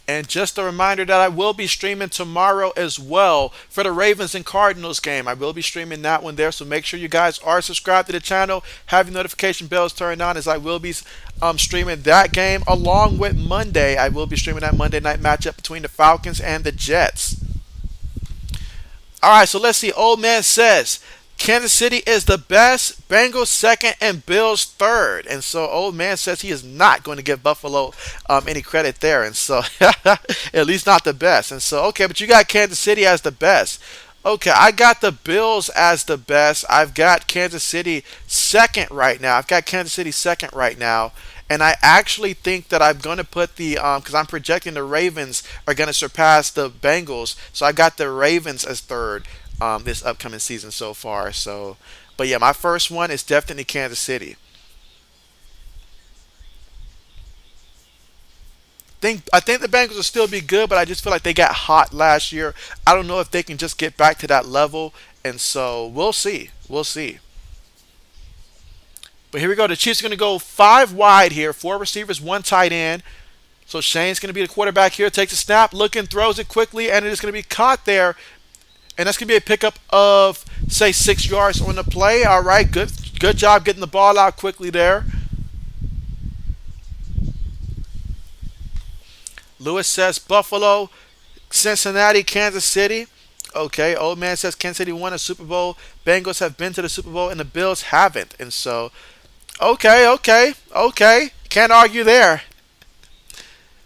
And just a reminder that I will be streaming tomorrow as well for the Ravens and Cardinals game. I will be streaming that one there, so make sure you guys are subscribed to the channel, have your notification bells turned on, as I will be streaming that game along with Monday. I will be streaming that Monday night matchup between the Falcons and the Jets. All right, so let's see. Old man says Kansas City is the best, Bengals second, and Bills third. And so old man says he is not going to give Buffalo any credit there. And so at least not the best. And so okay, but you got Kansas City as the best. Okay, I got the Bills as the best. I've got Kansas City second right now. I've got Kansas City second right now. And I actually think that I'm going to put the because I'm projecting the Ravens are going to surpass the Bengals, so I got the Ravens as third this upcoming season so far. So, but yeah, my first one is definitely Kansas City. I think the Bengals will still be good, but I just feel like they got hot last year. I don't know if they can just get back to that level, and so we'll see. We'll see. But here we go. The Chiefs are going to go five wide here, four receivers, one tight end. So Shane's going to be the quarterback here. Takes a snap, looking, throws it quickly, and it is going to be caught there. And that's going to be a pickup of, say, 6 yards on the play. All right, good job getting the ball out quickly there. Lewis says Buffalo, Cincinnati, Kansas City. Okay, old man says Kansas City won a Super Bowl. Bengals have been to the Super Bowl, and the Bills haven't. And so, okay. Can't argue there.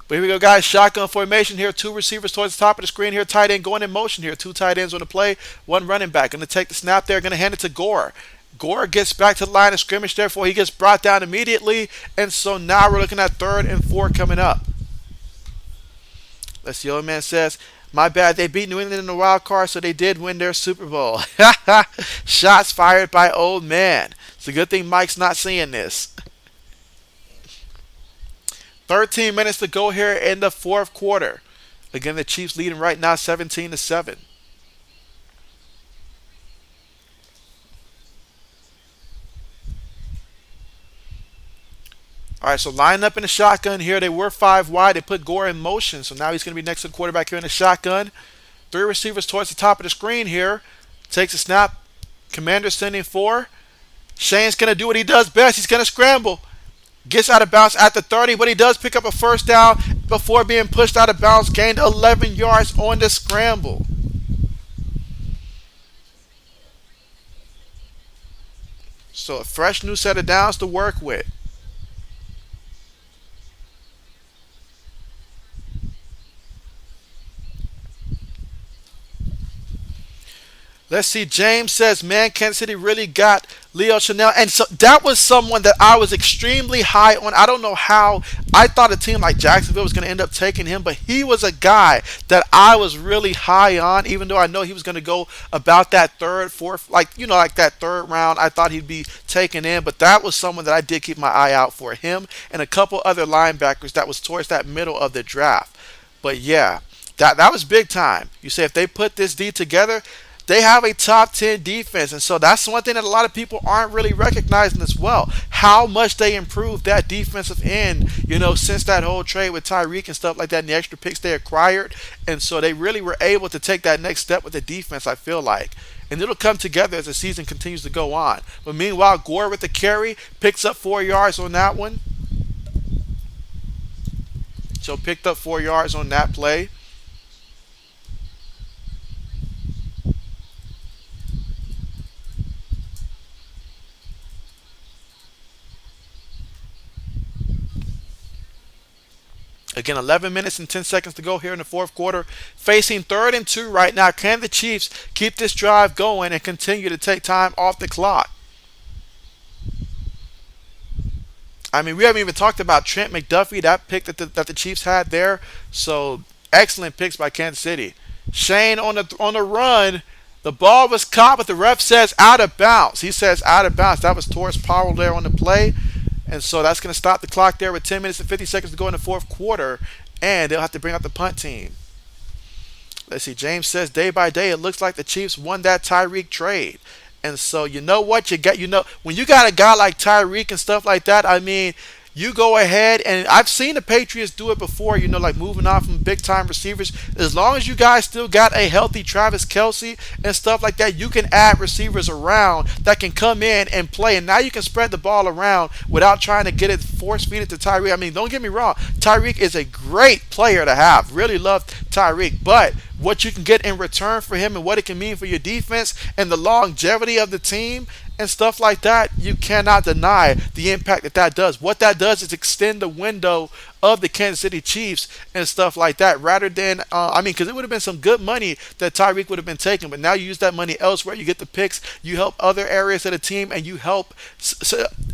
But here we go, guys. Shotgun formation here. Two receivers towards the top of the screen here. Tight end going in motion here. Two tight ends on the play. One running back. Going to take the snap there. Going to hand it to Gore. Gore gets back to the line of scrimmage. Therefore, he gets brought down immediately. And so now we're looking at third and four coming up. Let's see. Old man says, my bad. They beat New England in the wild card, so they did win their Super Bowl. Shots fired by old man. It's a good thing Mike's not seeing this. 13 minutes to go here in the fourth quarter. Again, the Chiefs leading right now 17-7. All right, so line up in the shotgun here. They were five wide. They put Gore in motion, so now he's going to be next to the quarterback here in the shotgun. Three receivers towards the top of the screen here. Takes a snap. Commander sending four. Shane's going to do what he does best. He's going to scramble. Gets out of bounds at the 30, but he does pick up a first down before being pushed out of bounds. Gained 11 yards on the scramble. So a fresh new set of downs to work with. Let's see. James says, man, Kansas City really got Leo Chanel. And so that was someone that I was extremely high on. I don't know how. I thought a team like Jacksonville was going to end up taking him, but he was a guy that I was really high on, even though I know he was going to go about that third, fourth, like that third round. I thought he'd be taken in, but that was someone that I did keep my eye out for, him and a couple other linebackers that was towards that middle of the draft. But yeah, that was big time. You say if they put this D together, they have a top 10 defense. And so that's one thing that a lot of people aren't really recognizing as well. How much they improved that defensive end, since that whole trade with Tyreek and stuff like that and the extra picks they acquired. And so they really were able to take that next step with the defense, I feel like. And it'll come together as the season continues to go on. But meanwhile, Gore with the carry picks up 4 yards on that one. So picked up 4 yards on that play. Again, 11 minutes and 10 seconds to go here in the fourth quarter. Facing third and two right now. Can the Chiefs keep this drive going and continue to take time off the clock? I mean, we haven't even talked about Trent McDuffie, that pick that the Chiefs had there. So excellent picks by Kansas City. Shane on the run. The ball was caught, but the ref says out of bounds. He says out of bounds. That was Torres Powell there on the play. And so that's going to stop the clock there with 10 minutes and 50 seconds to go in the fourth quarter. And they'll have to bring out the punt team. Let's see. James says, day by day, it looks like the Chiefs won that Tyreek trade. And so you know what you get. When you got a guy like Tyreek and stuff like that, I mean, You go ahead, and I've seen the Patriots do it before, like moving on from big time receivers. As long as you guys still got a healthy Travis Kelsey and stuff like that, you can add receivers around that can come in and play. And now you can spread the ball around without trying to get it force feed it to Tyreek. I mean, don't get me wrong. Tyreek is a great player to have. Really love Tyreek. But what you can get in return for him and what it can mean for your defense and the longevity of the team and stuff like that, you cannot deny the impact that does. What that does is extend the window of the Kansas City Chiefs and stuff like that, rather than, because it would have been some good money that Tyreek would have been taking, but now you use that money elsewhere. You get the picks, you help other areas of the team, and you help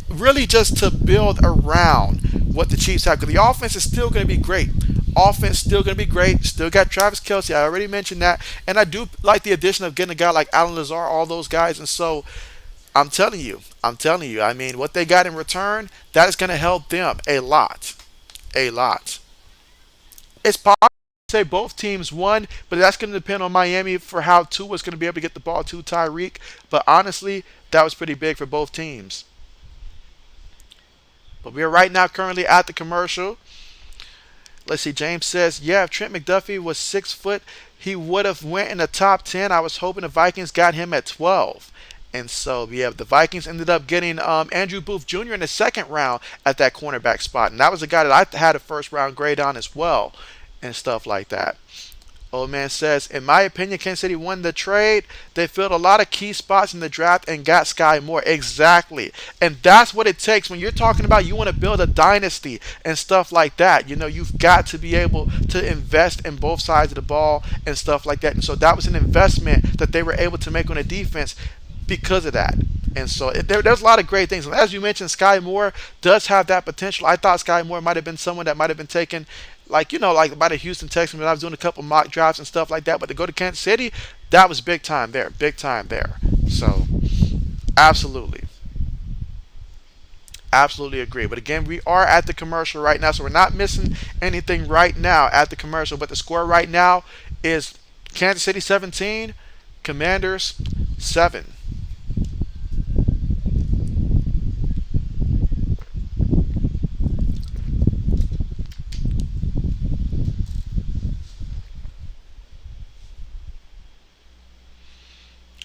really just to build around what the Chiefs have. Because the offense is still going to be great. Offense still going to be great. Still got Travis Kelsey. I already mentioned that. And I do like the addition of getting a guy like Alan Lazar, all those guys. And so I'm telling you. I mean, what they got in return, that is going to help them a lot. A lot. It's possible to say both teams won, but that's going to depend on Miami for how Tua's going to be able to get the ball to Tyreek. But honestly, that was pretty big for both teams. But we are right now currently at the commercial. Let's see. James says, yeah, if Trent McDuffie was 6 foot, he would have went in the top 10. I was hoping the Vikings got him at 12. And so, yeah, the Vikings ended up getting Andrew Booth Jr. in the second round at that cornerback spot. And that was a guy that I had a first round grade on as well and stuff like that. Old man says, in my opinion, Kansas City won the trade. They filled a lot of key spots in the draft and got Sky Moore. Exactly. And that's what it takes when you're talking about you want to build a dynasty and stuff like that. You've got to be able to invest in both sides of the ball and stuff like that. And so that was an investment that they were able to make on the defense because of that. And so there's a lot of great things. And as you mentioned, Sky Moore does have that potential. I thought Sky Moore might have been someone that might have been taken like by the Houston Texans when I was doing a couple mock drafts and stuff like that. But to go to Kansas City, that was big time there. Big time there. So, absolutely. Absolutely agree. But again, we are at the commercial right now, so we're not missing anything right now at the commercial. But the score right now is Kansas City 17, Commanders 7.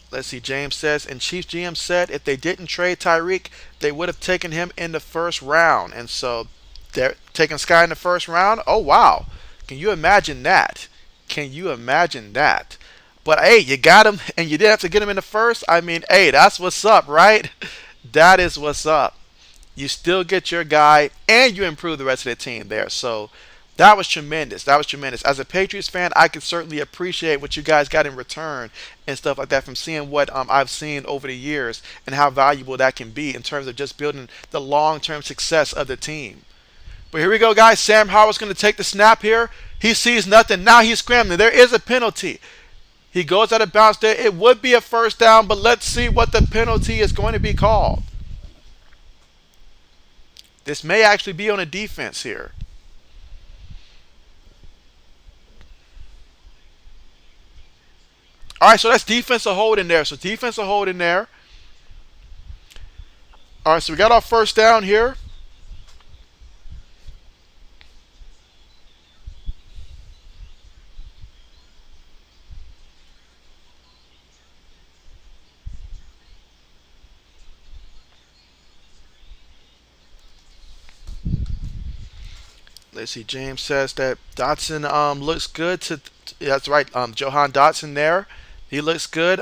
Let's see. James says, and Chiefs GM said if they didn't trade Tyreek, they would have taken him in the first round. And so they're taking Sky in the first round. Oh, wow. Can you imagine that? Can you imagine that? But, hey, you got him, and you didn't have to get him in the first. I mean, hey, that's what's up, right? That is what's up. You still get your guy, and you improve the rest of the team there. So that was tremendous. That was tremendous. As a Patriots fan, I can certainly appreciate what you guys got in return and stuff like that from seeing what I've seen over the years and how valuable that can be in terms of just building the long-term success of the team. But here we go, guys. Sam Howard's going to take the snap here. He sees nothing. Now he's scrambling. There is a penalty. He goes out of bounds there. It would be a first down, but let's see what the penalty is going to be called. This may actually be on a defense here. All right, so that's defensive hold in there. So defensive hold in there. All right, so we got our first down here. Let's see. James says that Dotson looks good. That's right. Johan Dotson there. He looks good.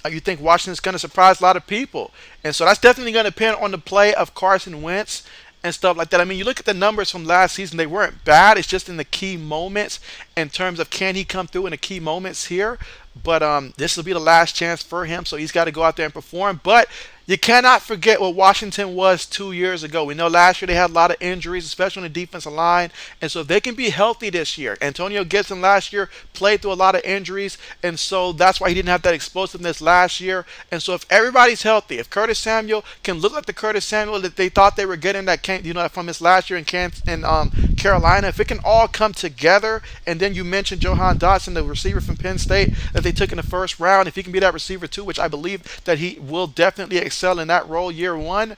You think Washington's going to surprise a lot of people, and so that's definitely going to depend on the play of Carson Wentz and stuff like that. I mean, you look at the numbers from last season; they weren't bad. It's just in the key moments in terms of can he come through in the key moments here. But this will be the last chance for him, so he's got to go out there and perform. But you cannot forget what Washington was 2 years ago. We know last year they had a lot of injuries, especially on the defensive line. And so if they can be healthy this year, Antonio Gibson last year played through a lot of injuries. And so that's why he didn't have that explosiveness last year. And so if everybody's healthy, if Curtis Samuel can look like the Curtis Samuel that they thought they were getting that came, from his last year in Carolina, if it can all come together, and then you mentioned Johan Dotson, the receiver from Penn State that they took in the first round, if he can be that receiver too, which I believe that he will definitely excel in that role year one,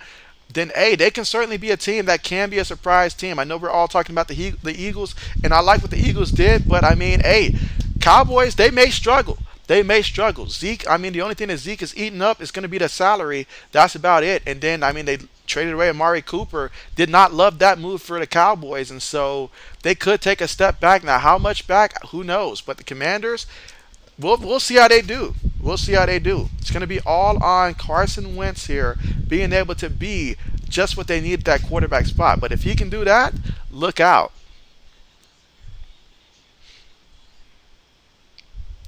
then hey, they can certainly be a team that can be a surprise team. I know we're all talking about the Eagles, and I like what the Eagles did, but I mean, hey, Cowboys, they may struggle. They may struggle. Zeke, I mean, the only thing that Zeke is eating up is going to be the salary. That's about it. And then, I mean, they traded away Amari Cooper. Did not love that move for the Cowboys, and so they could take a step back. Now, how much back? Who knows? But the Commanders, we'll see how they do. We'll see how they do. It's going to be all on Carson Wentz here being able to be just what they need at that quarterback spot. But if he can do that, look out.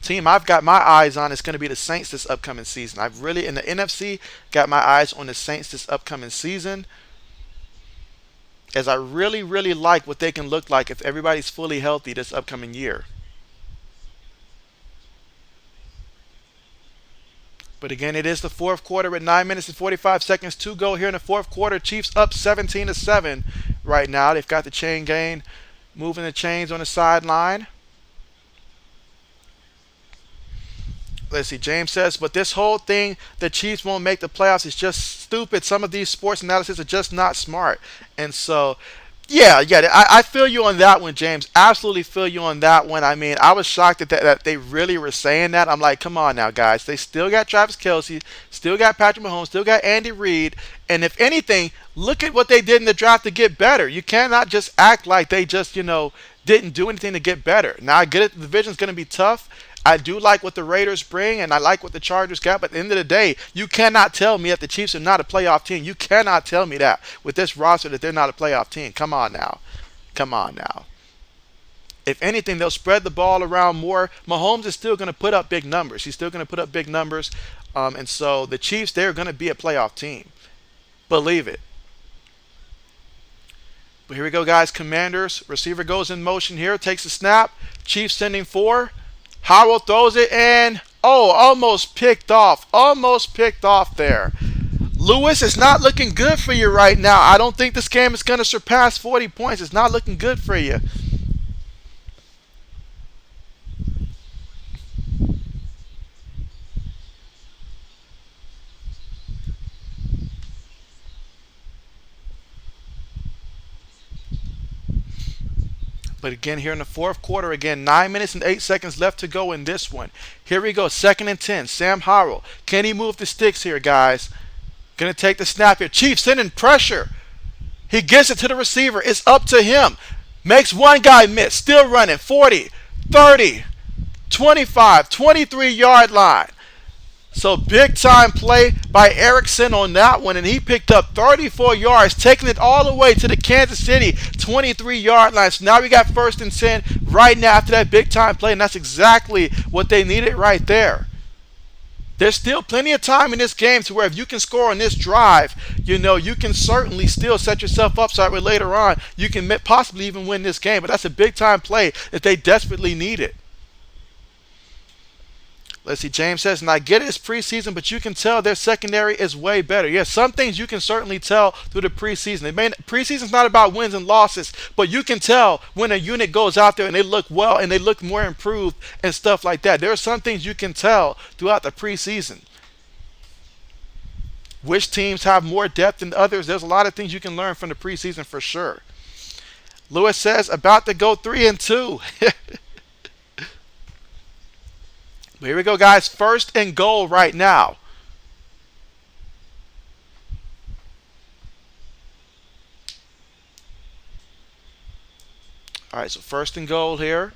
Team I've got my eyes on is going to be the Saints this upcoming season. I've really, in the NFC, got my eyes on the Saints this upcoming season, as I really, really like what they can look like if everybody's fully healthy this upcoming year. But again, it is the fourth quarter with 9 minutes and 45 seconds to go here in the fourth quarter. Chiefs up 17-7 right now. They've got the chain gang moving the chains on the sideline. Let's see, James says, but this whole thing, the Chiefs won't make the playoffs, is just stupid. Some of these sports analysis are just not smart. And so, yeah, I feel you on that one, James. Absolutely feel you on that one. I mean, I was shocked that they really were saying that. I'm like, come on now, guys. They still got Travis Kelce, still got Patrick Mahomes, still got Andy Reid. And if anything, look at what they did in the draft to get better. You cannot just act like they just, didn't do anything to get better. Now, I get it. The division's going to be tough. I do like what the Raiders bring, and I like what the Chargers got. But at the end of the day, you cannot tell me that the Chiefs are not a playoff team. You cannot tell me that with this roster that they're not a playoff team. Come on now. Come on now. If anything, they'll spread the ball around more. Mahomes is still going to put up big numbers. He's still going to put up big numbers. And so the Chiefs, they're going to be a playoff team. Believe it. But here we go, guys. Commanders. Receiver goes in motion here. Takes a snap. Chiefs sending 4. Howell throws it and, almost picked off. Almost picked off there. Lewis, it's not looking good for you right now. I don't think this game is going to surpass 40 points. It's not looking good for you. But again, here in the fourth quarter, again, 9 minutes and 8 seconds left to go in this one. Here we go, 2nd and 10. Sam Howell. Can he move the sticks here, guys? Going to take the snap here. Chiefs sending pressure. He gets it to the receiver. It's up to him. Makes one guy miss. Still running. 40, 30, 25, 23-yard line. So big time play by Erickson on that one, and he picked up 34 yards, taking it all the way to the Kansas City 23-yard line. So now we got 1st and 10 right now after that big time play, and that's exactly what they needed right there. There's still plenty of time in this game to where if you can score on this drive, you can certainly still set yourself up so that later on you can possibly even win this game. But that's a big time play that they desperately needed. Let's see, James says, and I get it's preseason, but you can tell their secondary is way better. Yes, some things you can certainly tell through the preseason. Preseason's not about wins and losses, but you can tell when a unit goes out there and they look well and they look more improved and stuff like that. There are some things you can tell throughout the preseason. Which teams have more depth than others? There's a lot of things you can learn from the preseason for sure. Lewis says, about to go 3-2. Here we go, guys. 1st and goal right now. All right, so 1st and goal here.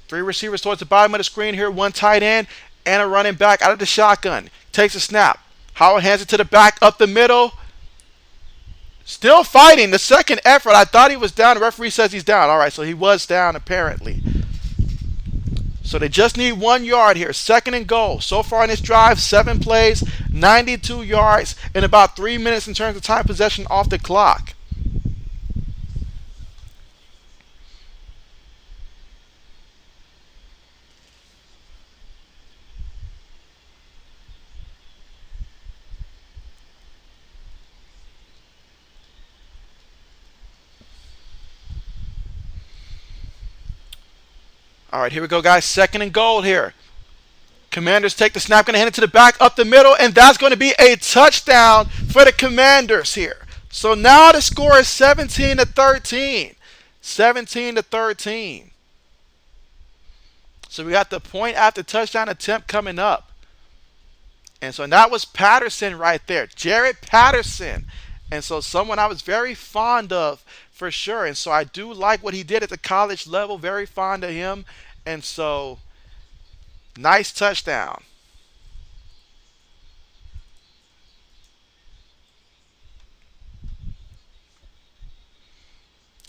3 receivers towards the bottom of the screen here. 1 tight end and a running back out of the shotgun. Takes a snap. Howard hands it to the back, up the middle. Still fighting. The second effort. I thought he was down. The referee says he's down. All right, so he was down apparently. So they just need 1 yard here. 2nd and goal. So far in this drive, 7 plays, 92 yards, and about 3 minutes in terms of time possession off the clock. All right, here we go, guys. 2nd and goal here. Commanders take the snap, going to hand it to the back up the middle, and that's going to be a touchdown for the Commanders here. So now the score is 17 to 13. 17 to 13. So we got the point after touchdown attempt coming up. And so that was Patterson right there. Jared Patterson. And so someone I was very fond of for sure. And so I do like what he did at the college level. Very fond of him. And so nice touchdown.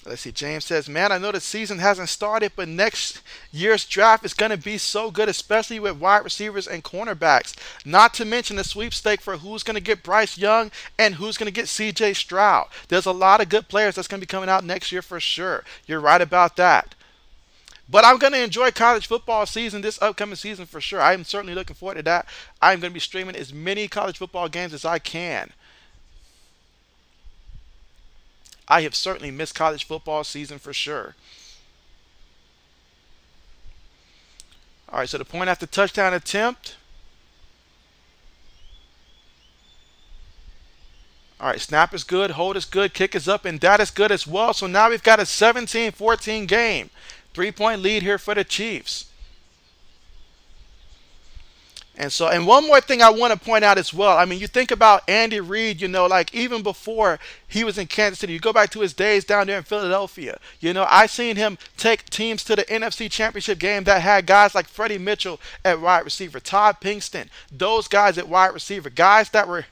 Let's see. James says, man, I know the season hasn't started, but next year's draft is going to be so good, especially with wide receivers and cornerbacks. Not to mention the sweepstake for who's going to get Bryce Young and who's going to get CJ Stroud. There's a lot of good players that's going to be coming out next year for sure. You're right about that. But I'm going to enjoy college football season this upcoming season for sure. I'm certainly looking forward to that. I'm going to be streaming as many college football games as I can. I have certainly missed college football season for sure. All right, so the point after touchdown attempt. All right, snap is good, hold is good, kick is up, and that is good as well. So now we've got a 17-14 game. 3-point lead here for the Chiefs. And one more thing I want to point out as well. I mean, you think about Andy Reid, like even before he was in Kansas City, you go back to his days down there in Philadelphia. I seen him take teams to the NFC Championship game that had guys like Freddie Mitchell at wide receiver, Todd Pinkston, those guys at wide receiver, guys that were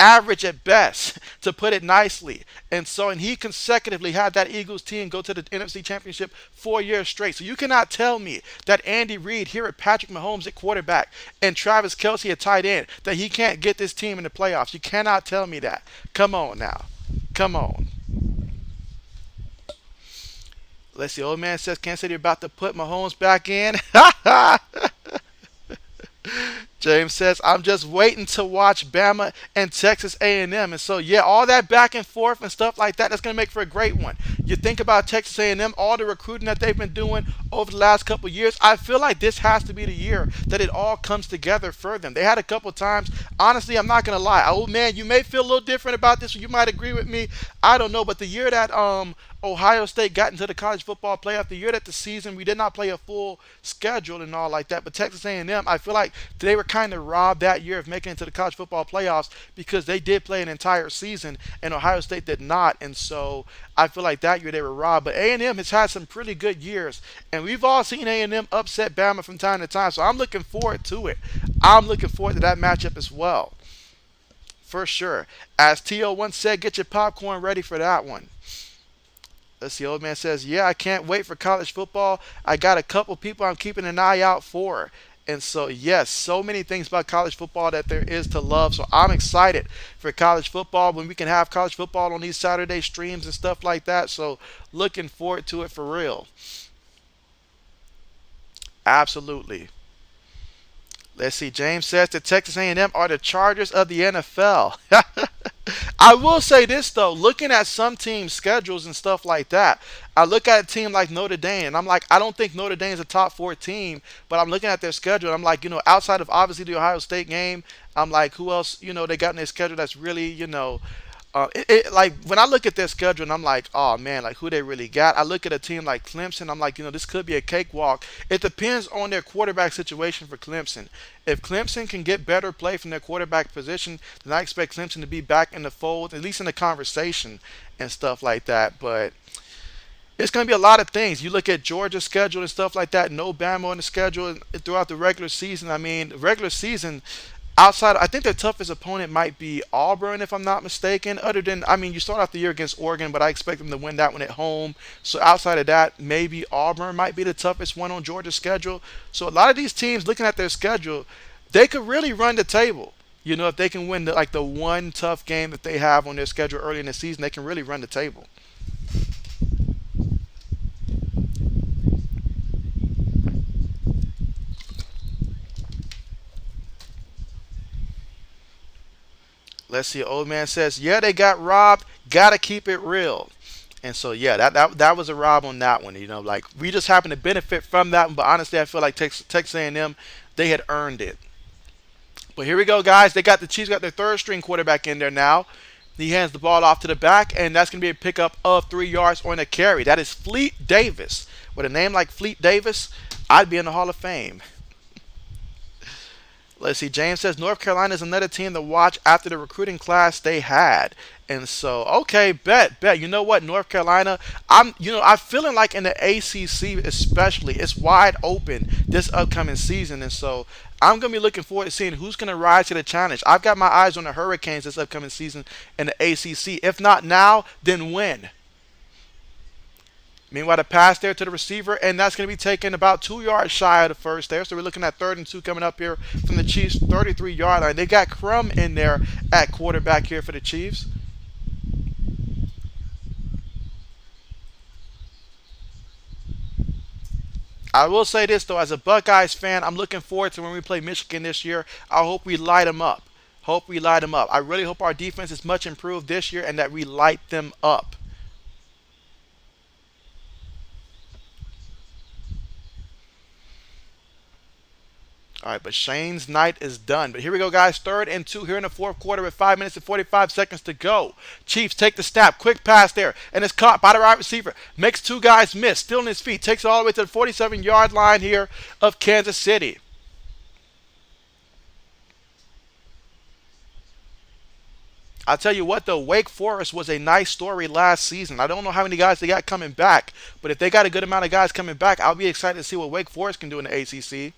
average at best, to put it nicely. And he consecutively had that Eagles team go to the NFC Championship 4 years straight. So you cannot tell me that Andy Reid here at Patrick Mahomes at quarterback and Travis Kelce at tight end, that he can't get this team in the playoffs. You cannot tell me that. Come on now. Come on. Let's see. Old man says Kansas City about to put Mahomes back in. James says, I'm just waiting to watch Bama and Texas A&M. And so, yeah, all that back and forth and stuff like that, that's going to make for a great one. You think about Texas A&M, all the recruiting that they've been doing over the last couple of years. I feel like this has to be the year that it all comes together for them. They had a couple of times. Honestly, I'm not going to lie. Oh, man, you may feel a little different about this. You might agree with me. I don't know. But the year that Ohio State got into the college football playoff, the year that the season, we did not play a full schedule and all like that. But Texas A&M, I feel like they were kind of robbed that year of making it to the college football playoffs because they did play an entire season and Ohio State did not. And so I feel like that year they were robbed. But A&M has had some pretty good years, and we've all seen A&M upset Bama from time to time. So I'm looking forward to it. I'm looking forward to that matchup as well, for sure. As T.O. once said, get your popcorn ready for that one. Let's see, old man says, yeah, I can't wait for college football. I got a couple people I'm keeping an eye out for. And so, yes, so many things about college football that there is to love. So I'm excited for college football when we can have college football on these Saturday streams and stuff like that. So looking forward to it for real. Absolutely. Let's see. James says that Texas A&M are the Chargers of the NFL. I will say this, though. Looking at some teams' schedules and stuff like that, I look at a team like Notre Dame, and I'm like, I don't think Notre Dame is a top 4 team, but I'm looking at their schedule, and I'm like, outside of obviously the Ohio State game, I'm like, who else, they got in their schedule that's really, like when I look at their schedule and I'm like, oh man, like who they really got. I look at a team like Clemson. I'm like, this could be a cakewalk. It depends on their quarterback situation for Clemson. If Clemson can get better play from their quarterback position, then I expect Clemson to be back in the fold, at least in the conversation and stuff like that. But it's going to be a lot of things. You look at Georgia's schedule and stuff like that. No Bama on the schedule throughout the regular season. I mean, regular season. Outside, I think their toughest opponent might be Auburn, if I'm not mistaken. Other than, you start off the year against Oregon, but I expect them to win that one at home. So outside of that, maybe Auburn might be the toughest one on Georgia's schedule. So a lot of these teams, looking at their schedule, they could really run the table. If they can win the one tough game that they have on their schedule early in the season, they can really run the table. Let's see. Old man says, yeah, they got robbed. Gotta keep it real. And so, yeah, that was a rob on that one. Like we just happen to benefit from that one. But honestly, I feel like Texas A&M, they had earned it. But here we go, guys. The Chiefs got their third string quarterback in there now. He hands the ball off to the back, and that's going to be a pickup of 3 yards on a carry. That is Fleet Davis. With a name like Fleet Davis, I'd be in the Hall of Fame. Let's see. James says North Carolina is another team to watch after the recruiting class they had. And so, okay, bet. You know what, North Carolina, I'm feeling like in the ACC especially, it's wide open this upcoming season. And so I'm going to be looking forward to seeing who's going to rise to the challenge. I've got my eyes on the Hurricanes this upcoming season in the ACC. If not now, then when? Meanwhile, the pass there to the receiver, and that's going to be taken about 2 yards shy of the first there. So we're looking at 3rd and 2 coming up here from the Chiefs' 33-yard line. They got Crum in there at quarterback here for the Chiefs. I will say this, though, as a Buckeyes fan, I'm looking forward to when we play Michigan this year. I hope we light them up. I really hope our defense is much improved this year and that we light them up. All right, but Shane's night is done. But here we go, guys. 3rd and 2 here in the fourth quarter with 5 minutes and 45 seconds to go. Chiefs take the snap. Quick pass there. And it's caught by the right receiver. Makes 2 guys miss. Still on his feet. Takes it all the way to the 47-yard line here of Kansas City. I'll tell you what, though, Wake Forest was a nice story last season. I don't know how many guys they got coming back, but if they got a good amount of guys coming back, I'll be excited to see what Wake Forest can do in the ACC.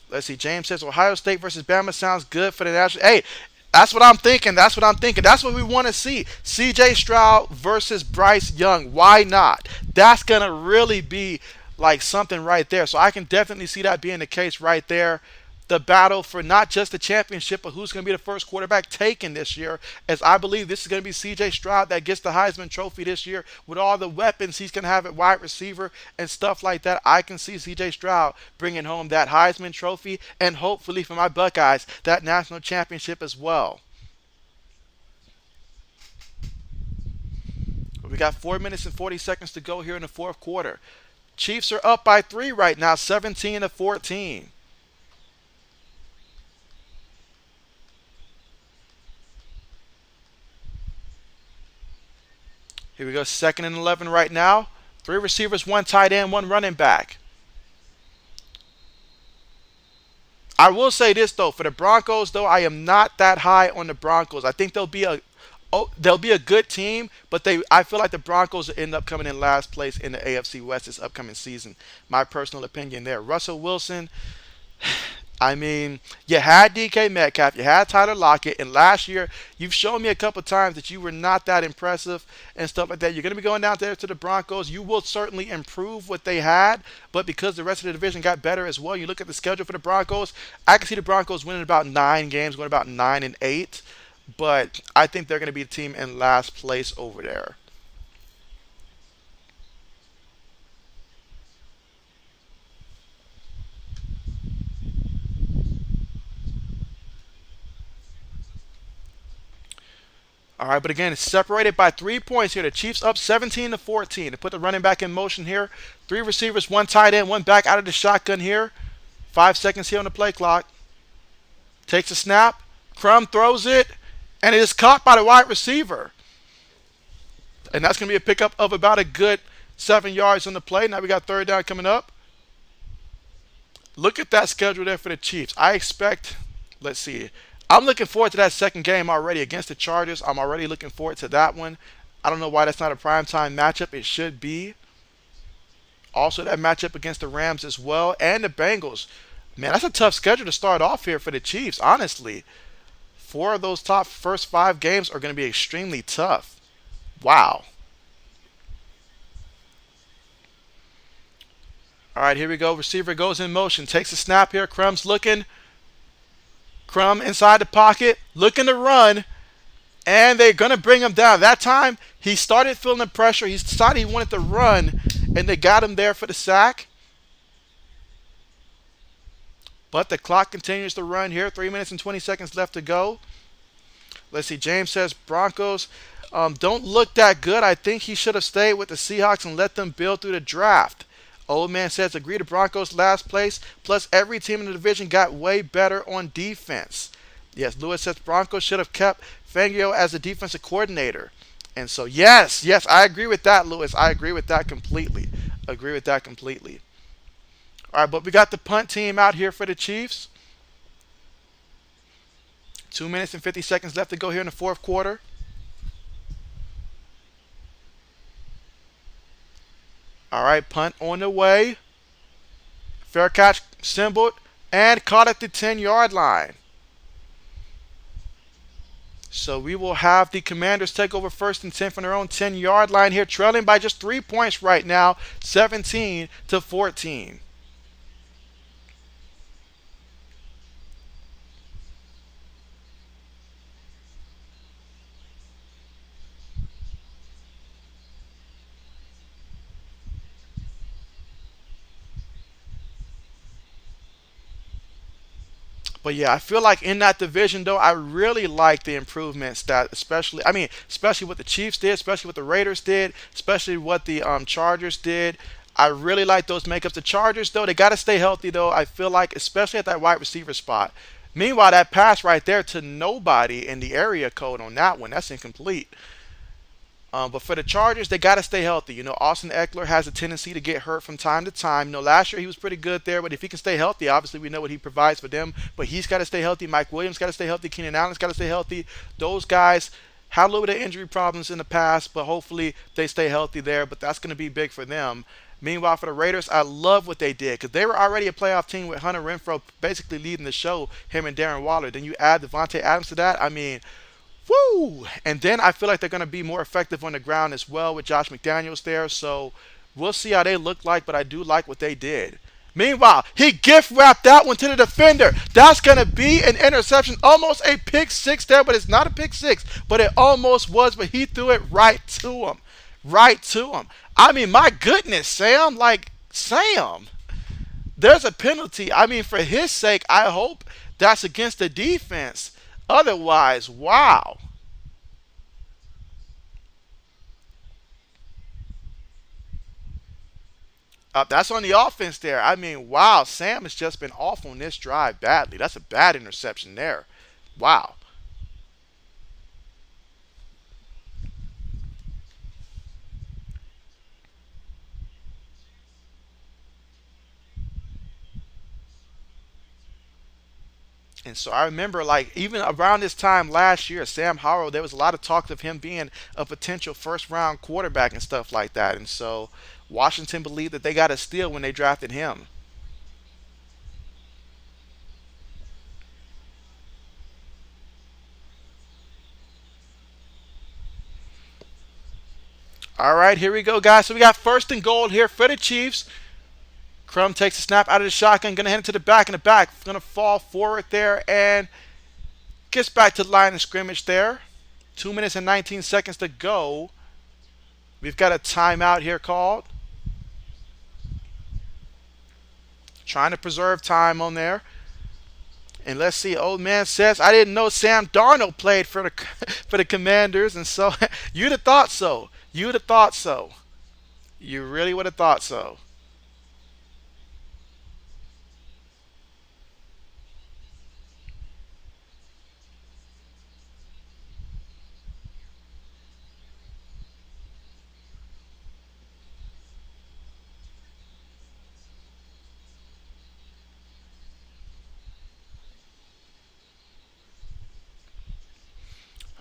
Let's see. James says Ohio State versus Bama sounds good for the national. Hey, that's what I'm thinking. That's what we want to see. C.J. Stroud versus Bryce Young. Why not? That's going to really be like something right there. So I can definitely see that being the case right there. The battle for not just the championship, but who's going to be the first quarterback taken this year, as I believe this is going to be C.J. Stroud that gets the Heisman Trophy this year with all the weapons he's going to have at wide receiver and stuff like that. I can see C.J. Stroud bringing home that Heisman Trophy and hopefully for my Buckeyes, that national championship as well. We got 4 minutes and 40 seconds to go here in the fourth quarter. Chiefs are up by 3 right now, 17-14. Here we go, 2nd and 11 right now. 3 receivers, 1 tight end, 1 running back. I will say this, though. For the Broncos, though, I am not that high on the Broncos. I think they'll be a good team, but I feel like the Broncos will end up coming in last place in the AFC West this upcoming season. My personal opinion there. Russell Wilson, I mean, you had DK Metcalf, you had Tyler Lockett, and last year you've shown me a couple times that you were not that impressive and stuff like that. You're going to be going down there to the Broncos. You will certainly improve what they had, but because the rest of the division got better as well, you look at the schedule for the Broncos, I can see the Broncos winning about 9 games, going about 9-8, but I think they're going to be the team in last place over there. All right, but again, it's separated by 3 points here. The Chiefs up 17-14. They put the running back in motion here. 3 receivers, 1 tight end, 1 back out of the shotgun here. 5 seconds here on the play clock. Takes a snap. Crum throws it, and it is caught by the wide receiver. And that's going to be a pickup of about a good 7 yards on the play. Now we got 3rd down coming up. Look at that schedule there for the Chiefs. I expect, let's see, I'm looking forward to that second game already against the Chargers. I'm already looking forward to that one. I don't know why that's not a primetime matchup. It should be. Also, that matchup against the Rams as well and the Bengals. Man, that's a tough schedule to start off here for the Chiefs, honestly. 4 of those top first 5 games are going to be extremely tough. Wow. All right, here we go. Receiver goes in motion. Takes a snap here. Crum's looking. Crum inside the pocket, looking to run, and they're going to bring him down. That time, he started feeling the pressure. He decided he wanted to run, and they got him there for the sack. But the clock continues to run here. 3 minutes and 20 seconds left to go. Let's see. James says Broncos don't look that good. I think he should have stayed with the Seahawks and let them build through the draft. Old man says, agree to Broncos last place. Plus, every team in the division got way better on defense. Yes, Lewis says Broncos should have kept Fangio as the defensive coordinator. And so, yes, I agree with that, Lewis. I agree with that completely. Agree with that completely. All right, but we got the punt team out here for the Chiefs. 2 minutes and 50 seconds left to go here in the fourth quarter. All right, punt on the way. Fair catch symboled and caught at the 10-yard line. So we will have the Commanders take over 1st and 10 from their own 10-yard line here, trailing by just 3 points right now, 17-14. But yeah, I feel like in that division though, I really like the improvements that especially what the Chiefs did, especially what the Raiders did, especially what the Chargers did. I really like those makeups. The Chargers though, they got to stay healthy though. I feel like especially at that wide receiver spot. Meanwhile, that pass right there to nobody in the area code on that one, that's incomplete. But for the Chargers, they got to stay healthy. Austin Eckler has a tendency to get hurt from time to time. Last year he was pretty good there, but if he can stay healthy, obviously we know what he provides for them. But he's got to stay healthy. Mike Williams got to stay healthy. Keenan Allen's got to stay healthy. Those guys had a little bit of injury problems in the past, but hopefully they stay healthy there. But that's going to be big for them. Meanwhile, for the Raiders, I love what they did because they were already a playoff team with Hunter Renfrow basically leading the show, him and Darren Waller. Then you add Devontae Adams to that. I mean, woo! And then I feel like they're going to be more effective on the ground as well with Josh McDaniels there. So we'll see how they look like, but I do like what they did. Meanwhile, he gift wrapped that one to the defender. That's going to be an interception. Almost a pick six there, but it's not a pick six. But it almost was, but he threw it right to him. Right to him. I mean, my goodness, Sam. Like, Sam. There's a penalty. I mean, for his sake, I hope that's against the defense. Otherwise, wow. That's on the offense there. I mean, wow. Sam has just been off on this drive badly. That's a bad interception there. Wow. And so I remember, like, even around this time last year, Sam Howell, there was a lot of talk of him being a potential first round quarterback and stuff like that. And so Washington believed that they got a steal when they drafted him. All right, here we go, guys. So we got 1st and goal here for the Chiefs. Crum takes the snap out of the shotgun, gonna hand it to the back, and the back gonna fall forward there and gets back to the line of scrimmage there. 2 minutes and 19 seconds to go. We've got a timeout here called. Trying to preserve time on there. And let's see, old man says, I didn't know Sam Darnold played for the for the Commanders, and so you'd have thought so. You'd have thought so. You really would have thought so.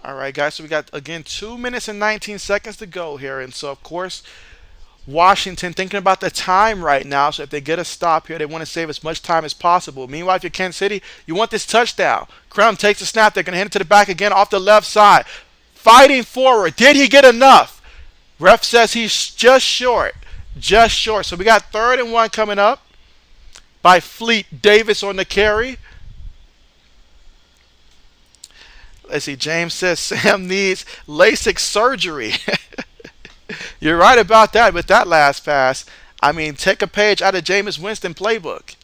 All right, guys. So we got again 2 minutes and 19 seconds to go here, and so of course Washington thinking about the time right now. So if they get a stop here, they want to save as much time as possible. Meanwhile, if you're Kansas City, you want this touchdown. Crum takes the snap. They're going to hand it to the back again off the left side. Fighting forward. Did he get enough? Ref says he's just short. Just short. So we got 3rd and 1 coming up by Fleet Davis on the carry. Let's see. James says Sam needs LASIK surgery. You're right about that with that last pass. I mean, take a page out of Jameis Winston playbook.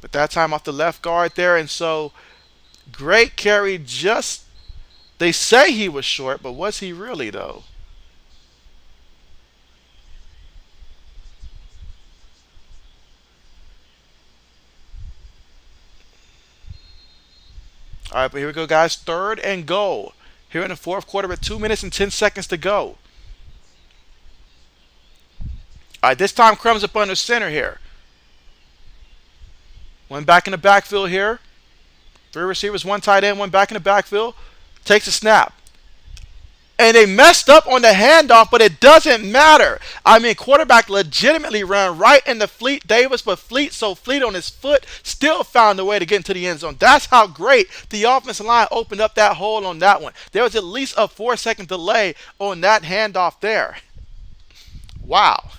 But that time off the left guard there. And so, great carry. Just, they say he was short, but was he really, though? All right, but here we go, guys. Third and goal. Here in the fourth quarter with 2 minutes and 10 seconds to go. All right, this time Crumb's up under center here. One back in the backfield here. Three receivers, one tight end, one back in the backfield. Takes a snap. And they messed up on the handoff, but it doesn't matter. I mean, quarterback legitimately ran right into Fleet Davis, but Fleet on his foot still found a way to get into the end zone. That's how great the offensive line opened up that hole on that one. There was at least a 4-second delay on that handoff there. Wow.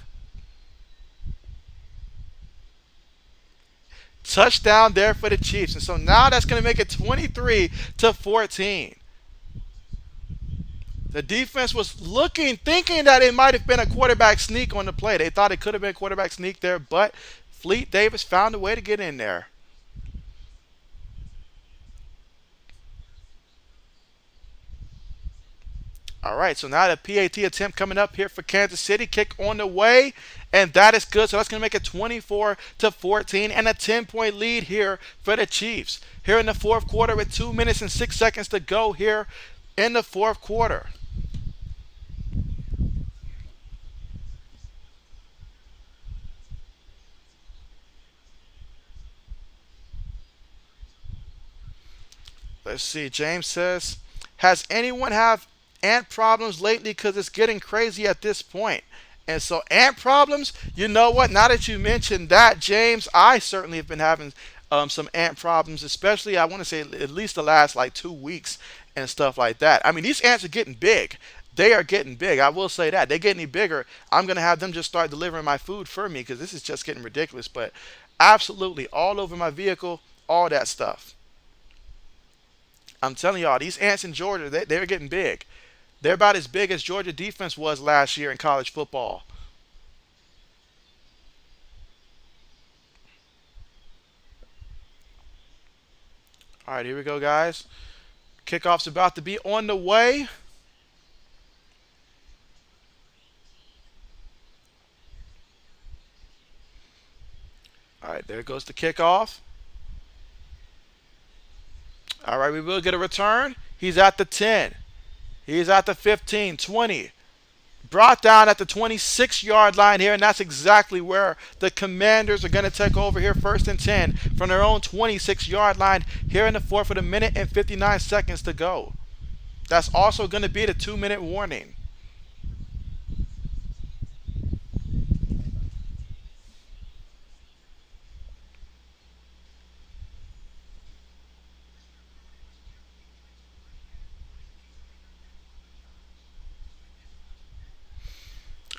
Touchdown there for the Chiefs. And so now that's going to make it 23-14. The defense was thinking that it might have been a quarterback sneak on the play. They thought it could have been a quarterback sneak there, but Fleet Davis found a way to get in there. All right, so now the PAT attempt coming up here for Kansas City. Kick on the way, and that is good. So that's going to make it 24-14 and a 10-point lead here for the Chiefs. Here in the fourth quarter with 2 minutes and 6 seconds to go here in the fourth quarter. Let's see. James says, has anyone have ant problems lately? Because it's getting crazy at this point. And so ant problems, you know what? Now that you mentioned that, James, I certainly have been having some ant problems, especially I want to say at least the last like 2 weeks and stuff like that. I mean, these ants are getting big. They are getting big. I will say that. They get any bigger, I'm going to have them just start delivering my food for me because this is just getting ridiculous. But absolutely all over my vehicle, all that stuff. I'm telling y'all, these ants in Georgia, they're getting big. They're about as big as Georgia defense was last year in college football. All right, here we go, guys. Kickoff's about to be on the way. All right, there goes the kickoff. All right, we will get a return. He's at the 10. He's at the 15, 20. Brought down at the 26-yard line here, and that's exactly where the Commanders are going to take over here, first and 10 from their own 26-yard line here in the fourth with a minute and 59 seconds to go. That's also going to be the 2-minute warning.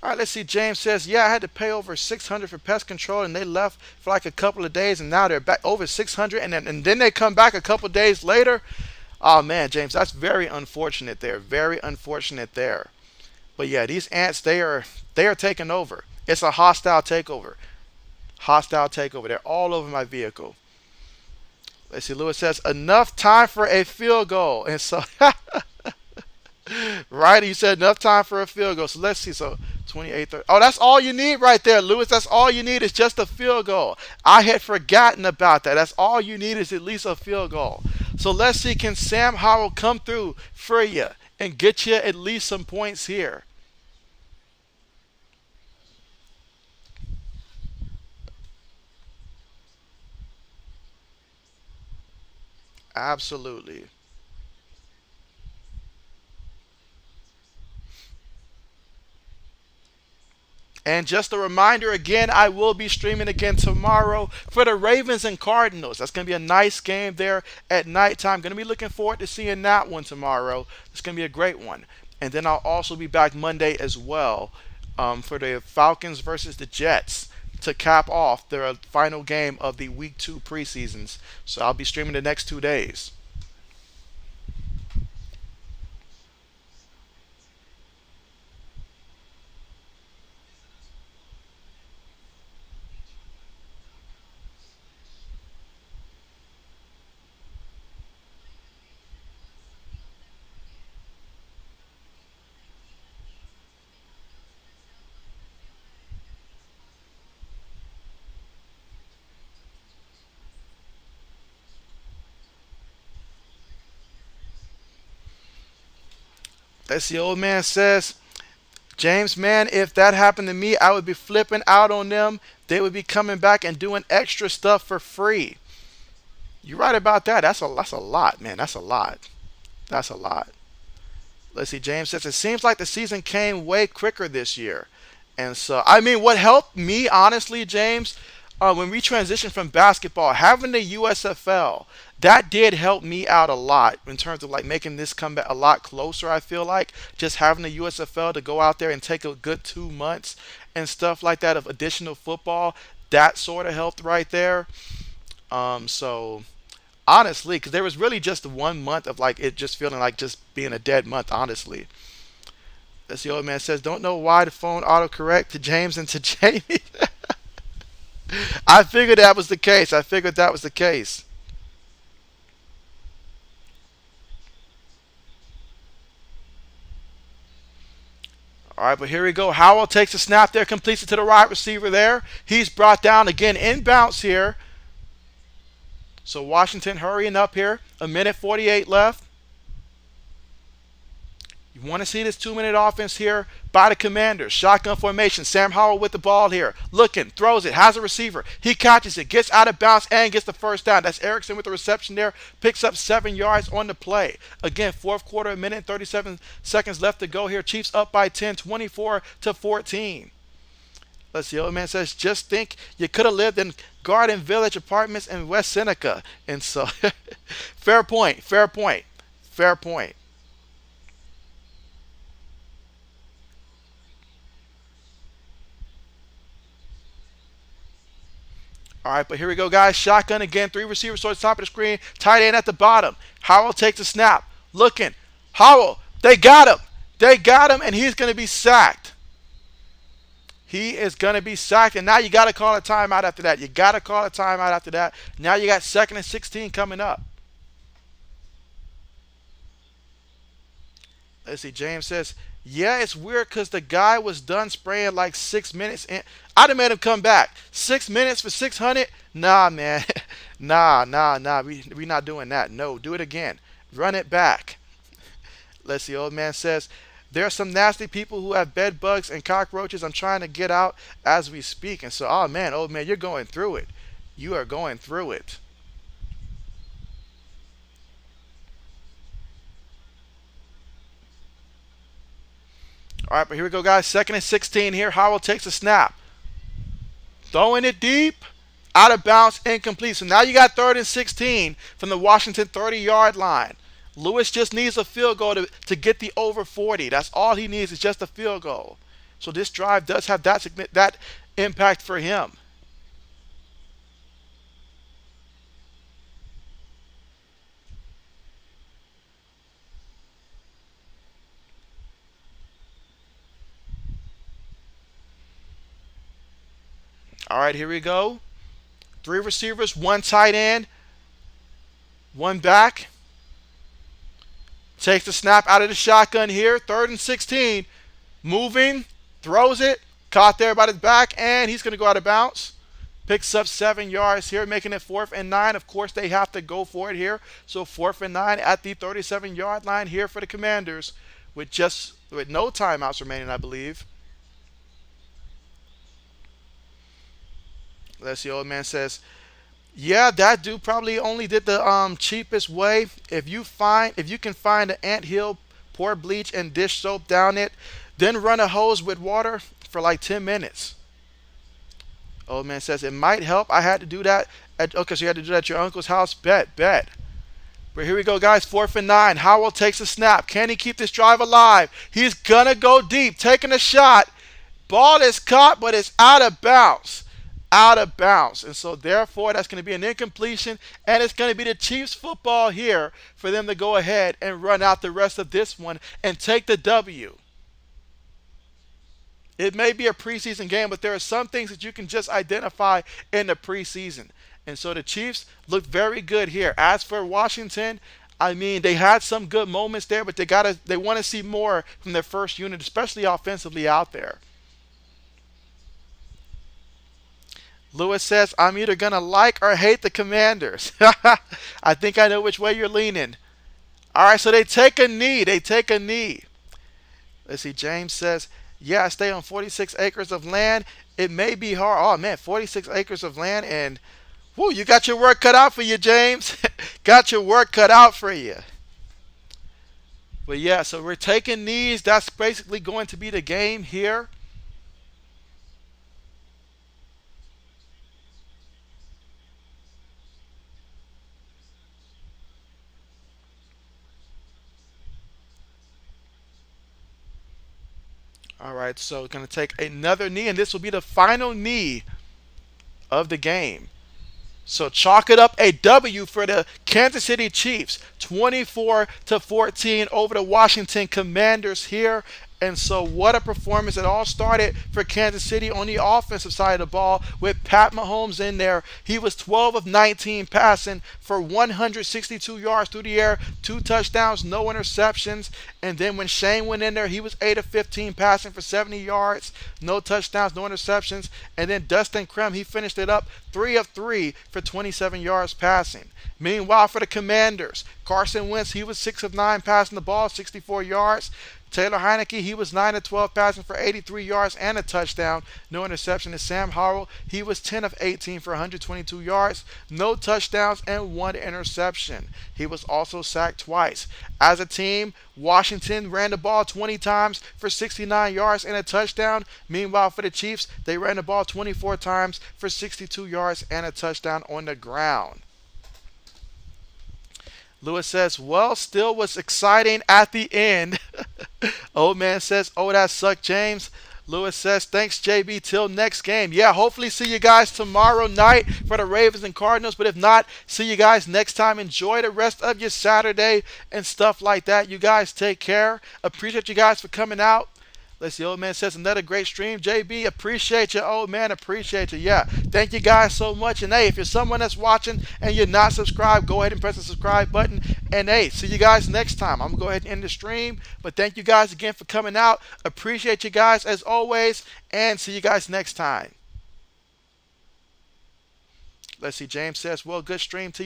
All right, let's see. James says, yeah, I had to pay over $600 for pest control, and they left for like a couple of days, and now they're back over $600, and then they come back a couple of days later. Oh, man, James, that's very unfortunate there. Very unfortunate there. But, yeah, these ants, they are taking over. It's a hostile takeover. Hostile takeover. They're all over my vehicle. Let's see. Lewis says, enough time for a field goal. And so, right, you said enough time for a field goal. So, let's see. So, 28, 30. Oh, that's all you need right there, Lewis. That's all you need is just a field goal. I had forgotten about that. That's all you need is at least a field goal. So let's see, can Sam Howell come through for you and get you at least some points here? Absolutely. And just a reminder again, I will be streaming again tomorrow for the Ravens and Cardinals. That's going to be a nice game there at nighttime. Going to be looking forward to seeing that one tomorrow. It's going to be a great one. And then I'll also be back Monday as well for the Falcons versus the Jets to cap off their final game of the Week 2 preseasons. So I'll be streaming the next 2 days. That's the old man says, James, man, if that happened to me, I would be flipping out on them. They would be coming back and doing extra stuff for free. You're right about that. That's a lot, man. That's a lot. That's a lot. Let's see. James says it seems like the season came way quicker this year, and so I mean, what helped me honestly, James, when we transitioned from basketball, having the USFL, that did help me out a lot in terms of like making this comeback a lot closer. I feel like just having the USFL to go out there and take a good 2 months and stuff like that of additional football, that sort of helped right there. So honestly, because there was really just 1 month of like it just feeling like just being a dead month, honestly. As the old man says, don't know why the phone autocorrect to James and to Jamie. I figured that was the case. I figured that was the case. All right, but here we go. Howell takes a snap there, completes it to the wide receiver there. He's brought down again in bounce here. So Washington hurrying up here. A minute 48 left. You want to see this 2 minute offense here by the Commanders. Shotgun formation. Sam Howell with the ball here. Looking, throws it, has a receiver. He catches it, gets out of bounds, and gets the first down. That's Erickson with the reception there. Picks up 7 yards on the play. Again, fourth quarter, a minute and 37 seconds left to go here. Chiefs up by 10, 24-14. Let's see. Old man says, just think you could have lived in Garden Village Apartments in West Seneca. And so, fair point, fair point, fair point. All right, but here we go, guys. Shotgun again. Three receivers towards the top of the screen. Tight end at the bottom. Howell takes a snap. Looking. Howell. They got him. They got him, and he's going to be sacked. He is going to be sacked, and now you got to call a timeout after that. You got to call a timeout after that. Now you got 2nd and 16 coming up. Let's see. James says, yeah, it's weird because the guy was done spraying like 6 minutes. I'd have made him come back. 6 minutes for 600? Nah, man. Nah. We not doing that. No, do it again. Run it back. Let's see. Old man says, there are some nasty people who have bed bugs and cockroaches I'm trying to get out as we speak. And so, oh man, old man, you're going through it. You are going through it. All right, but here we go, guys. 2nd and 16 here. Howell takes a snap. Throwing it deep. Out of bounds, incomplete. So now you got 3rd and 16 from the Washington 30-yard line. Lewis just needs a field goal to get the over 40. That's all he needs is just a field goal. So this drive does have that impact for him. All right, here we go. 3 receivers, 1 tight end, 1 back. Takes the snap out of the shotgun here. 3rd and 16. Moving. Throws it. Caught there by the back. And he's going to go out of bounds. Picks up 7 yards here, making it 4th and 9. Of course, they have to go for it here. So 4th and 9 at the 37-yard line here for the Commanders with no timeouts remaining, I believe. Let's see. Old man says, yeah, that dude probably only did the cheapest way. If you can find an anthill, pour bleach and dish soap down it, then run a hose with water for like 10 minutes. Old man says it might help. I had to do that. Okay, so you had to do that at your uncle's house. Bet. But here we go, guys. 4th and 9. Howell takes a snap. Can he keep this drive alive? He's gonna go deep, taking a shot. Ball is caught, but it's out of bounds. Out of bounds. And so therefore that's going to be an incompletion, and it's going to be the Chiefs football here for them to go ahead and run out the rest of this one and take the W. It may be a preseason game, but there are some things that you can just identify in the preseason. And so the Chiefs look very good here. As for Washington, I mean, they had some good moments there, but they want to see more from their first unit, especially offensively out there. Lewis says, I'm either going to like or hate the Commanders. I think I know which way you're leaning. All right, so they take a knee. Let's see. James says, yeah, I stay on 46 acres of land. It may be hard. Oh, man, 46 acres of land. And, whoo, you got your work cut out for you, James. Got your work cut out for you. But, yeah, so we're taking these. That's basically going to be the game here. All right, so going to take another knee, and this will be the final knee of the game. So chalk it up a W for the Kansas City Chiefs, 24-14 over the Washington Commanders here. And so what a performance. It all started for Kansas City on the offensive side of the ball with Pat Mahomes in there. He was 12 of 19 passing for 162 yards through the air, 2 touchdowns, no interceptions. And then when Shane went in there, he was 8 of 15 passing for 70 yards, no touchdowns, no interceptions. And then Dustin Krem, he finished it up 3 of 3 for 27 yards passing. Meanwhile, for the Commanders, Carson Wentz, he was 6 of 9 passing the ball, 64 yards. Taylor Heineke, he was 9 of 12 passing for 83 yards and a touchdown, no interception. And Sam Howell, he was 10 of 18 for 122 yards, no touchdowns, and 1 interception. He was also sacked twice. As a team, Washington ran the ball 20 times for 69 yards and a touchdown. Meanwhile, for the Chiefs, they ran the ball 24 times for 62 yards and a touchdown on the ground. Lewis says, well, still was exciting at the end. Old man says, oh, that sucked, James. Lewis says, thanks, JB. Till next game. Yeah, hopefully see you guys tomorrow night for the Ravens and Cardinals. But if not, see you guys next time. Enjoy the rest of your Saturday and stuff like that. You guys take care. Appreciate you guys for coming out. Let's see, old man says, another great stream. JB, appreciate you, old man, appreciate you. Yeah, thank you guys so much. And hey, if you're someone that's watching and you're not subscribed, go ahead and press the subscribe button. And hey, see you guys next time. I'm going to go ahead and end the stream. But thank you guys again for coming out. Appreciate you guys as always. And see you guys next time. Let's see, James says, well, good stream to you.